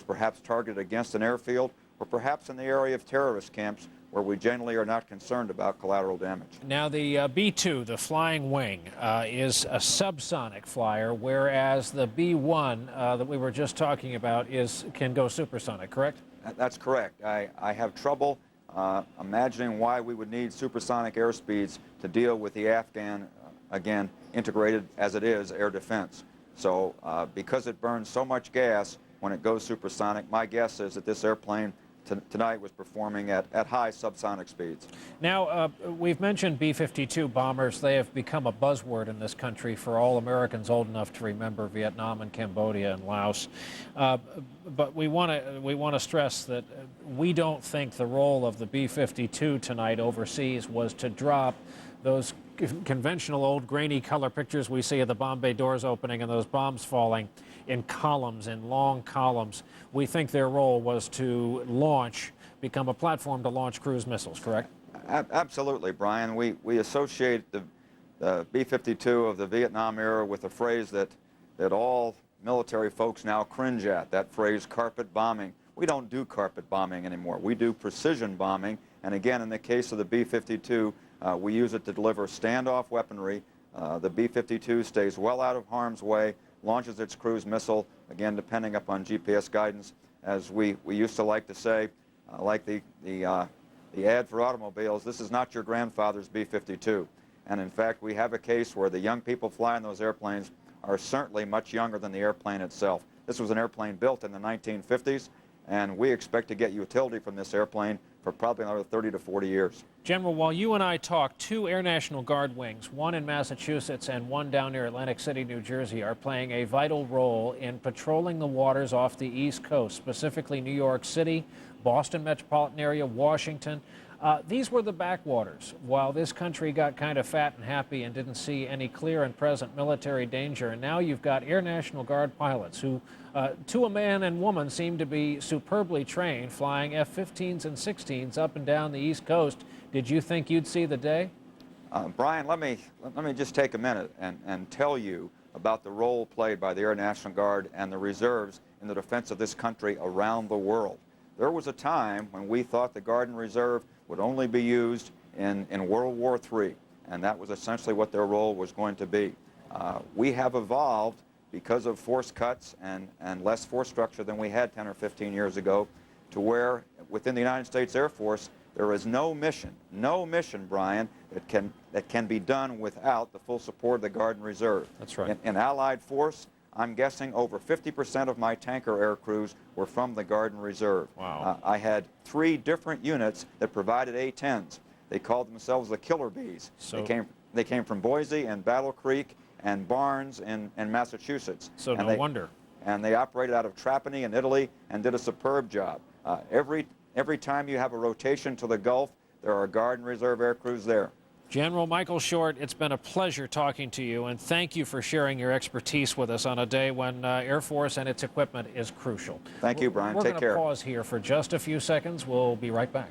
perhaps targeted against an airfield, or perhaps in the area of terrorist camps, where we generally are not concerned about collateral damage. Now, the B-2, the flying wing, is a subsonic flyer, whereas the B-1 that we were just talking about can go supersonic, correct? That's correct. I have trouble imagining why we would need supersonic airspeeds to deal with the Afghan, again, integrated as it is, air defense. So because it burns so much gas when it goes supersonic, my guess is that this airplane tonight was performing at high subsonic speeds. Now, we've mentioned B-52 bombers. They have become a buzzword in this country for all Americans old enough to remember Vietnam and Cambodia and Laos. But we want to stress that we don't think the role of the B-52 tonight overseas was to drop those conventional old grainy color pictures we see of the bomb bay doors opening and those bombs falling in columns, in long columns. We think their role was to become a platform to launch cruise missiles, correct? Absolutely, Brian. We associate the B-52 of the Vietnam era with a phrase that all military folks now cringe at, that phrase, carpet bombing. We don't do carpet bombing anymore. We do precision bombing, and again, in the case of the B-52, we use it to deliver standoff weaponry. The B-52 stays well out of harm's way, launches its cruise missile, again, depending upon GPS guidance. As we used to like to say, like the ad for automobiles, this is not your grandfather's B-52. And in fact, we have a case where the young people flying those airplanes are certainly much younger than the airplane itself. This was an airplane built in the 1950s, and we expect to get utility from this airplane for probably another 30 to 40 years. General, while you and I talk, 2 Air National Guard wings, one in Massachusetts and one down near Atlantic City, New Jersey, are playing a vital role in patrolling the waters off the East Coast, specifically New York City, Boston metropolitan area, Washington. These were the backwaters. While this country got kind of fat and happy and didn't see any clear and present military danger, and now you've got Air National Guard pilots who, to a man and woman, seem to be superbly trained, flying F-15s and 16s up and down the East Coast. Did you think you'd see the day? Brian, let me just take a minute and tell you about the role played by the Air National Guard and the reserves in the defense of this country around the world. There was a time when we thought the Guard and Reserve would only be used in World War III, and that was essentially what their role was going to be. We have evolved because of force cuts and less force structure than we had 10 or 15 years ago, to where within the United States Air Force there is no mission, Brian, that can be done without the full support of the Guard and Reserve. That's right. In Allied force, I'm guessing over 50% of my tanker air crews were from the Guard and Reserve. Wow. I had 3 different units that provided A-10s. They called themselves the Killer Bees. So they came from Boise and Battle Creek and Barnes in Massachusetts. So no wonder. And they operated out of Trapani in Italy and did a superb job. Every time you have a rotation to the Gulf, there are Guard and Reserve air crews there. General Michael Short, it's been a pleasure talking to you, and thank you for sharing your expertise with us on a day when Air Force and its equipment is crucial. Thank you, Brian. Take care. We're going to pause here for just a few seconds. We'll be right back.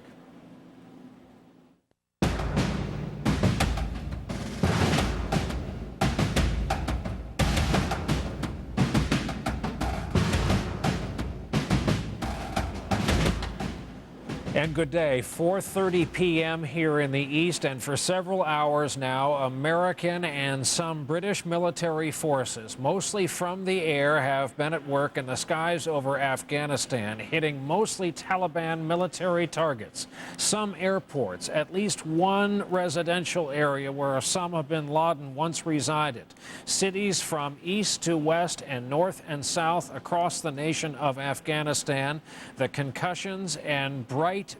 And good day. 4:30 p.m. here in the east, and for several hours now, American and some British military forces, mostly from the air, have been at work in the skies over Afghanistan, hitting mostly Taliban military targets, some airports, at least one residential area where Osama bin Laden once resided, cities from east to west and north and south across the nation of Afghanistan, the concussions and bright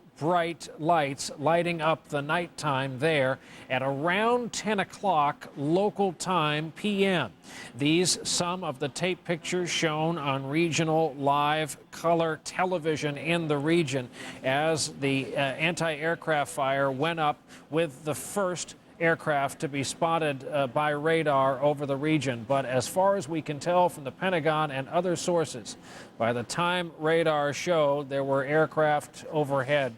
lights lighting up the nighttime there at around 10 o'clock local time p.m. These some of the tape pictures shown on regional live color television in the region as the anti-aircraft fire went up with the first aircraft to be spotted by radar over the region. But as far as we can tell from the Pentagon and other sources, by the time radar showed there were aircraft overhead,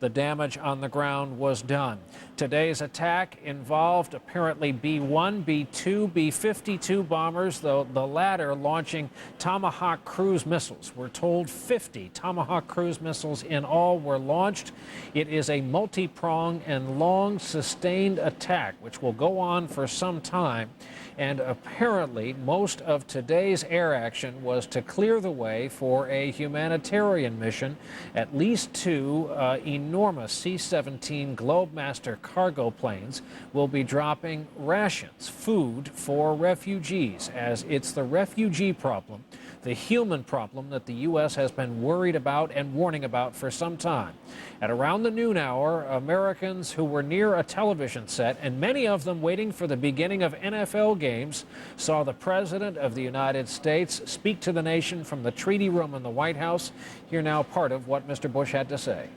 the damage on the ground was done. Today's attack involved apparently B-1, B-2, B-52 bombers, though the latter launching Tomahawk cruise missiles. We're told 50 Tomahawk cruise missiles in all were launched. It is a multi-pronged and long sustained attack, which will go on for some time. And apparently, most of today's air action was to clear the way for a humanitarian mission. At least two enormous C-17 Globemaster cargo planes will be dropping rations, food for refugees, as it's the refugee problem, the human problem that the U.S. has been worried about and warning about for some time. At around the noon hour, Americans who were near a television set, and many of them waiting for the beginning of NFL games, saw the President of the United States speak to the nation from the Treaty Room in the White House. Hear now part of what Mr. Bush had to say.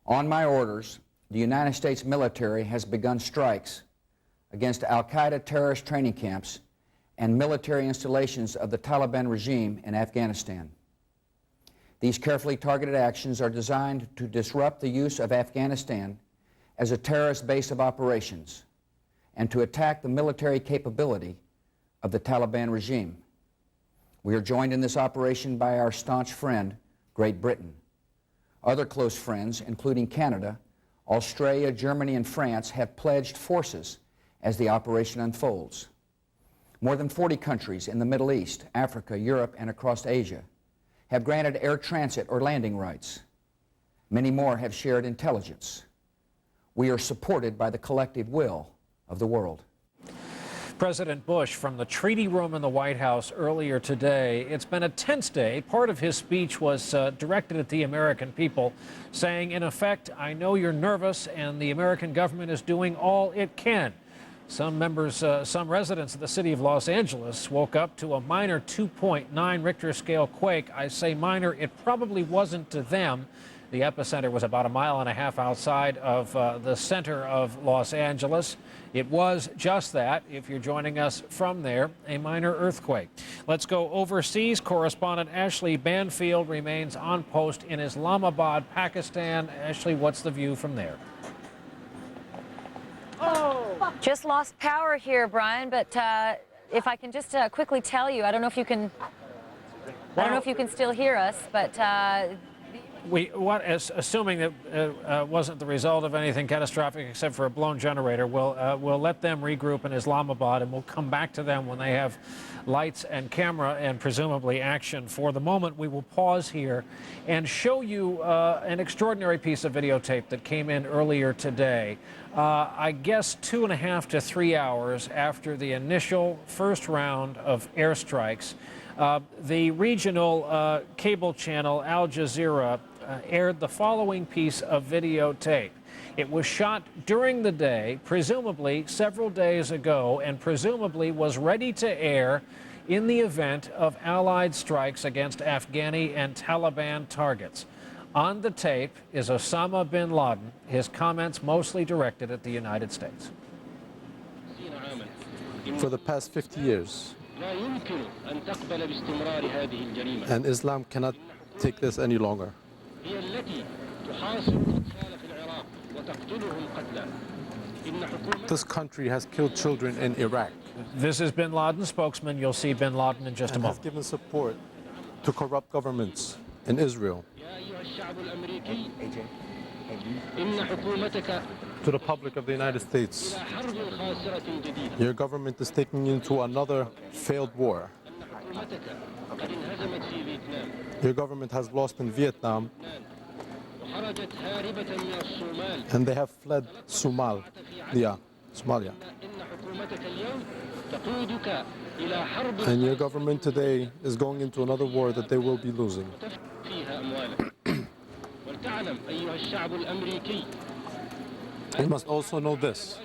On my orders, the United States military has begun strikes against al-Qaeda terrorist training camps and military installations of the Taliban regime in Afghanistan. These carefully targeted actions are designed to disrupt the use of Afghanistan as a terrorist base of operations and to attack the military capability of the Taliban regime. We are joined in this operation by our staunch friend, Great Britain. Other close friends, including Canada, Australia, Germany, and France, have pledged forces as the operation unfolds. More than 40 countries in the Middle East, Africa, Europe, and across Asia have granted air transit or landing rights. Many more have shared intelligence. We are supported by the collective will of the world. President Bush from the Treaty Room in the White House earlier today. It's been a tense day. Part of his speech was directed at the American people, saying, in effect, I know you're nervous and the American government is doing all it can. Some residents of the city of Los Angeles woke up to a minor 2.9 Richter scale quake. I say minor, it probably wasn't to them. The epicenter was about 1.5 miles outside of the center of Los Angeles. It was just that, if you're joining us from there, a minor earthquake. Let's go overseas. Correspondent Ashley Banfield remains on post in Islamabad, Pakistan. Ashley, what's the view from there? Just lost power here, Brian, but if I can just quickly tell you, I don't know if you can still hear us, but assuming that it wasn't the result of anything catastrophic except for a blown generator, we'll let them regroup in Islamabad, and we'll come back to them when they have lights and camera and presumably action. For the moment, we will pause here and show you an extraordinary piece of videotape that came in earlier today. I guess 2.5 to 3 hours after the initial first round of airstrikes, the regional cable channel Al Jazeera aired the following piece of videotape. It was shot during the day, presumably several days ago, and presumably was ready to air in the event of Allied strikes against Afghani and Taliban targets. On the tape is Osama bin Laden, his comments mostly directed at the United States. For the past 50 years, and Islam cannot take this any longer. This country has killed children in Iraq. This is bin Laden's spokesman. You'll see bin Laden in just a moment. Has given support to corrupt governments in Israel, To the public of the United States, your government is taking you into another failed war. Your government has lost in Vietnam, and they have fled Somalia. And your government today is going into another war that they will be losing. You must also know this.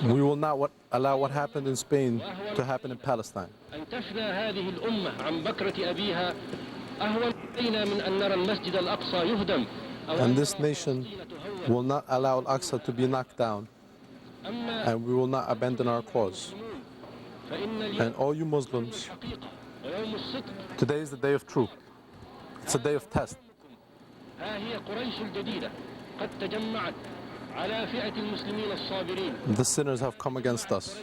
We will not allow what happened in Spain to happen in Palestine. And this nation will not allow Al-Aqsa to be knocked down, and we will not abandon our cause. And all you Muslims, today is the day of truth. It's a day of test. The sinners have come against us.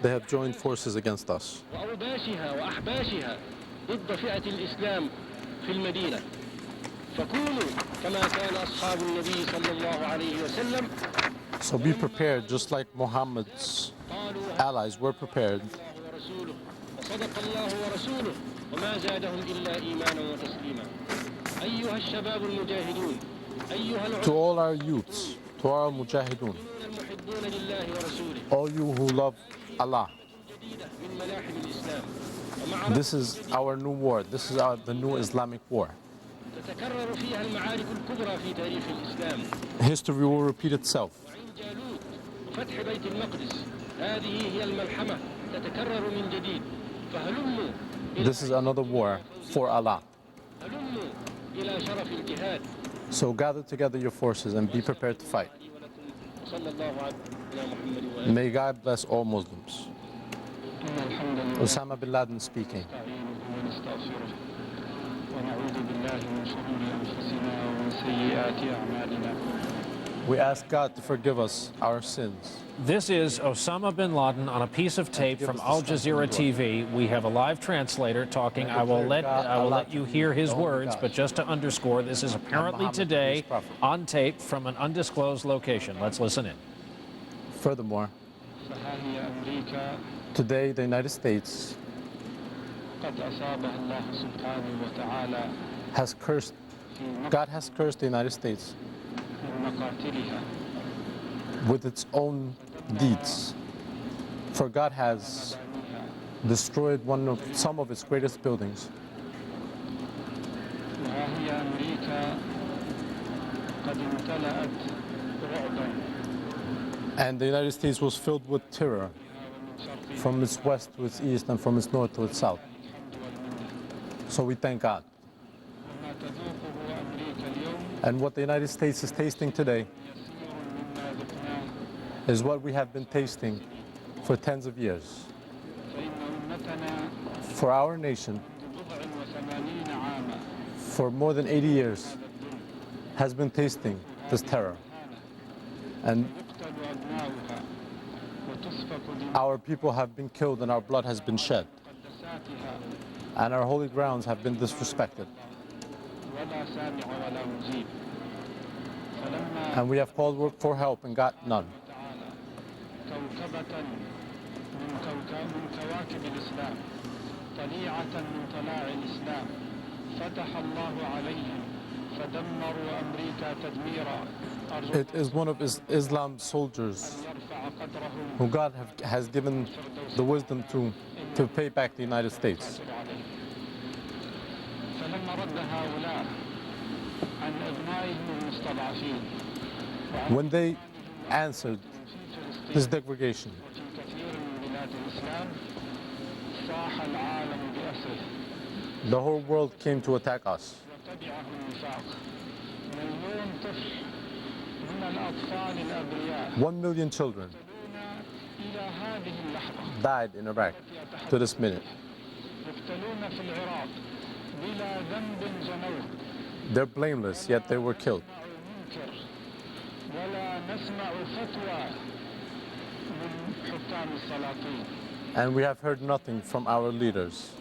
They have joined forces against us. So be prepared, just like Muhammad's allies were prepared. To all our youths, to our mujahideen, all you who love Allah, this is our new war. This is the new Islamic war. History will repeat itself. This is another war for Allah. So gather together your forces and be prepared to fight. May God bless all Muslims. Osama bin Laden speaking. We ask God to forgive us our sins. This is Osama bin Laden on a piece of tape from Al Jazeera TV. We have a live translator talking. I will let you hear his words, but just to underscore, this is apparently today on tape from an undisclosed location. Let's listen in. Furthermore, today the United States has cursed, God has cursed the United States with its own deeds. For God has destroyed some of its greatest buildings. And the United States was filled with terror from its west to its east and from its north to its south. So we thank God. And what the United States is tasting today is what we have been tasting for tens of years. For our nation, for more than 80 years, has been tasting this terror. And our people have been killed and our blood has been shed. And our holy grounds have been disrespected. And we have called for help and got none. It is one of Islam's soldiers who God has given the wisdom to pay back the United States. When they answered this degradation, the whole world came to attack us. 1 million children died in Iraq to this minute. They're blameless, yet they were killed. and we have heard nothing from our leaders.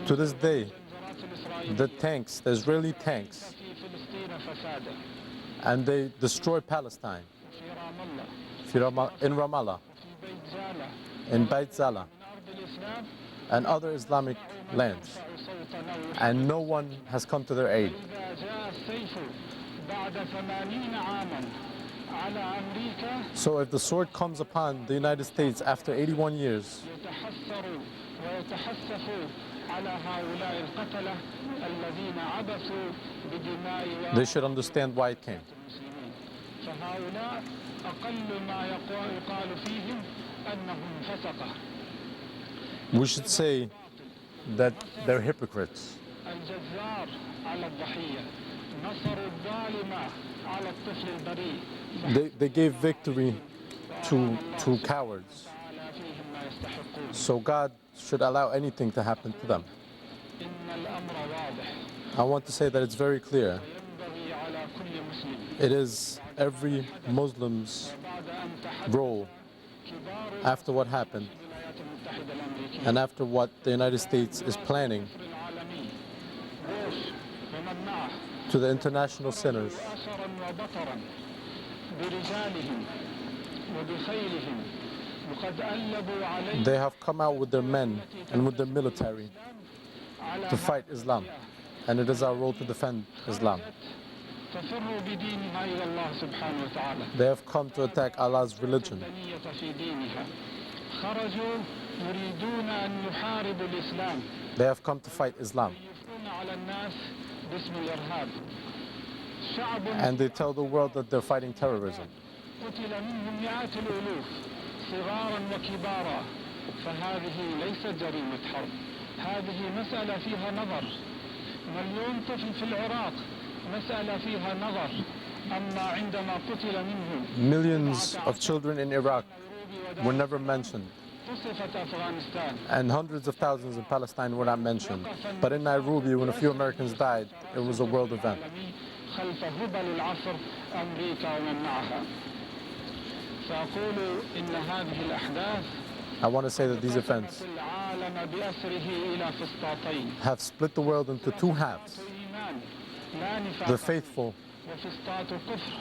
To this day, the Israeli tanks, and they destroy Palestine in Ramallah, in Beit Zala, and other Islamic lands, and no one has come to their aid. So if the sword comes upon the United States after 81 years, they should understand why it came. We should say that they're hypocrites. They gave victory to cowards. So God should allow anything to happen to them. I want to say that it's very clear. It is every Muslim's role after what happened and after what the United States is planning to the international sinners. They have come out with their men and with their military to fight Islam, and it is our role to defend Islam. They have come to attack Allah's religion. They have come to fight Islam. And they tell the world that they're fighting terrorism. Millions of children in Iraq were never mentioned, and hundreds of thousands in Palestine were not mentioned. But in Nairobi, when a few Americans died, it was a world event. I want to say that these events have split the world into two halves: the faithful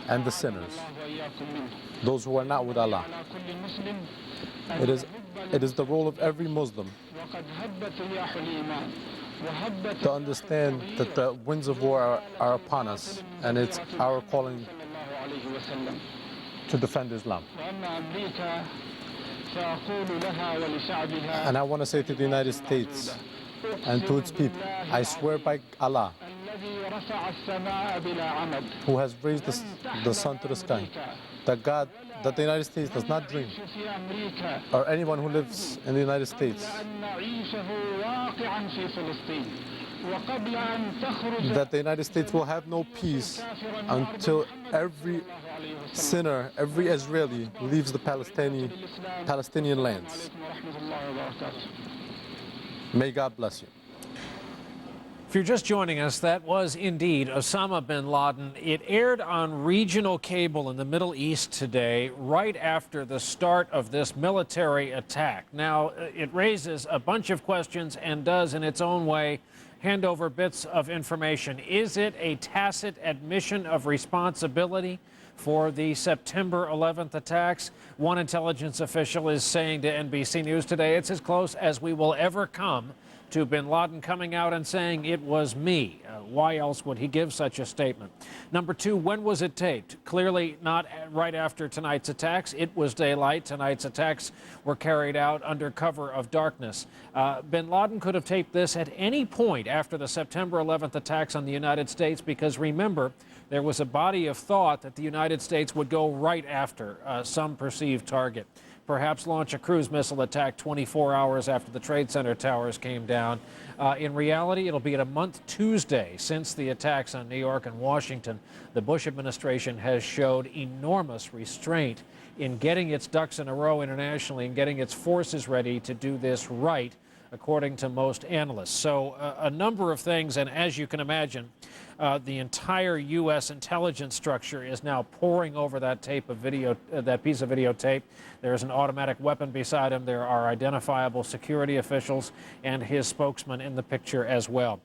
and the sinners, those who are not with Allah. It is the role of every Muslim to understand that the winds of war are upon us, and it's our calling to defend Islam. And I want to say to the United States and to its people, I swear by Allah, who has raised the sun to the sky, that the United States does not dream, or anyone who lives in the United States, that the United States will have no peace until every sinner, every Israeli leaves the Palestinian lands. May God bless you. If you're just joining us, that was indeed Osama bin Laden. It aired on regional cable in the Middle East today, right after the start of this military attack. Now, it raises a bunch of questions and does, in its own way, hand over bits of information. Is it a tacit admission of responsibility for the September 11th attacks? One intelligence official is saying to NBC News today, it's as close as we will ever come to bin Laden coming out and saying it was me. Why else would he give such a statement? Number two, when was it taped? Clearly not right after tonight's attacks. It was daylight. Tonight's attacks were carried out under cover of darkness. Bin Laden could have taped this at any point after the September 11th attacks on the United States, because remember, there was a body of thought that the United States would go right after some perceived target. Perhaps launch a cruise missile attack 24 hours after the Trade Center towers came down. In reality, it'll be at a month Tuesday since the attacks on New York and Washington. The Bush administration has showed enormous restraint in getting its ducks in a row internationally and getting its forces ready to do this right according to most analysts. So a number of things, and as you can imagine, the entire U.S. intelligence structure is now poring over that tape of video, that piece of videotape. There's an automatic weapon beside him. There are identifiable security officials and his spokesman in the picture as well.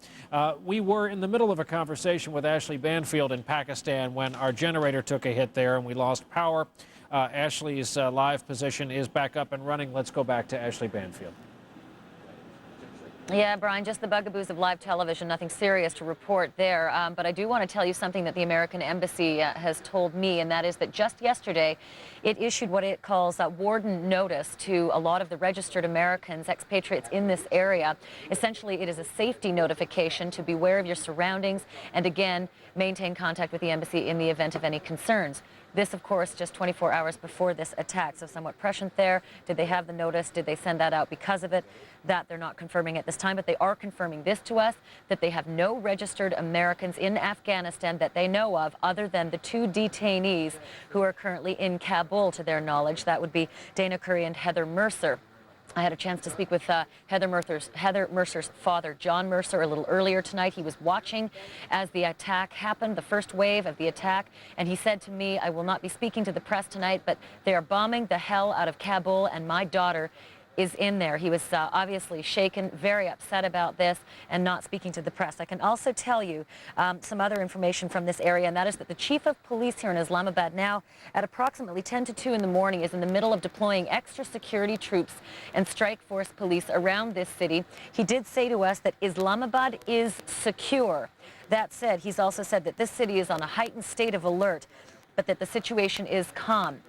We were in the middle of a conversation with Ashley Banfield in Pakistan when our generator took a hit there and we lost power. Ashley's live position is back up and running. Let's go back to Ashley Banfield. Yeah, Brian, just the bugaboos of live television, nothing serious to report there. But I do want to tell you something that the American Embassy has told me, and that is that just yesterday it issued what it calls a warden notice to a lot of the registered Americans, expatriates in this area. Essentially, it is a safety notification to beware of your surroundings and, again, maintain contact with the embassy in the event of any concerns. This, of course, just 24 hours before this attack, so somewhat prescient there. Did they have the notice? Did they send that out because of it? That they're not confirming at this time, but they are confirming this to us, that they have no registered Americans in Afghanistan that they know of other than the 2 detainees who are currently in Kabul, to their knowledge. That would be Dana Curry and Heather Mercer. I had a chance to speak with Heather Mercer's father, John Mercer, a little earlier tonight. He was watching as the attack happened, the first wave of the attack, and he said to me, I will not be speaking to the press tonight, but they are bombing the hell out of Kabul, and my daughter is in there. He was obviously shaken, very upset about this, and not speaking to the press. I can also tell you some other information from this area, and that is that the chief of police here in Islamabad now, at approximately 10 to 2 in the morning, is in the middle of deploying extra security troops and strike force police around this city. He did say to us that Islamabad is secure. That said, he's also said that this city is on a heightened state of alert, but that the situation is calm.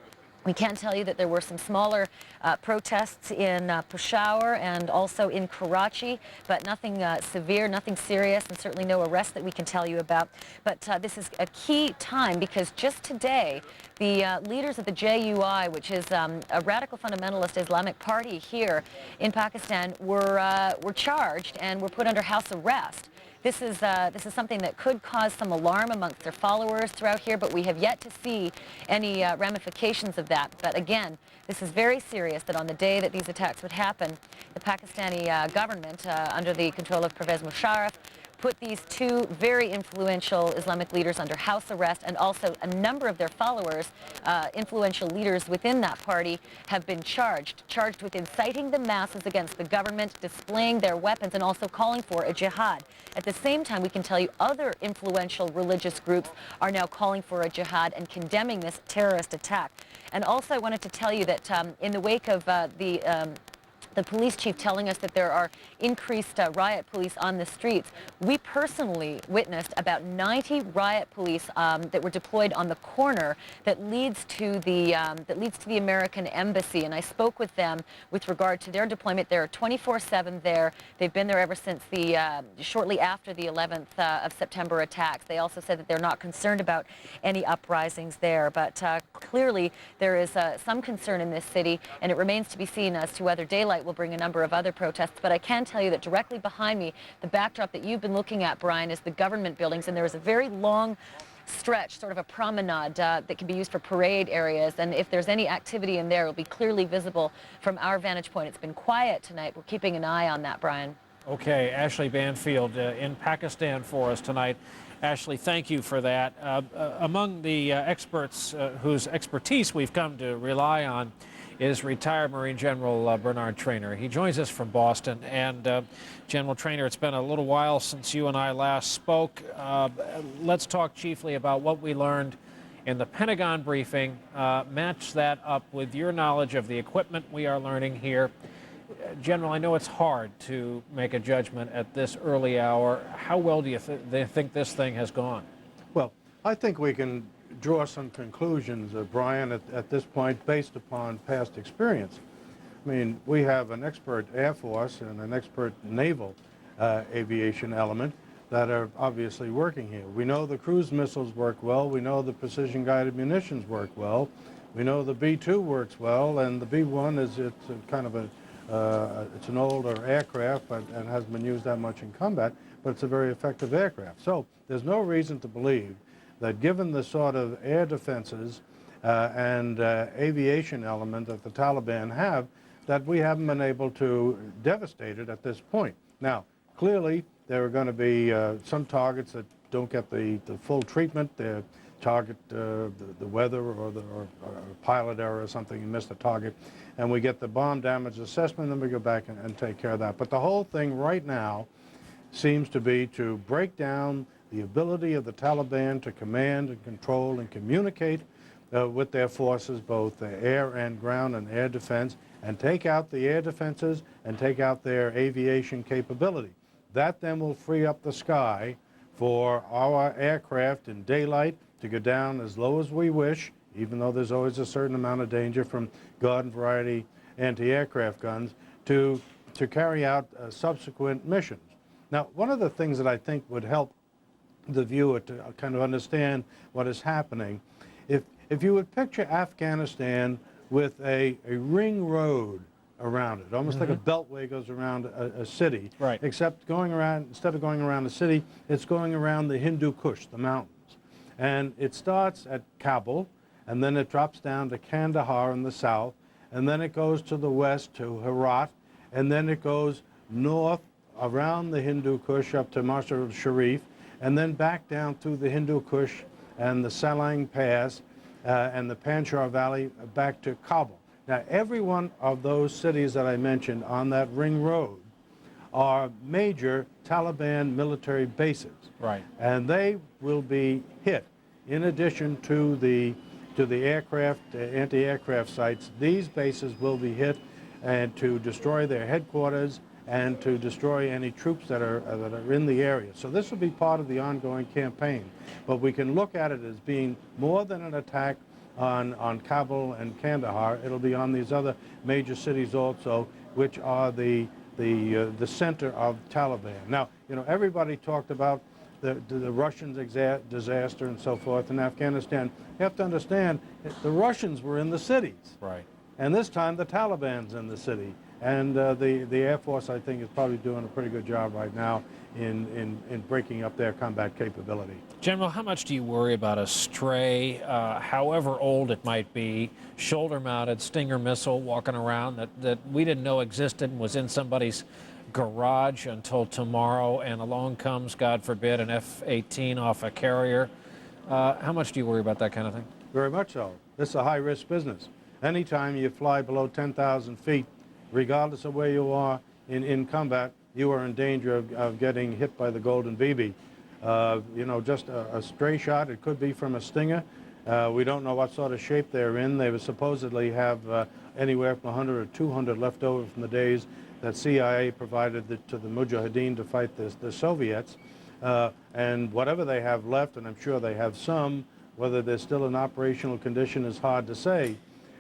We can tell you that there were some smaller protests in Peshawar and also in Karachi, but nothing severe, nothing serious, and certainly no arrests that we can tell you about. But this is a key time because just today, the leaders of the JUI, which is a radical fundamentalist Islamic party here in Pakistan, were charged and were put under house arrest. This is something that could cause some alarm amongst their followers throughout here, but we have yet to see any ramifications of that. But again, this is very serious that on the day that these attacks would happen, the Pakistani government, under the control of Pervez Musharraf, put these 2 very influential Islamic leaders under house arrest, and also a number of their followers, influential leaders within that party, have been charged with inciting the masses against the government, displaying their weapons, and also calling for a jihad. At the same time, we can tell you other influential religious groups are now calling for a jihad and condemning this terrorist attack. And also I wanted to tell you that in the wake of the police chief telling us that there are increased riot police on the streets, we personally witnessed about 90 riot police that were deployed on the corner that leads to the American Embassy, and I spoke with them with regard to their deployment. They're 24/7 there. They've been there ever since shortly after the 11th of September attacks. They also said that they're not concerned about any uprisings there, but clearly there is some concern in this city, and it remains to be seen as to whether daylight will bring a number of other protests. But I can tell you that directly behind me, the backdrop that you've been looking at, Brian, is the government buildings, and there is a very long stretch, sort of a promenade that can be used for parade areas, and if there's any activity in there, it will be clearly visible from our vantage point. It's been quiet tonight. We're keeping an eye on that, Brian. Okay, Ashley Banfield in Pakistan for us tonight. Ashley, thank you for that. Among the experts whose expertise we've come to rely on is retired Marine General Bernard Traynor. He joins us from Boston. And General Traynor, it's been a little while since you and I last spoke. Let's talk chiefly about what we learned in the Pentagon briefing. Match that up with your knowledge of the equipment we are learning here. General, I know it's hard to make a judgment at this early hour. How well do you think this thing has gone? Well, I think we can draw some conclusions, Brian, at this point based upon past experience. I mean, we have an expert Air Force and an expert naval aviation element that are obviously working here. We know the cruise missiles work well. We know the precision-guided munitions work well. We know the B-2 works well, and the B-1 it's a kind of it's an older aircraft and hasn't been used that much in combat, but it's a very effective aircraft. So there's no reason to believe that given the sort of air defenses and aviation element that the Taliban have, that we haven't been able to devastate it at this point. Now, clearly, there are going to be some targets that don't get the full treatment. They target the weather or pilot error or something, you missed the target, and we get the bomb damage assessment, and then we go back and take care of that. But the whole thing right now seems to be to break down the ability of the Taliban to command and control and communicate with their forces, both air and ground and air defense, and take out the air defenses and take out their aviation capability. That then will free up the sky for our aircraft in daylight to go down as low as we wish, even though there's always a certain amount of danger from garden variety anti-aircraft guns, to carry out subsequent missions. Now, one of the things that I think would help the viewer to kind of understand what is happening, if you would picture Afghanistan with a ring road around it, almost like a beltway goes around a city, right? Except going around, instead of going around the city, it's going around the Hindu Kush, the mountains. And it starts at Kabul, and then it drops down to Kandahar in the south, and then it goes to the west to Herat, and then it goes north around the Hindu Kush up to Mazar Sharif, and then back down through the Hindu Kush and the Salang Pass and the Panjshir Valley back to Kabul. Now, every one of those cities that I mentioned on that ring road are major Taliban military bases. Right. And they will be hit. In addition to the aircraft, anti-aircraft sites, these bases will be hit and to destroy their headquarters and to destroy any troops that are in the area. So this will be part of the ongoing campaign. But we can look at it as being more than an attack on Kabul and Kandahar. It'll be on these other major cities also, which are the center of Taliban. Now, you know, everybody talked about the Russian disaster and so forth in Afghanistan. You have to understand, the Russians were in the cities. Right. And this time the Taliban's in the city. And the Air Force, I think, is probably doing a pretty good job right now in breaking up their combat capability. General, how much do you worry about a stray, however old it might be, shoulder-mounted Stinger missile walking around that we didn't know existed and was in somebody's garage until tomorrow, and along comes, God forbid, an F-18 off a carrier? How much do you worry about that kind of thing? Very much so. This is a high-risk business. Anytime you fly below 10,000 feet, regardless of where you are in combat, you are in danger of getting hit by the Golden BB. You know, just a stray shot, it could be from a Stinger. We don't know what sort of shape they're in. They would supposedly have anywhere from 100 or 200 left over from the days that CIA provided to the Mujahideen to fight the Soviets. And whatever they have left, and I'm sure they have some, whether they're still in operational condition is hard to say.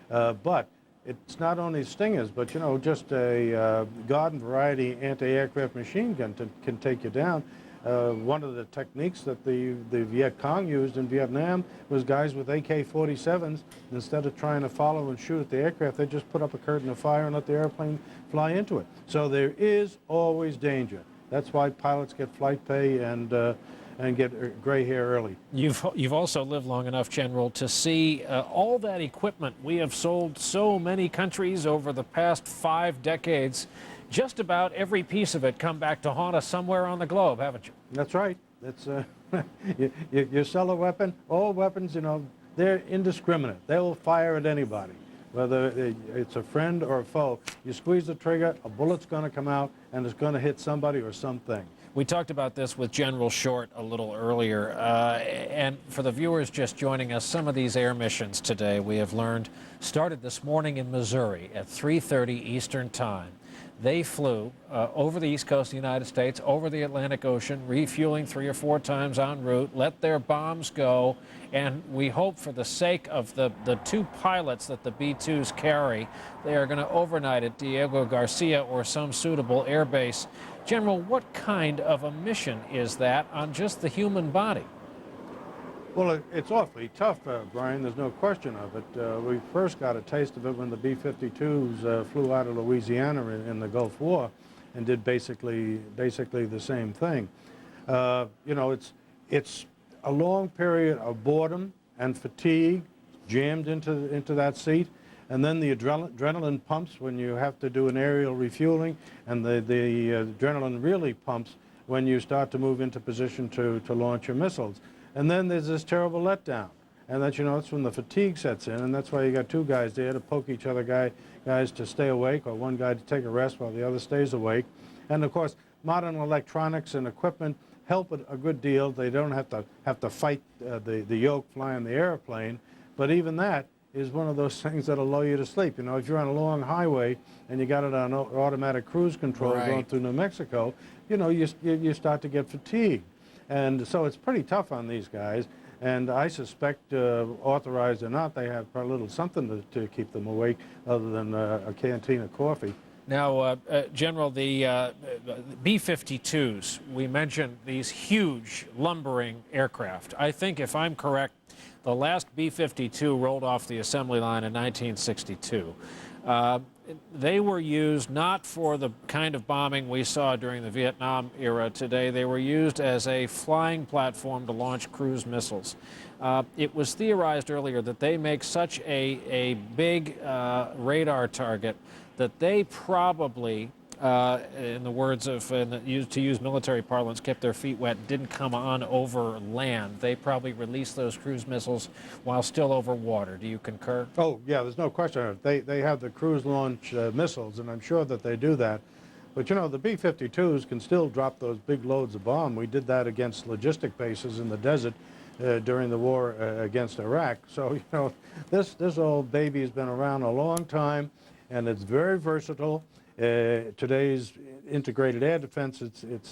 But it's not only Stingers, but, you know, just a garden variety anti-aircraft machine gun can take you down. One of the techniques that the Viet Cong used in Vietnam was guys with AK-47s, instead of trying to follow and shoot at the aircraft, they just put up a curtain of fire and let the airplane fly into it. So there is always danger. That's why pilots get flight pay and get gray hair early. You've also lived long enough, General, to see all that equipment we have sold so many countries over the past 5 decades. Just about every piece of it come back to haunt us somewhere on the globe, haven't you? That's right. That's you sell a weapon. All weapons, you know, they're indiscriminate. They will fire at anybody, whether it's a friend or a foe. You squeeze the trigger, a bullet's going to come out, and it's going to hit somebody or something. We talked about this with General Short a little earlier, and for the viewers just joining us, some of these air missions today, we have learned, started this morning in Missouri at 3:30 Eastern Time. They flew over the east coast of the United States, over the Atlantic Ocean, refueling 3 or 4 times en route, let their bombs go, and we hope for the sake of the 2 pilots that the B-2s carry, they are going to overnight at Diego Garcia or some suitable air base. General, what kind of a mission is that on just the human body? Well, it's awfully tough, Brian. There's no question of it. We first got a taste of it when the B-52s flew out of Louisiana in the Gulf War and did basically the same thing. You know, it's a long period of boredom and fatigue jammed into that seat. And then the adrenaline pumps when you have to do an aerial refueling, and the adrenaline really pumps when you start to move into position to launch your missiles. And then there's this terrible letdown. And that's, you know, that's when the fatigue sets in, and that's why you got two guys there to poke each other, guys to stay awake, or one guy to take a rest while the other stays awake. And of course, modern electronics and equipment help it a good deal. They don't have to fight the yoke flying the airplane, but even that is one of those things that'll lull you to sleep. You know, if you're on a long highway and you got it on automatic cruise control going through New Mexico, you know, you start to get fatigued. And so it's pretty tough on these guys. And I suspect, authorized or not, they have a little something to keep them awake other than a canteen of coffee. Now, General, the B-52s, we mentioned these huge lumbering aircraft. I think, if I'm correct, the last B-52 rolled off the assembly line in 1962. They were used not for the kind of bombing we saw during the Vietnam era today. They were used as a flying platform to launch cruise missiles. It was theorized earlier that they make such a big radar target that they probably, in the words of, to use military parlance, kept their feet wet, didn't come on over land. They probably released those cruise missiles while still over water. Do you concur? Oh, yeah, there's no question. They have the cruise launch missiles, and I'm sure that they do that. But, you know, the B-52s can still drop those big loads of bomb. We did that against logistic bases in the desert during the war against Iraq. So, you know, this old baby has been around a long time, and it's very versatile. Today's integrated air defense, it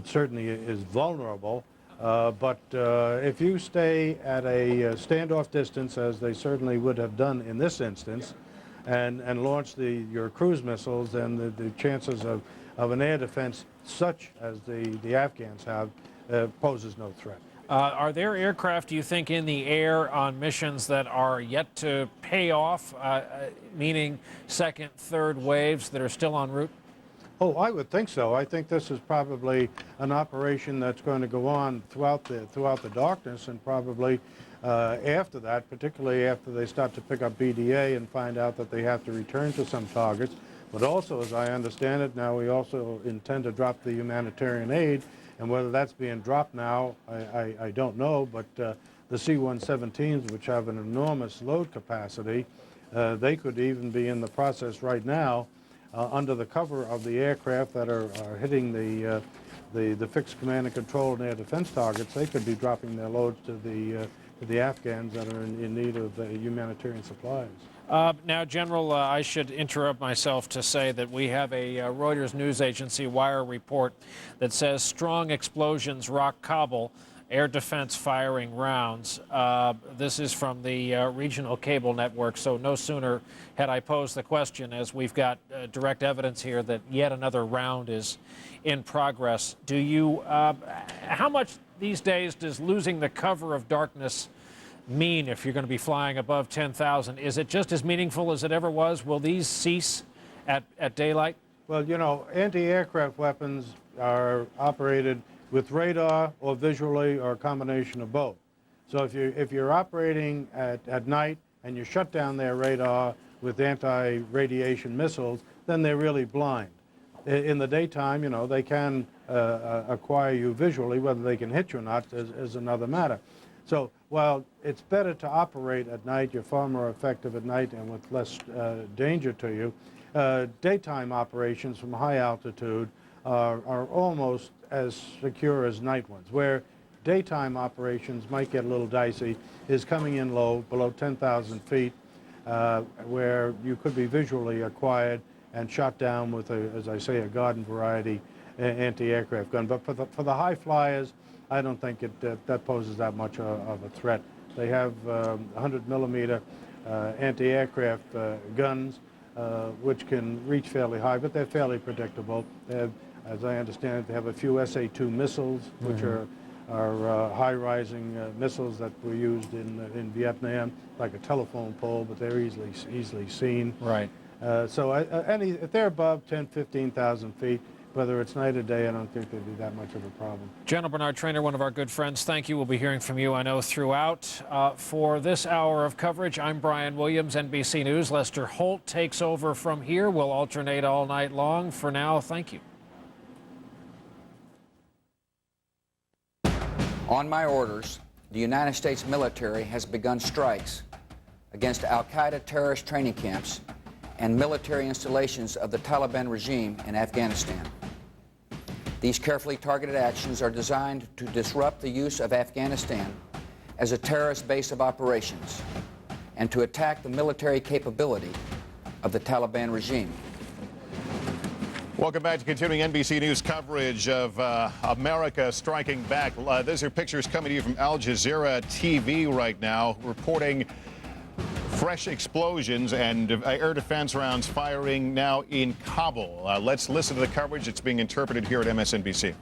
certainly is vulnerable. But if you stay at a standoff distance, as they certainly would have done in this instance, and launch your cruise missiles, then the chances of an air defense such as the Afghans have poses no threat. Are there aircraft, do you think, in the air on missions that are yet to pay off, meaning second, third waves that are still en route? Oh, I would think so. I think this is probably an operation that's going to go on throughout the darkness, and probably after that, particularly after they start to pick up BDA and find out that they have to return to some targets. But also, as I understand it, now we also intend to drop the humanitarian aid. And whether that's being dropped now, I don't know, but the C-117s, which have an enormous load capacity, they could even be in the process right now under the cover of the aircraft that are hitting the fixed command and control and air defense targets. They could be dropping their loads to the Afghans that are in need of humanitarian supplies. Now, General, I should interrupt myself to say that we have a Reuters news agency wire report that says strong explosions rock Kabul, air defense firing rounds. This is from the regional cable network, so no sooner had I posed the question as we've got direct evidence here that yet another round is in progress. Do you, how much these days does losing the cover of darkness mean if you're going to be flying above 10,000? Is it just as meaningful as it ever was? Will these cease at daylight? Well, you know, anti-aircraft weapons are operated with radar or visually or a combination of both. So if you're operating at night and you shut down their radar with anti-radiation missiles, then they're really blind. In the daytime, you know, they can acquire you visually. Whether they can hit you or not is another matter. So while it's better to operate at night, you're far more effective at night and with less danger to you. Daytime operations from high altitude are almost as secure as night ones. Where daytime operations might get a little dicey is coming in low, below 10,000 feet, where you could be visually acquired and shot down with, as I say, a garden variety anti-aircraft gun. But for the high flyers, I don't think that poses that much of a threat. They have 100 millimeter anti-aircraft guns, which can reach fairly high, but they're fairly predictable. They have, as I understand it, they have a few SA-2 missiles, which are high-rising missiles that were used in Vietnam, like a telephone pole, but they're easily seen. Right. So if they're above 10, 15,000 feet, whether it's night or day, I don't think there'd be that much of a problem. General Bernard Traynor, one of our good friends, thank you. We'll be hearing from you, I know, throughout. For this hour of coverage, I'm Brian Williams, NBC News. Lester Holt takes over from here. We'll alternate all night long. For now, thank you. On my orders, the United States military has begun strikes against al-Qaeda terrorist training camps and military installations of the Taliban regime in Afghanistan. These carefully targeted actions are designed to disrupt the use of Afghanistan as a terrorist base of operations and to attack the military capability of the Taliban regime. Welcome back to continuing NBC News coverage of America striking back. These are pictures coming to you from Al Jazeera TV right now, reporting fresh explosions and air defense rounds firing now in Kabul. Let's listen to the coverage. It's being interpreted here at MSNBC.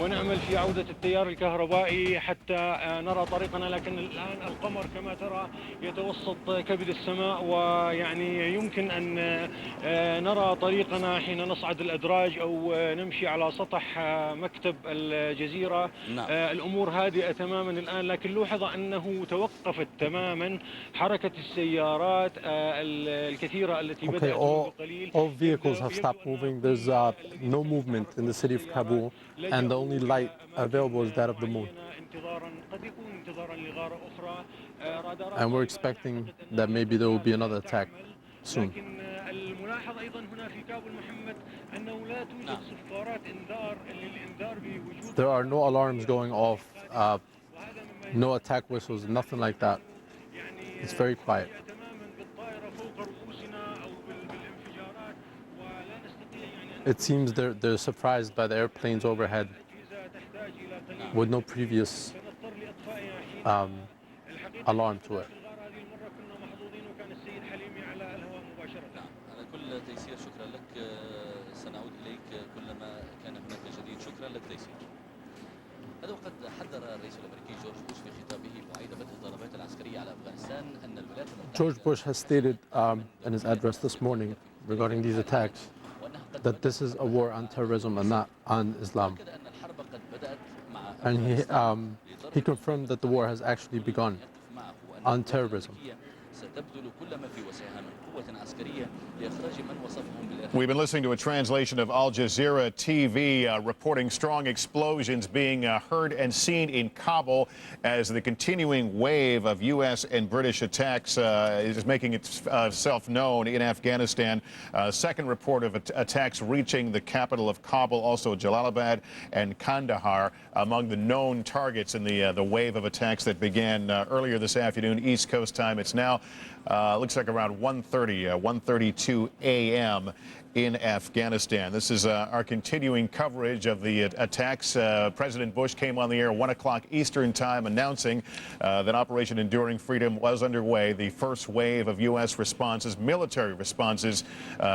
ونأمل في عودة التيار الكهربائي حتى نرى طريقنا، لكن الآن القمر كما ترى يتوسط كبد السماء، ويعني يمكن أن نرى طريقنا حين نصعد الأدراج أو نمشي على سطح مكتب الجزيرة. الأمور هادئة تماما الآن، لكن لوحظ أنه توقفت تماما حركة السيارات الكثيرة التي بدأت منذ قليل. All vehicles have stopped moving. There's no movement in the city of Kabul, and the only light available is that of the moon. And we're expecting that maybe there will be another attack soon. There are no alarms going off, no attack whistles, nothing like that. It's very quiet. It seems they're surprised by the airplanes overhead with no previous alarm to it. هذا وقد حذر الرئيس الامريكي جورج بوش في خطابه بعيد بدء الضربات العسكريه على افغانستان ان الولايات المتحده. George Bush has stated in his address this morning regarding these attacks that this is a war on terrorism and not on Islam. And he confirmed that the war has actually begun on terrorism. We've been listening to a translation of Al Jazeera TV reporting strong explosions being heard and seen in Kabul as the continuing wave of U.S. and British attacks is making itself known in Afghanistan. Second report of attacks reaching the capital of Kabul, also Jalalabad and Kandahar, among the known targets in the wave of attacks that began earlier this afternoon, East Coast time. It's now looks like around 1:32 a.m. in Afghanistan. This is our continuing coverage of the attacks. President Bush came on the air 1 o'clock Eastern time announcing that Operation Enduring Freedom was underway, the first wave of U.S. responses, military responses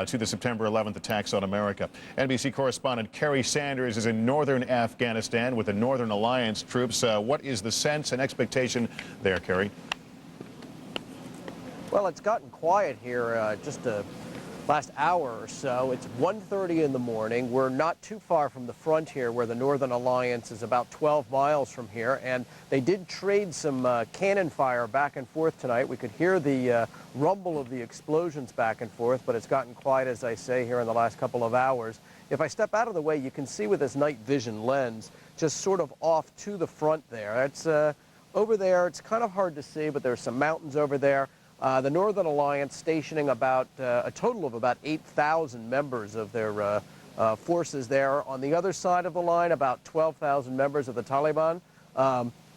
to the September 11th attacks on America. NBC correspondent Kerry Sanders is in northern Afghanistan with the Northern Alliance troops. What is the sense and expectation there, Kerry? Well, it's gotten quiet here just the last hour or so. It's 1:30 in the morning. We're not too far from the front here, where the Northern Alliance is about 12 miles from here, and they did trade some cannon fire back and forth tonight. We could hear the rumble of the explosions back and forth, but it's gotten quiet, as I say, here in the last couple of hours. If I step out of the way, you can see with this night vision lens just sort of off to the front there. It's over there. It's kind of hard to see, but there's some mountains over there. The Northern Alliance stationing about a total of about 8,000 members of their forces there. On the other side of the line, about 12,000 members of the Taliban.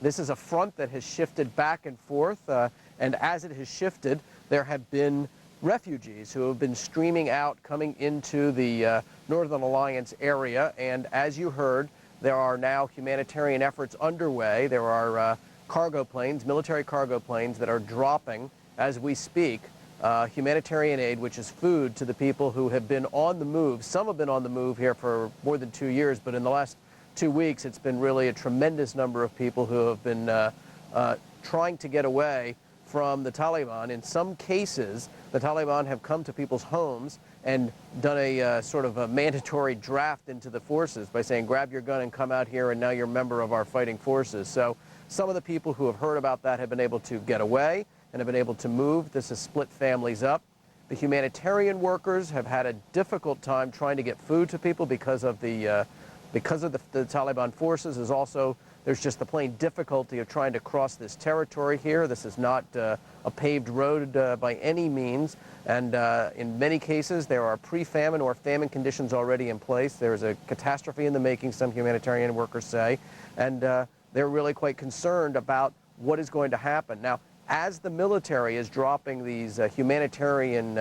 This is a front that has shifted back and forth, and as it has shifted, there have been refugees who have been streaming out, coming into the Northern Alliance area, and as you heard, there are now humanitarian efforts underway. There are cargo planes, military cargo planes, that are dropping as we speak, humanitarian aid, which is food to the people who have been on the move. Some have been on the move here for more than 2 years, but in the last 2 weeks, it's been really a tremendous number of people who have been trying to get away from the Taliban. In some cases, the Taliban have come to people's homes and done a sort of a mandatory draft into the forces by saying, grab your gun and come out here, and now you're a member of our fighting forces. So some of the people who have heard about that have been able to get away and have been able to move. This has split families up. The humanitarian workers have had a difficult time trying to get food to people because of the Taliban forces. There's just the plain difficulty of trying to cross this territory here. This is not a paved road by any means, and in many cases there are pre-famine or famine conditions already in place. There's a catastrophe in the making, some humanitarian workers say, and they're really quite concerned about what is going to happen. Now, as the military is dropping these humanitarian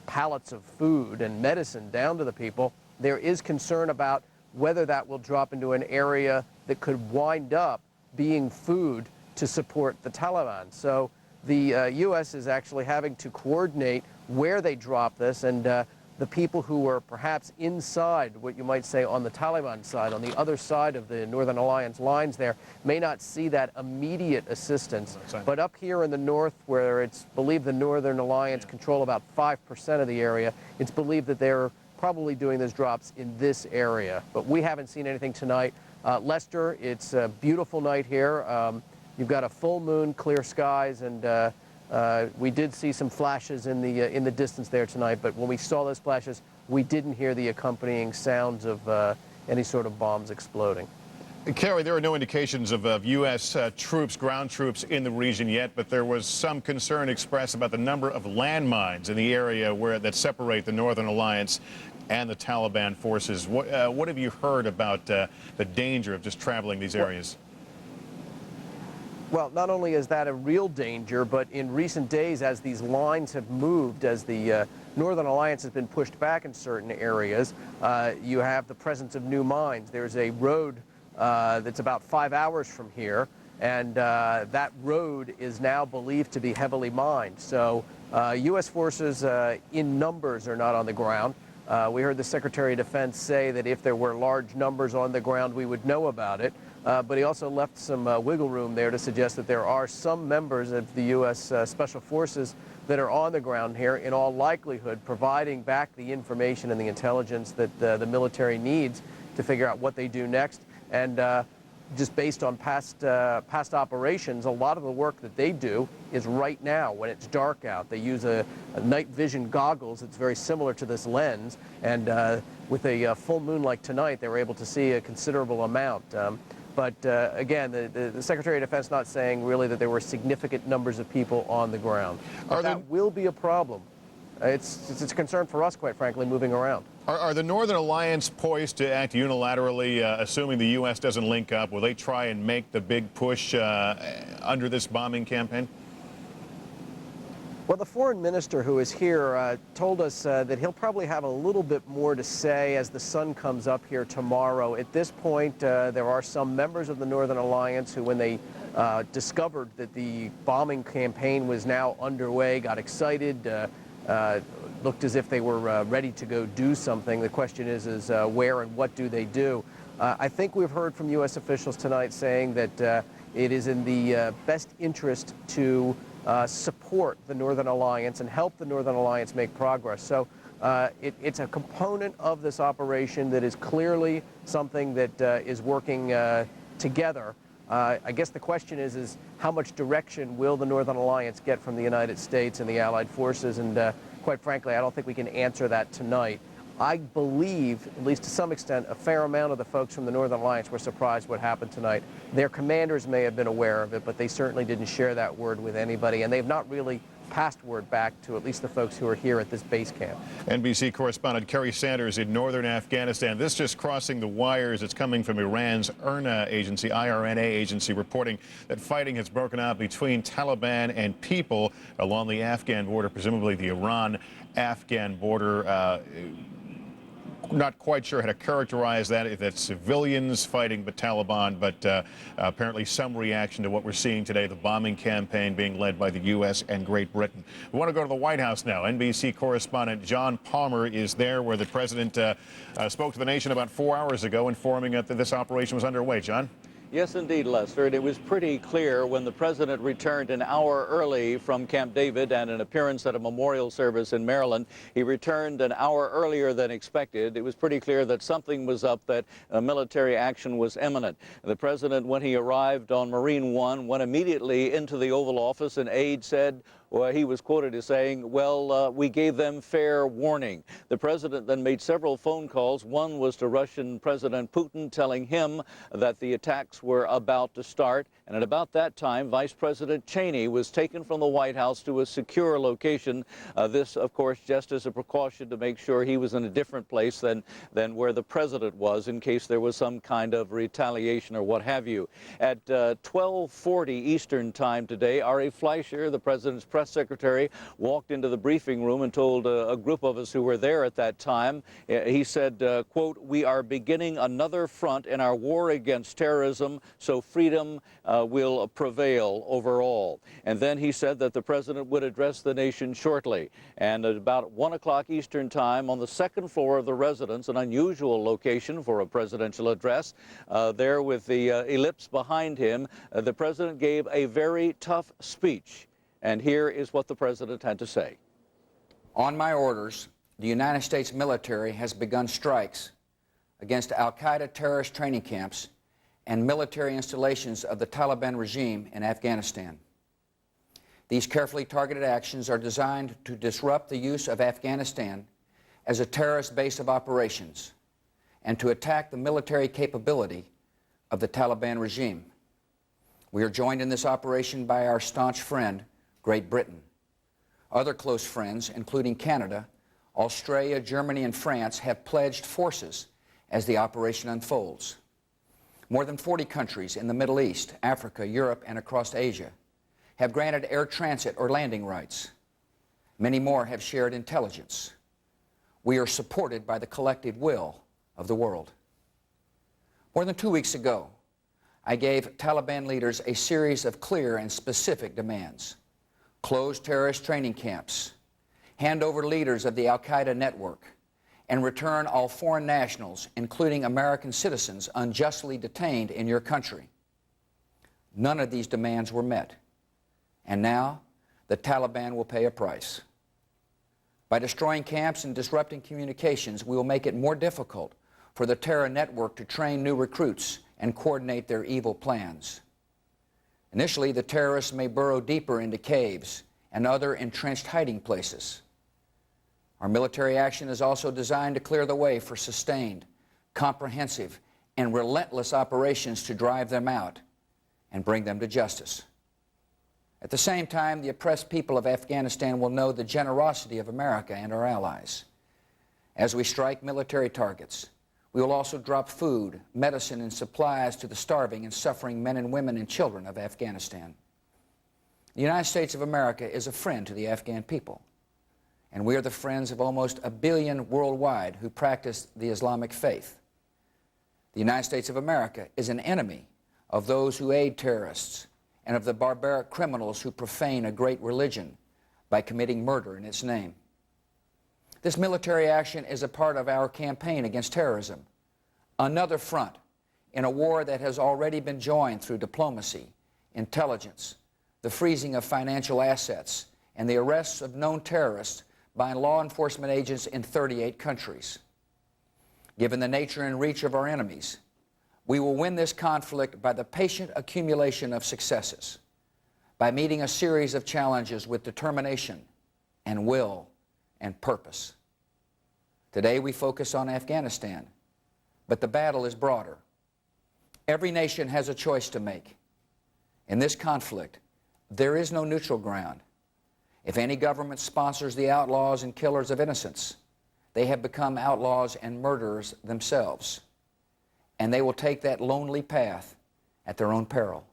pallets of food and medicine down to the people, there is concern about whether that will drop into an area that could wind up being food to support the Taliban. So the U.S. is actually having to coordinate where they drop this, and the people who are perhaps inside, what you might say on the Taliban side, on the other side of the Northern Alliance lines there, may not see that immediate assistance. But up here in the north, where it's believed the Northern Alliance control about 5% of the area, it's believed that they're probably doing those drops in this area. But we haven't seen anything tonight. Lester, it's a beautiful night here. You've got a full moon, clear skies, and we did see some flashes in the distance there tonight, but when we saw those flashes, we didn't hear the accompanying sounds of any sort of bombs exploding. Kerry, there are no indications of U.S. troops, ground troops in the region yet, but there was some concern expressed about the number of landmines in the area that separate the Northern Alliance and the Taliban forces. What have you heard about the danger of just traveling these areas? Well, not only is that a real danger, but in recent days, as these lines have moved, as the Northern Alliance has been pushed back in certain areas, you have the presence of new mines. There's a road that's about 5 hours from here, and that road is now believed to be heavily mined. So U.S. forces in numbers are not on the ground. We heard the Secretary of Defense say that if there were large numbers on the ground, we would know about it. But he also left some wiggle room there to suggest that there are some members of the U.S. Special Forces that are on the ground here, in all likelihood providing back the information and the intelligence that the military needs to figure out what they do next. And just based on past operations, a lot of the work that they do is right now when it's dark out. They use a night vision goggles that's very similar to this lens, and with a full moon like tonight, they were able to see a considerable amount. But again, the Secretary of Defense not saying really that there were significant numbers of people on the ground. But that will be a problem. It's a concern for us, quite frankly, moving around. Are the Northern Alliance poised to act unilaterally, assuming the U.S. doesn't link up? Will they try and make the big push under this bombing campaign? Well, the foreign minister who is here told us that he'll probably have a little bit more to say as the sun comes up here tomorrow. At this point, there are some members of the Northern Alliance who, when they discovered that the bombing campaign was now underway, got excited, looked as if they were ready to go do something. The question is where and what do they do? I think we've heard from U.S. officials tonight saying that it is in the best interest to support the Northern Alliance and help the Northern Alliance make progress. So it's a component of this operation that is clearly something that is working together. I guess the question is how much direction will the Northern Alliance get from the United States and the Allied forces? And quite frankly, I don't think we can answer that tonight. I believe, at least to some extent, a fair amount of the folks from the Northern Alliance were surprised what happened tonight. Their commanders may have been aware of it, but they certainly didn't share that word with anybody, and they've not really passed word back to at least the folks who are here at this base camp. NBC correspondent Kerry Sanders in northern Afghanistan. This just crossing the wires. It's coming from Iran's IRNA agency, reporting that fighting has broken out between Taliban and people along the Afghan border, presumably the Iran-Afghan border. Not quite sure how to characterize that, if it's civilians fighting the Taliban, but apparently some reaction to what we're seeing today, the bombing campaign being led by the U.S. and Great Britain. We want to go to the White House now. NBC correspondent John Palmer is there, where the president spoke to the nation about 4 hours ago, informing that this operation was underway. John? Yes, indeed, Lester. And it was pretty clear when the president returned an hour early from Camp David and an appearance at a memorial service in Maryland. He returned an hour earlier than expected. It was pretty clear that something was up, that military action was imminent. The president, when he arrived on Marine One, went immediately into the Oval Office. An aide said, well, he was quoted as saying, well, we gave them fair warning. The president then made several phone calls. One was to Russian President Putin, telling him that the attacks were about to start. And at about that time, Vice President Cheney was taken from the White House to a secure location. This, of course, just as a precaution to make sure he was in a different place than where the president was, in case there was some kind of retaliation or what have you. At 12:40 Eastern Time today, Ari Fleischer, the president's press secretary, walked into the briefing room and told a group of us who were there at that time, he said, quote, "We are beginning another front in our war against terrorism, so freedom will prevail overall." And then he said that the president would address the nation shortly. And at about 1 o'clock Eastern Time, on the second floor of the residence, an unusual location for a presidential address, there with the ellipse behind him, the president gave a very tough speech. And here is what the president had to say. On my orders, the United States military has begun strikes against al-Qaeda terrorist training camps and military installations of the Taliban regime in Afghanistan. These carefully targeted actions are designed to disrupt the use of Afghanistan as a terrorist base of operations and to attack the military capability of the Taliban regime. We are joined in this operation by our staunch friend, Great Britain. Other close friends, including Canada, Australia, Germany, and France, have pledged forces as the operation unfolds. More than 40 countries in the Middle East, Africa, Europe, and across Asia have granted air transit or landing rights. Many more have shared intelligence. We are supported by the collective will of the world. More than 2 weeks ago, I gave Taliban leaders a series of clear and specific demands. Close terrorist training camps, hand over leaders of the al-Qaeda network, and return all foreign nationals, including American citizens unjustly detained in your country. None of these demands were met. And now, the Taliban will pay a price. By destroying camps and disrupting communications, we will make it more difficult for the terror network to train new recruits and coordinate their evil plans. Initially, the terrorists may burrow deeper into caves and other entrenched hiding places. Our military action is also designed to clear the way for sustained, comprehensive, and relentless operations to drive them out and bring them to justice. At the same time, the oppressed people of Afghanistan will know the generosity of America and our allies. As we strike military targets, we will also drop food, medicine, and supplies to the starving and suffering men and women and children of Afghanistan. The United States of America is a friend to the Afghan people, and we are the friends of almost 1 billion worldwide who practice the Islamic faith. The United States of America is an enemy of those who aid terrorists and of the barbaric criminals who profane a great religion by committing murder in its name. This military action is a part of our campaign against terrorism, another front in a war that has already been joined through diplomacy, intelligence, the freezing of financial assets, and the arrests of known terrorists by law enforcement agents in 38 countries. Given the nature and reach of our enemies, we will win this conflict by the patient accumulation of successes, by meeting a series of challenges with determination and will and purpose. Today we focus on Afghanistan, but the battle is broader. Every nation has a choice to make. In this conflict, there is no neutral ground. If any government sponsors the outlaws and killers of innocents, they have become outlaws and murderers themselves, and they will take that lonely path at their own peril.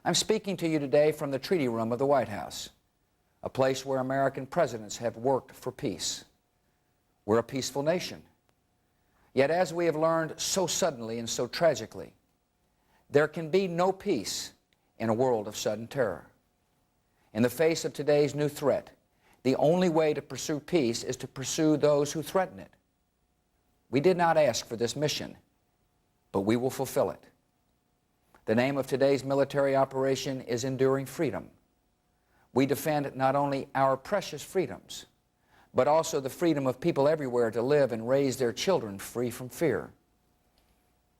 I'm speaking to you today from the treaty room of the White House, a place where American presidents have worked for peace. We're a peaceful nation. Yet, as we have learned so suddenly and so tragically, there can be no peace in a world of sudden terror. In the face of today's new threat, the only way to pursue peace is to pursue those who threaten it. We did not ask for this mission, but we will fulfill it. The name of today's military operation is Enduring Freedom. We defend not only our precious freedoms, but also the freedom of people everywhere to live and raise their children free from fear.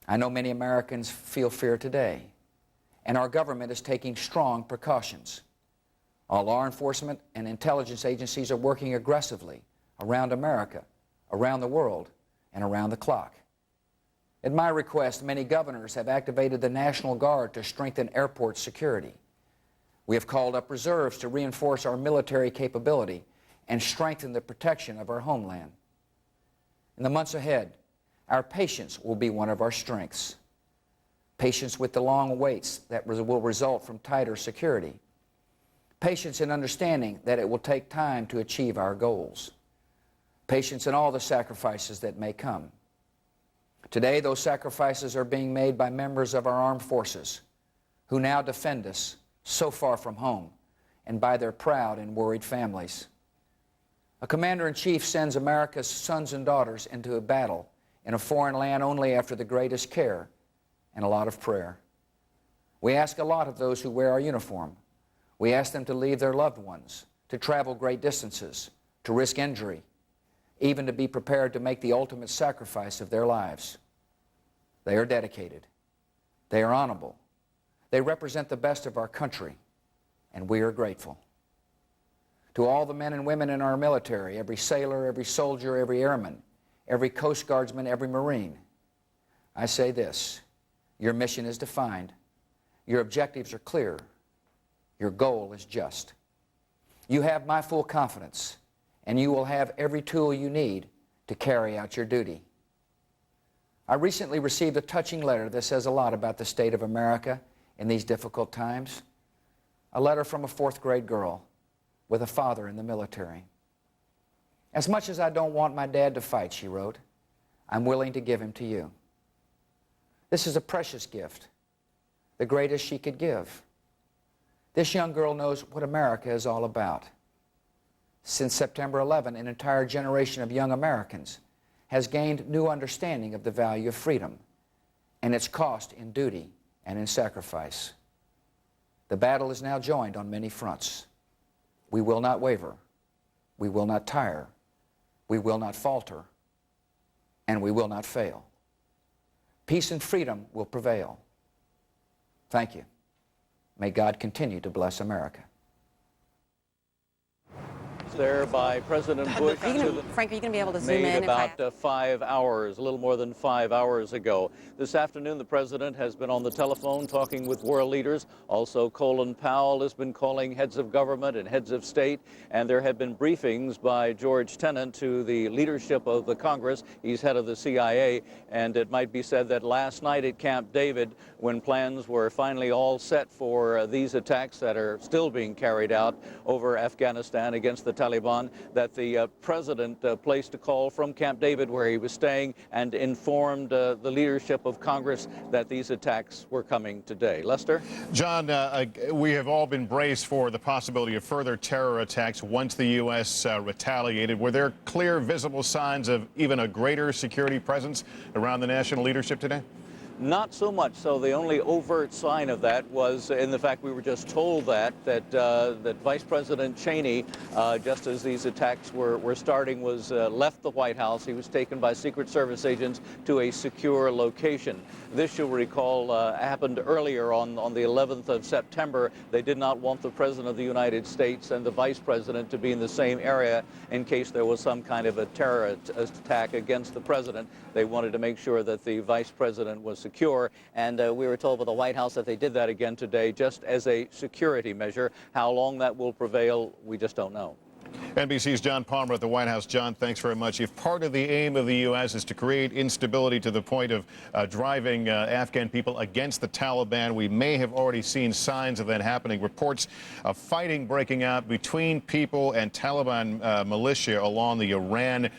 I know many Americans feel fear today, and our government is taking strong precautions. All law enforcement and intelligence agencies are working aggressively around America, around the world, and around the clock. At my request, many governors have activated the National Guard to strengthen airport security. We have called up reserves to reinforce our military capability and strengthen the protection of our homeland. In the months ahead, our patience will be one of our strengths. Patience with the long waits that will result from tighter security. Patience in understanding that it will take time to achieve our goals. Patience in all the sacrifices that may come. Today, those sacrifices are being made by members of our armed forces who now defend us so far from home, and by their proud and worried families. A commander-in-chief sends America's sons and daughters into a battle in a foreign land only after the greatest care and a lot of prayer. We ask a lot of those who wear our uniform. We ask them to leave their loved ones, to travel great distances, to risk injury, even to be prepared to make the ultimate sacrifice of their lives. They are dedicated. They are honorable. They represent the best of our country, and we are grateful. To all the men and women in our military, every sailor, every soldier, every airman, every Coast Guardsman, every Marine, I say this: your mission is defined, your objectives are clear, your goal is just. You have my full confidence, and you will have every tool you need to carry out your duty. I recently received a touching letter that says a lot about the state of America in these difficult times. A letter from a fourth-grade girl with a father in the military. As much as I don't want my dad to fight, she wrote, I'm willing to give him to you. This is a precious gift, the greatest she could give. This young girl knows what America is all about. Since September 11, an entire generation of young Americans has gained new understanding of the value of freedom and its cost in duty and in sacrifice. The battle is now joined on many fronts. We will not waver. We will not tire. We will not falter. And we will not fail. Peace and freedom will prevail. Thank you. May God continue to bless America. There by President Bush. Frank, are you going to be able to zoom in? Made about 5 hours, a little more than 5 hours ago. This afternoon, the president has been on the telephone talking with world leaders. Also, Colin Powell has been calling heads of government and heads of state. And there have been briefings by George Tenet to the leadership of the Congress. He's head of the CIA. And it might be said that last night at Camp David, when plans were finally all set for these attacks that are still being carried out over Afghanistan against the Taliban, that the president placed a call from Camp David where he was staying and informed the leadership of Congress that these attacks were coming today. Lester? John, we have all been braced for the possibility of further terror attacks once the U.S. Retaliated. Were there clear, visible signs of even a greater security presence around the national leadership today? Not so much so. The only overt sign of that was in the fact we were just told that Vice President Cheney, just as these attacks were starting, was left the White House. He was taken by Secret Service agents to a secure location. This, you'll recall, happened earlier on the 11th of September. They did not want the President of the United States and the Vice President to be in the same area in case there was some kind of a terror attack against the President. They wanted to make sure that the Vice President was secure, and we were told by the White House that they did that again today just as a security measure. How long that will prevail, we just don't know. NBC's John Palmer at the White House. John, thanks very much. If part of the aim of the U.S. is to create instability to the point of driving Afghan people against the Taliban, we may have already seen signs of that happening. Reports of fighting breaking out between people and Taliban militia along the Iran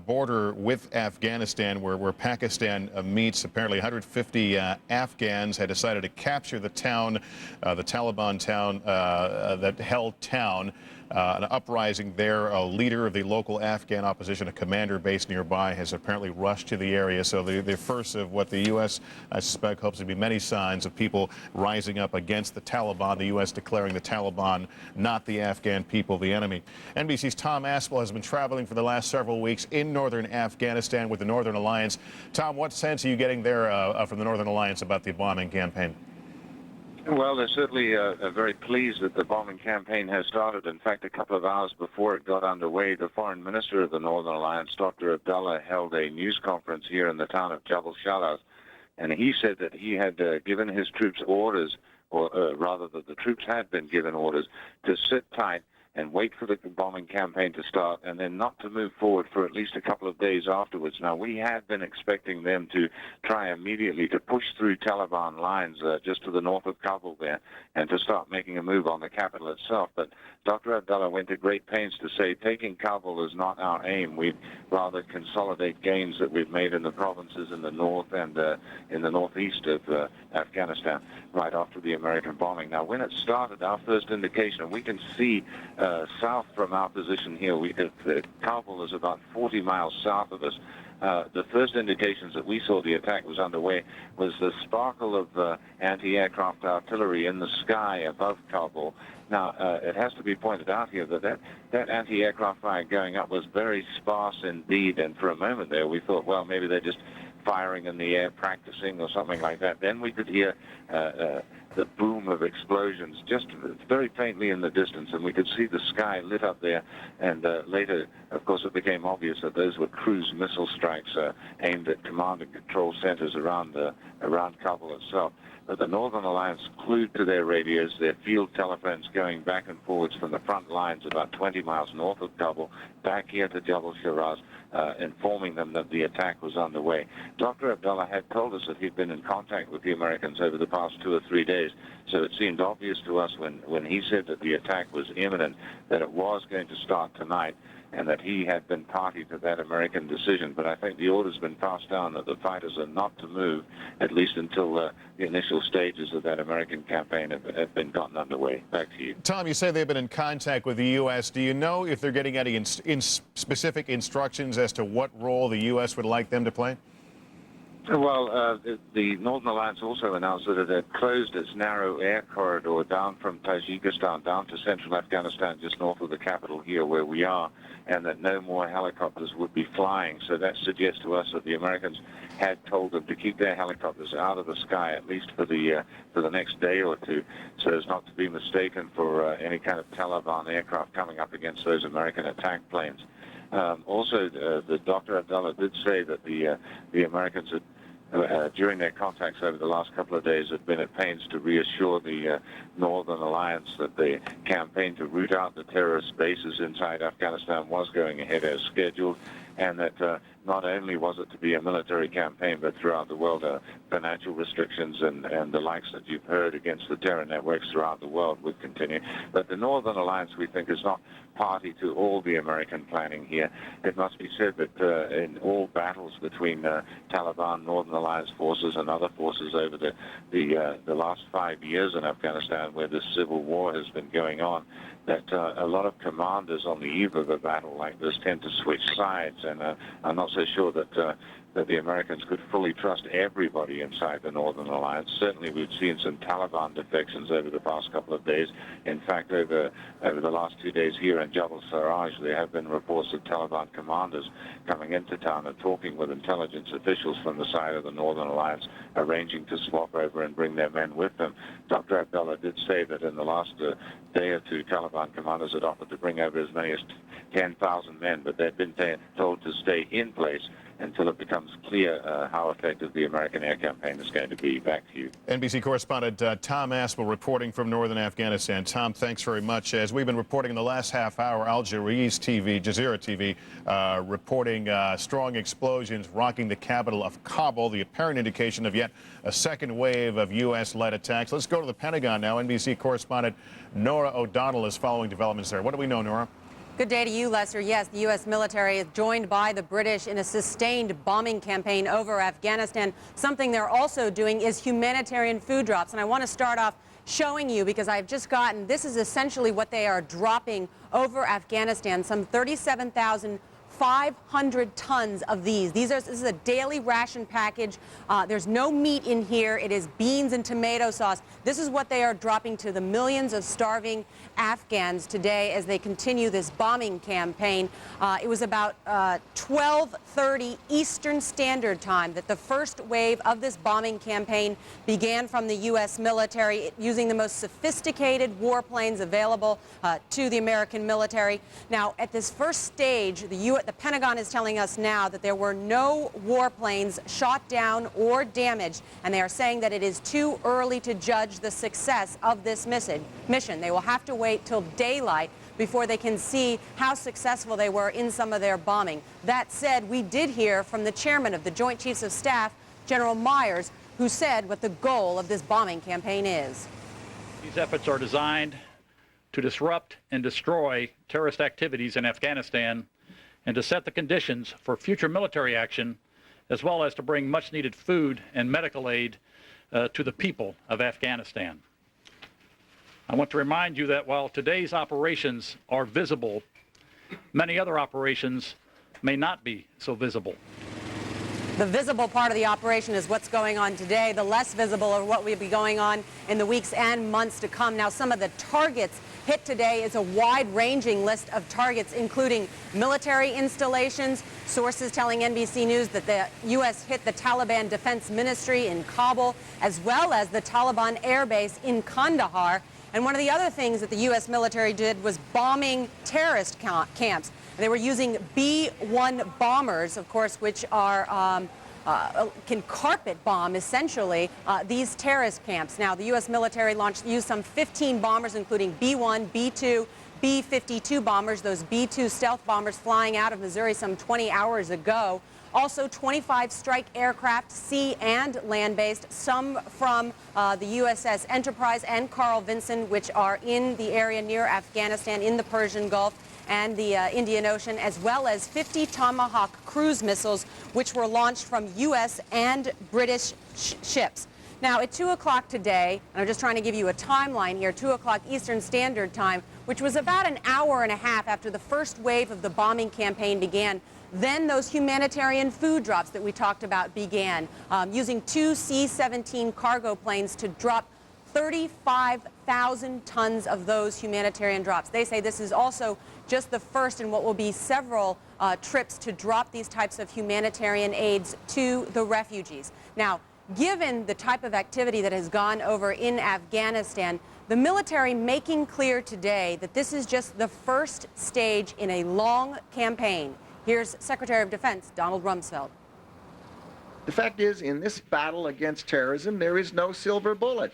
border with Afghanistan, where Pakistan meets. Apparently 150 Afghans had decided to capture the town, the Taliban town that held town. an uprising there. A leader of the local Afghan opposition, a commander based nearby, has apparently rushed to the area. So the first of what the U.S., I suspect, hopes to be many signs of people rising up against the Taliban, the U.S. declaring the Taliban not the Afghan people, the enemy. NBC's Tom Aspel has been traveling for the last several weeks in northern Afghanistan with the Northern Alliance. Tom, what sense are you getting there from the Northern Alliance about the bombing campaign? Well, they're certainly very pleased that the bombing campaign has started. In fact, a couple of hours before it got underway, the foreign minister of the Northern Alliance, Dr. Abdullah, held a news conference here in the town of Jabal Sharaz, and he said that he had given his troops orders, or rather that the troops had been given orders to sit tight and wait for the bombing campaign to start, and then not to move forward for at least a couple of days afterwards. Now, we had been expecting them to try immediately to push through Taliban lines just to the north of Kabul there, and to start making a move on the capital itself. But Dr. Abdullah went to great pains to say taking Kabul is not our aim. We'd rather consolidate gains that we've made in the provinces in the north and in the northeast of Afghanistan right after the American bombing. Now, when it started, our first indication, and we can see south from our position here, Kabul is about 40 miles south of us. The first indications that we saw the attack was underway was the sparkle of anti-aircraft artillery in the sky above Kabul. Now, it has to be pointed out here that anti-aircraft fire going up was very sparse indeed, and for a moment there we thought, well, maybe they're just firing in the air, practicing or something like that. Then we could hear the boom of explosions just very faintly in the distance, and we could see the sky lit up there. And later, of course, it became obvious that those were cruise missile strikes aimed at command and control centers around Kabul itself. But the Northern Alliance glued to their radios, their field telephones going back and forwards from the front lines about 20 miles north of Kabul, back here to Jabal Sharaz, informing them that the attack was underway. Dr. Abdullah had told us that he'd been in contact with the Americans over the past 2 or 3 days, so it seemed obvious to us when he said that the attack was imminent, that it was going to start tonight, and that he had been party to that American decision. But I think the order's been passed down that the fighters are not to move, at least until the initial stages of that American campaign have been gotten underway. Back to you. Tom, you say they've been in contact with the U.S. Do you know if they're getting any specific instructions as to what role the U.S. would like them to play? Well, the Northern Alliance also announced that it had closed its narrow air corridor down from Tajikistan down to central Afghanistan, just north of the capital here where we are, and that no more helicopters would be flying. So that suggests to us that the Americans had told them to keep their helicopters out of the sky, at least for the next day or two, so as not to be mistaken for any kind of Taliban aircraft coming up against those American attack planes. Also, the Dr. Abdullah did say that the Americans had, during their contacts over the last couple of days, had been at pains to reassure the Northern Alliance that the campaign to root out the terrorist bases inside Afghanistan was going ahead as scheduled, and that not only was it to be a military campaign, but throughout the world, financial restrictions and the likes that you've heard against the terror networks throughout the world would continue. But the Northern Alliance, we think, is not party to all the American planning here. It must be said that in all battles between Taliban, Northern Alliance forces and other forces over the last 5 years in Afghanistan, where this civil war has been going on, that a lot of commanders on the eve of a battle like this tend to switch sides, and I'm not so sure that the Americans could fully trust everybody inside the Northern Alliance. Certainly we've seen some Taliban defections over the past couple of days. In fact, over the last 2 days here in Jabal Saraj, there have been reports of Taliban commanders coming into town and talking with intelligence officials from the side of the Northern Alliance, arranging to swap over and bring their men with them. Dr. Abdullah did say that in the last day or two, Taliban commanders had offered to bring over as many as 10,000 men, but they'd been told to stay in place until it becomes clear how effective the American air campaign is going to be. Back to you. NBC correspondent Tom Aspel reporting from northern Afghanistan. Tom, thanks very much. As we've been reporting in the last half hour, Al Jazeera TV, reporting strong explosions rocking the capital of Kabul, the apparent indication of yet a second wave of U.S.-led attacks. Let's go to the Pentagon now. NBC correspondent Nora O'Donnell is following developments there. What do we know, Nora? Good day to you, Lester. Yes, the U.S. military is joined by the British in a sustained bombing campaign over Afghanistan. Something they're also doing is humanitarian food drops. And I want to start off showing you, because I've just gotten, this is essentially what they are dropping over Afghanistan, some 37,500 tons of these. This is a daily ration package. There's no meat in here. It is beans and tomato sauce. This is what they are dropping to the millions of starving Afghans today as they continue this bombing campaign. It was about 12:30 Eastern Standard Time that the first wave of this bombing campaign began from the U.S. military, using the most sophisticated warplanes available to the American military. Now, at this first stage, the Pentagon is telling us now that there were no warplanes shot down or damaged, and they are saying that it is too early to judge the success of this mission. They will have to wait till daylight before they can see how successful they were in some of their bombing. That said, we did hear from the chairman of the Joint Chiefs of Staff, General Myers, who said what the goal of this bombing campaign is. These efforts are designed to disrupt and destroy terrorist activities in Afghanistan and to set the conditions for future military action, as well as to bring much-needed food and medical aid to the people of Afghanistan. I want to remind you that while today's operations are visible, many other operations may not be so visible. The visible part of the operation is what's going on today. The less visible are what will be going on in the weeks and months to come. Now, some of the targets hit today is a wide-ranging list of targets, including military installations. Sources telling NBC News that the U.S. hit the Taliban Defense Ministry in Kabul, as well as the Taliban air base in Kandahar. And one of the other things that the U.S. military did was bombing terrorist camps. They were using B-1 bombers, of course, which are can carpet bomb, essentially, these terrorist camps. Now, the U.S. military used some 15 bombers, including B-1, B-2, B-52 bombers, those B-2 stealth bombers flying out of Missouri some 20 hours ago. Also, 25 strike aircraft, sea and land-based, some from the USS Enterprise and Carl Vinson, which are in the area near Afghanistan in the Persian Gulf and the Indian Ocean, as well as 50 Tomahawk cruise missiles, which were launched from U.S. and British ships. Now, at 2 o'clock today, and I'm just trying to give you a timeline here, 2 o'clock Eastern Standard Time, which was about an hour and a half after the first wave of the bombing campaign began, then those humanitarian food drops that we talked about began, using 2 C-17 cargo planes to drop 35,000 tons of those humanitarian drops. They say this is also just the first in what will be several trips to drop these types of humanitarian aids to the refugees. Now, given the type of activity that has gone over in Afghanistan, the military making clear today that this is just the first stage in a long campaign. Here's Secretary of Defense Donald Rumsfeld. The fact is, in this battle against terrorism, there is no silver bullet.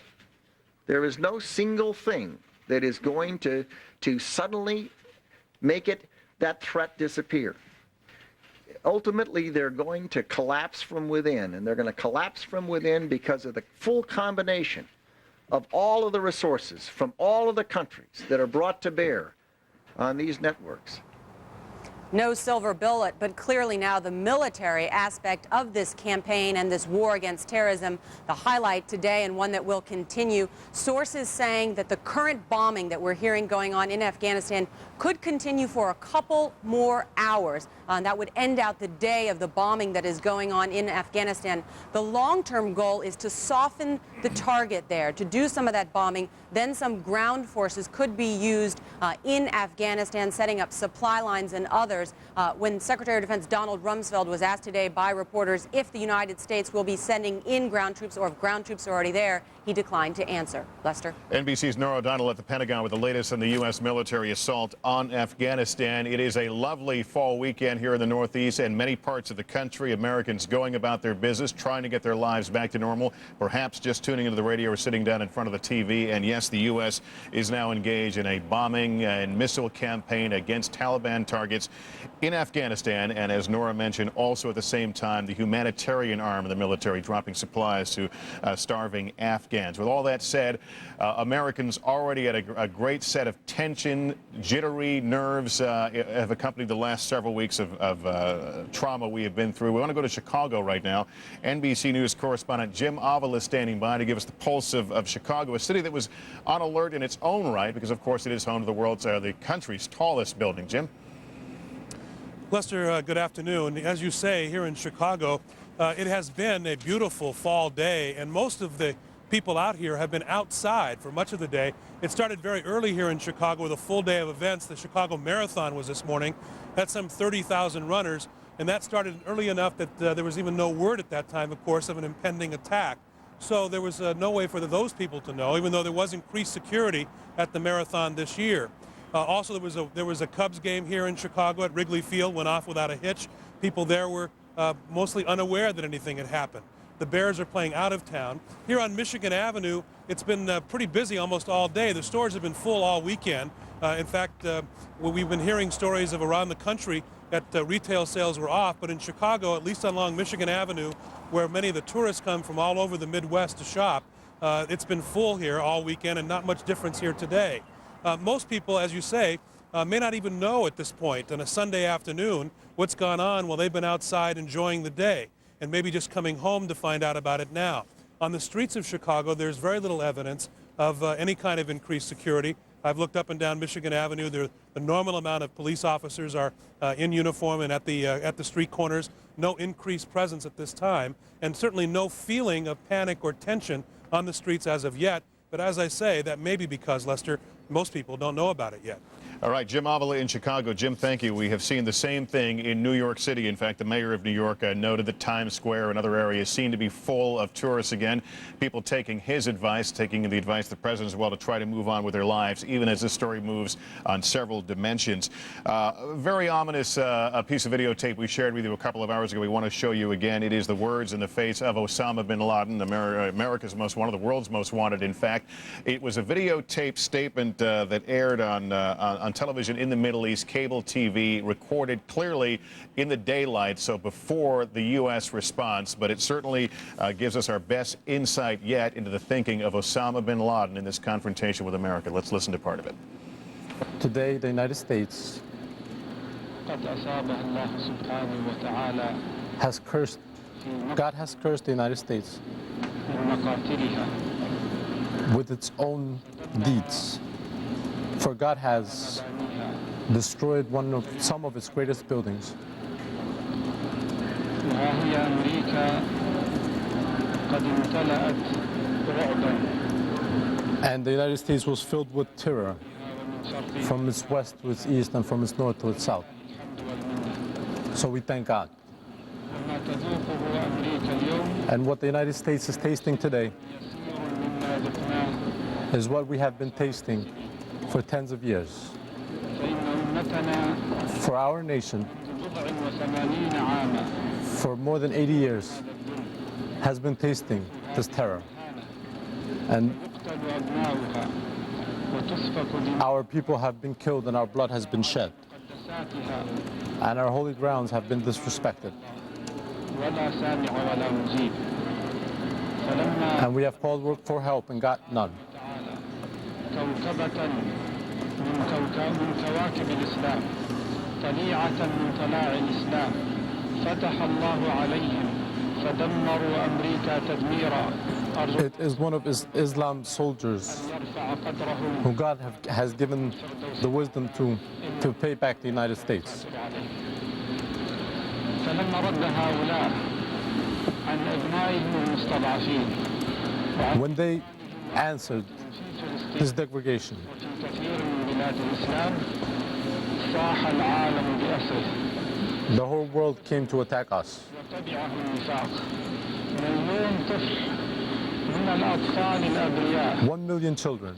There is no single thing that is going to suddenly make that threat disappear. Ultimately, they're going to collapse from within, and they're going to collapse from within because of the full combination of all of the resources from all of the countries that are brought to bear on these networks. No silver bullet, but clearly now the military aspect of this campaign and this war against terrorism, the highlight today and one that will continue. Sources saying that the current bombing that we're hearing going on in Afghanistan could continue for a couple more hours. That would end out the day of the bombing that is going on in Afghanistan. The long-term goal is to soften the target there, to do some of that bombing. Then some ground forces could be used in Afghanistan, setting up supply lines and others. When Secretary of Defense Donald Rumsfeld was asked today by reporters if the United States will be sending in ground troops or if ground troops are already there, he declined to answer. Lester? NBC's Norah O'Donnell at the Pentagon with the latest on the U.S. military assault on Afghanistan. It is a lovely fall weekend here in the Northeast and many parts of the country. Americans going about their business, trying to get their lives back to normal, perhaps just tuning into the radio or sitting down in front of the TV. And yes, the U.S. is now engaged in a bombing and missile campaign against Taliban targets in Afghanistan. And as Norah mentioned, also at the same time, the humanitarian arm of the military dropping supplies to starving Afghans. Afghans. With all that said, Americans already at a great set of tension, jittery nerves have accompanied the last several weeks of trauma we have been through. We want to go to Chicago right now. NBC News correspondent Jim Avila is standing by to give us the pulse of Chicago, a city that was on alert in its own right because, of course, it is home to the country's tallest building. Jim? Lester, good afternoon. As you say, here in Chicago, it has been a beautiful fall day, and most of the people out here have been outside for much of the day. It started very early here in Chicago with a full day of events. The Chicago Marathon was this morning. That's some 30,000 runners, and that started early enough that there was even no word at that time, of course, of an impending attack. So there was no way for those people to know, even though there was increased security at the marathon this year. Also, there was a Cubs game here in Chicago at Wrigley Field, went off without a hitch. People there were mostly unaware that anything had happened. The Bears are playing out of town. Here on Michigan Avenue, it's been pretty busy almost all day. The stores have been full all weekend. In fact, we've been hearing stories of around the country that retail sales were off, but in Chicago, at least along Michigan Avenue, where many of the tourists come from all over the Midwest to shop, it's been full here all weekend and not much difference here today. Most people, as you say, may not even know at this point on a Sunday afternoon what's gone on while they've been outside enjoying the day and maybe just coming home to find out about it now. On the streets of Chicago, there's very little evidence of any kind of increased security. I've looked up and down Michigan Avenue. The normal amount of police officers are in uniform and at the street corners. No increased presence at this time, and certainly no feeling of panic or tension on the streets as of yet. But as I say, that may be because, Lester, most people don't know about it yet. All right, Jim Avila in Chicago. Jim, thank you. We have seen the same thing in New York City. In fact, the mayor of New York noted that Times Square and other areas seem to be full of tourists again. People taking his advice, taking the advice of the president as well to try to move on with their lives, even as this story moves on several dimensions. Very ominous piece of videotape we shared with you a couple of hours ago. We want to show you again. It is the words in the face of Osama bin Laden, America's most wanted, the world's most wanted, in fact. It was a videotape statement that aired on television in the Middle East, cable TV, recorded clearly in the daylight, so before the U.S. response, but it certainly gives us our best insight yet into the thinking of Osama bin Laden in this confrontation with America. Let's listen to part of it. Today, the United States has cursed, God has cursed the United States with its own deeds. For God has destroyed some of its greatest buildings. And the United States was filled with terror from its west to its east and from its north to its south. So we thank God. And what the United States is tasting today is what we have been tasting for tens of years. For our nation, for more than 80 years, has been tasting this terror. And our people have been killed and our blood has been shed. And our holy grounds have been disrespected. And we have called for help and got none. It is one of Islam's soldiers who God has given the wisdom to pay back the United States. When they answered his degradation, the whole world came to attack us. 1 million children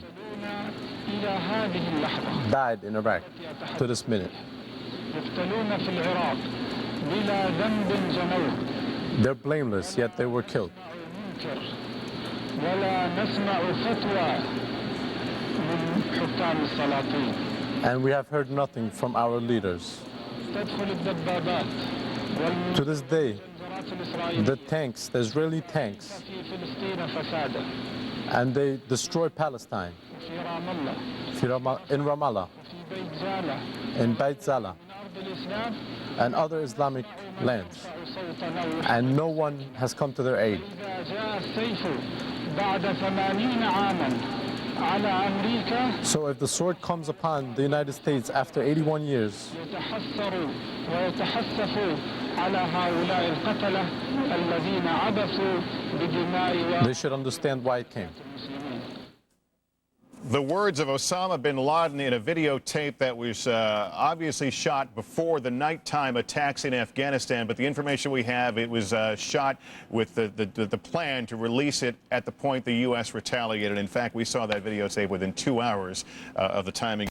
died in Iraq to this minute. They're blameless, yet they were killed. And we have heard nothing from our leaders. To this day, the Israeli tanks and they destroy Palestine in Ramallah, in Beit Zala, and other Islamic lands, and no one has come to their aid. So if the sword comes upon the United States after 81 years, they should understand why it came. The words of Osama bin Laden in a videotape that was obviously shot before the nighttime attacks in Afghanistan, but the information we have, it was shot with the plan to release it at the point the U.S. retaliated. In fact, we saw that videotape within 2 hours of the timing.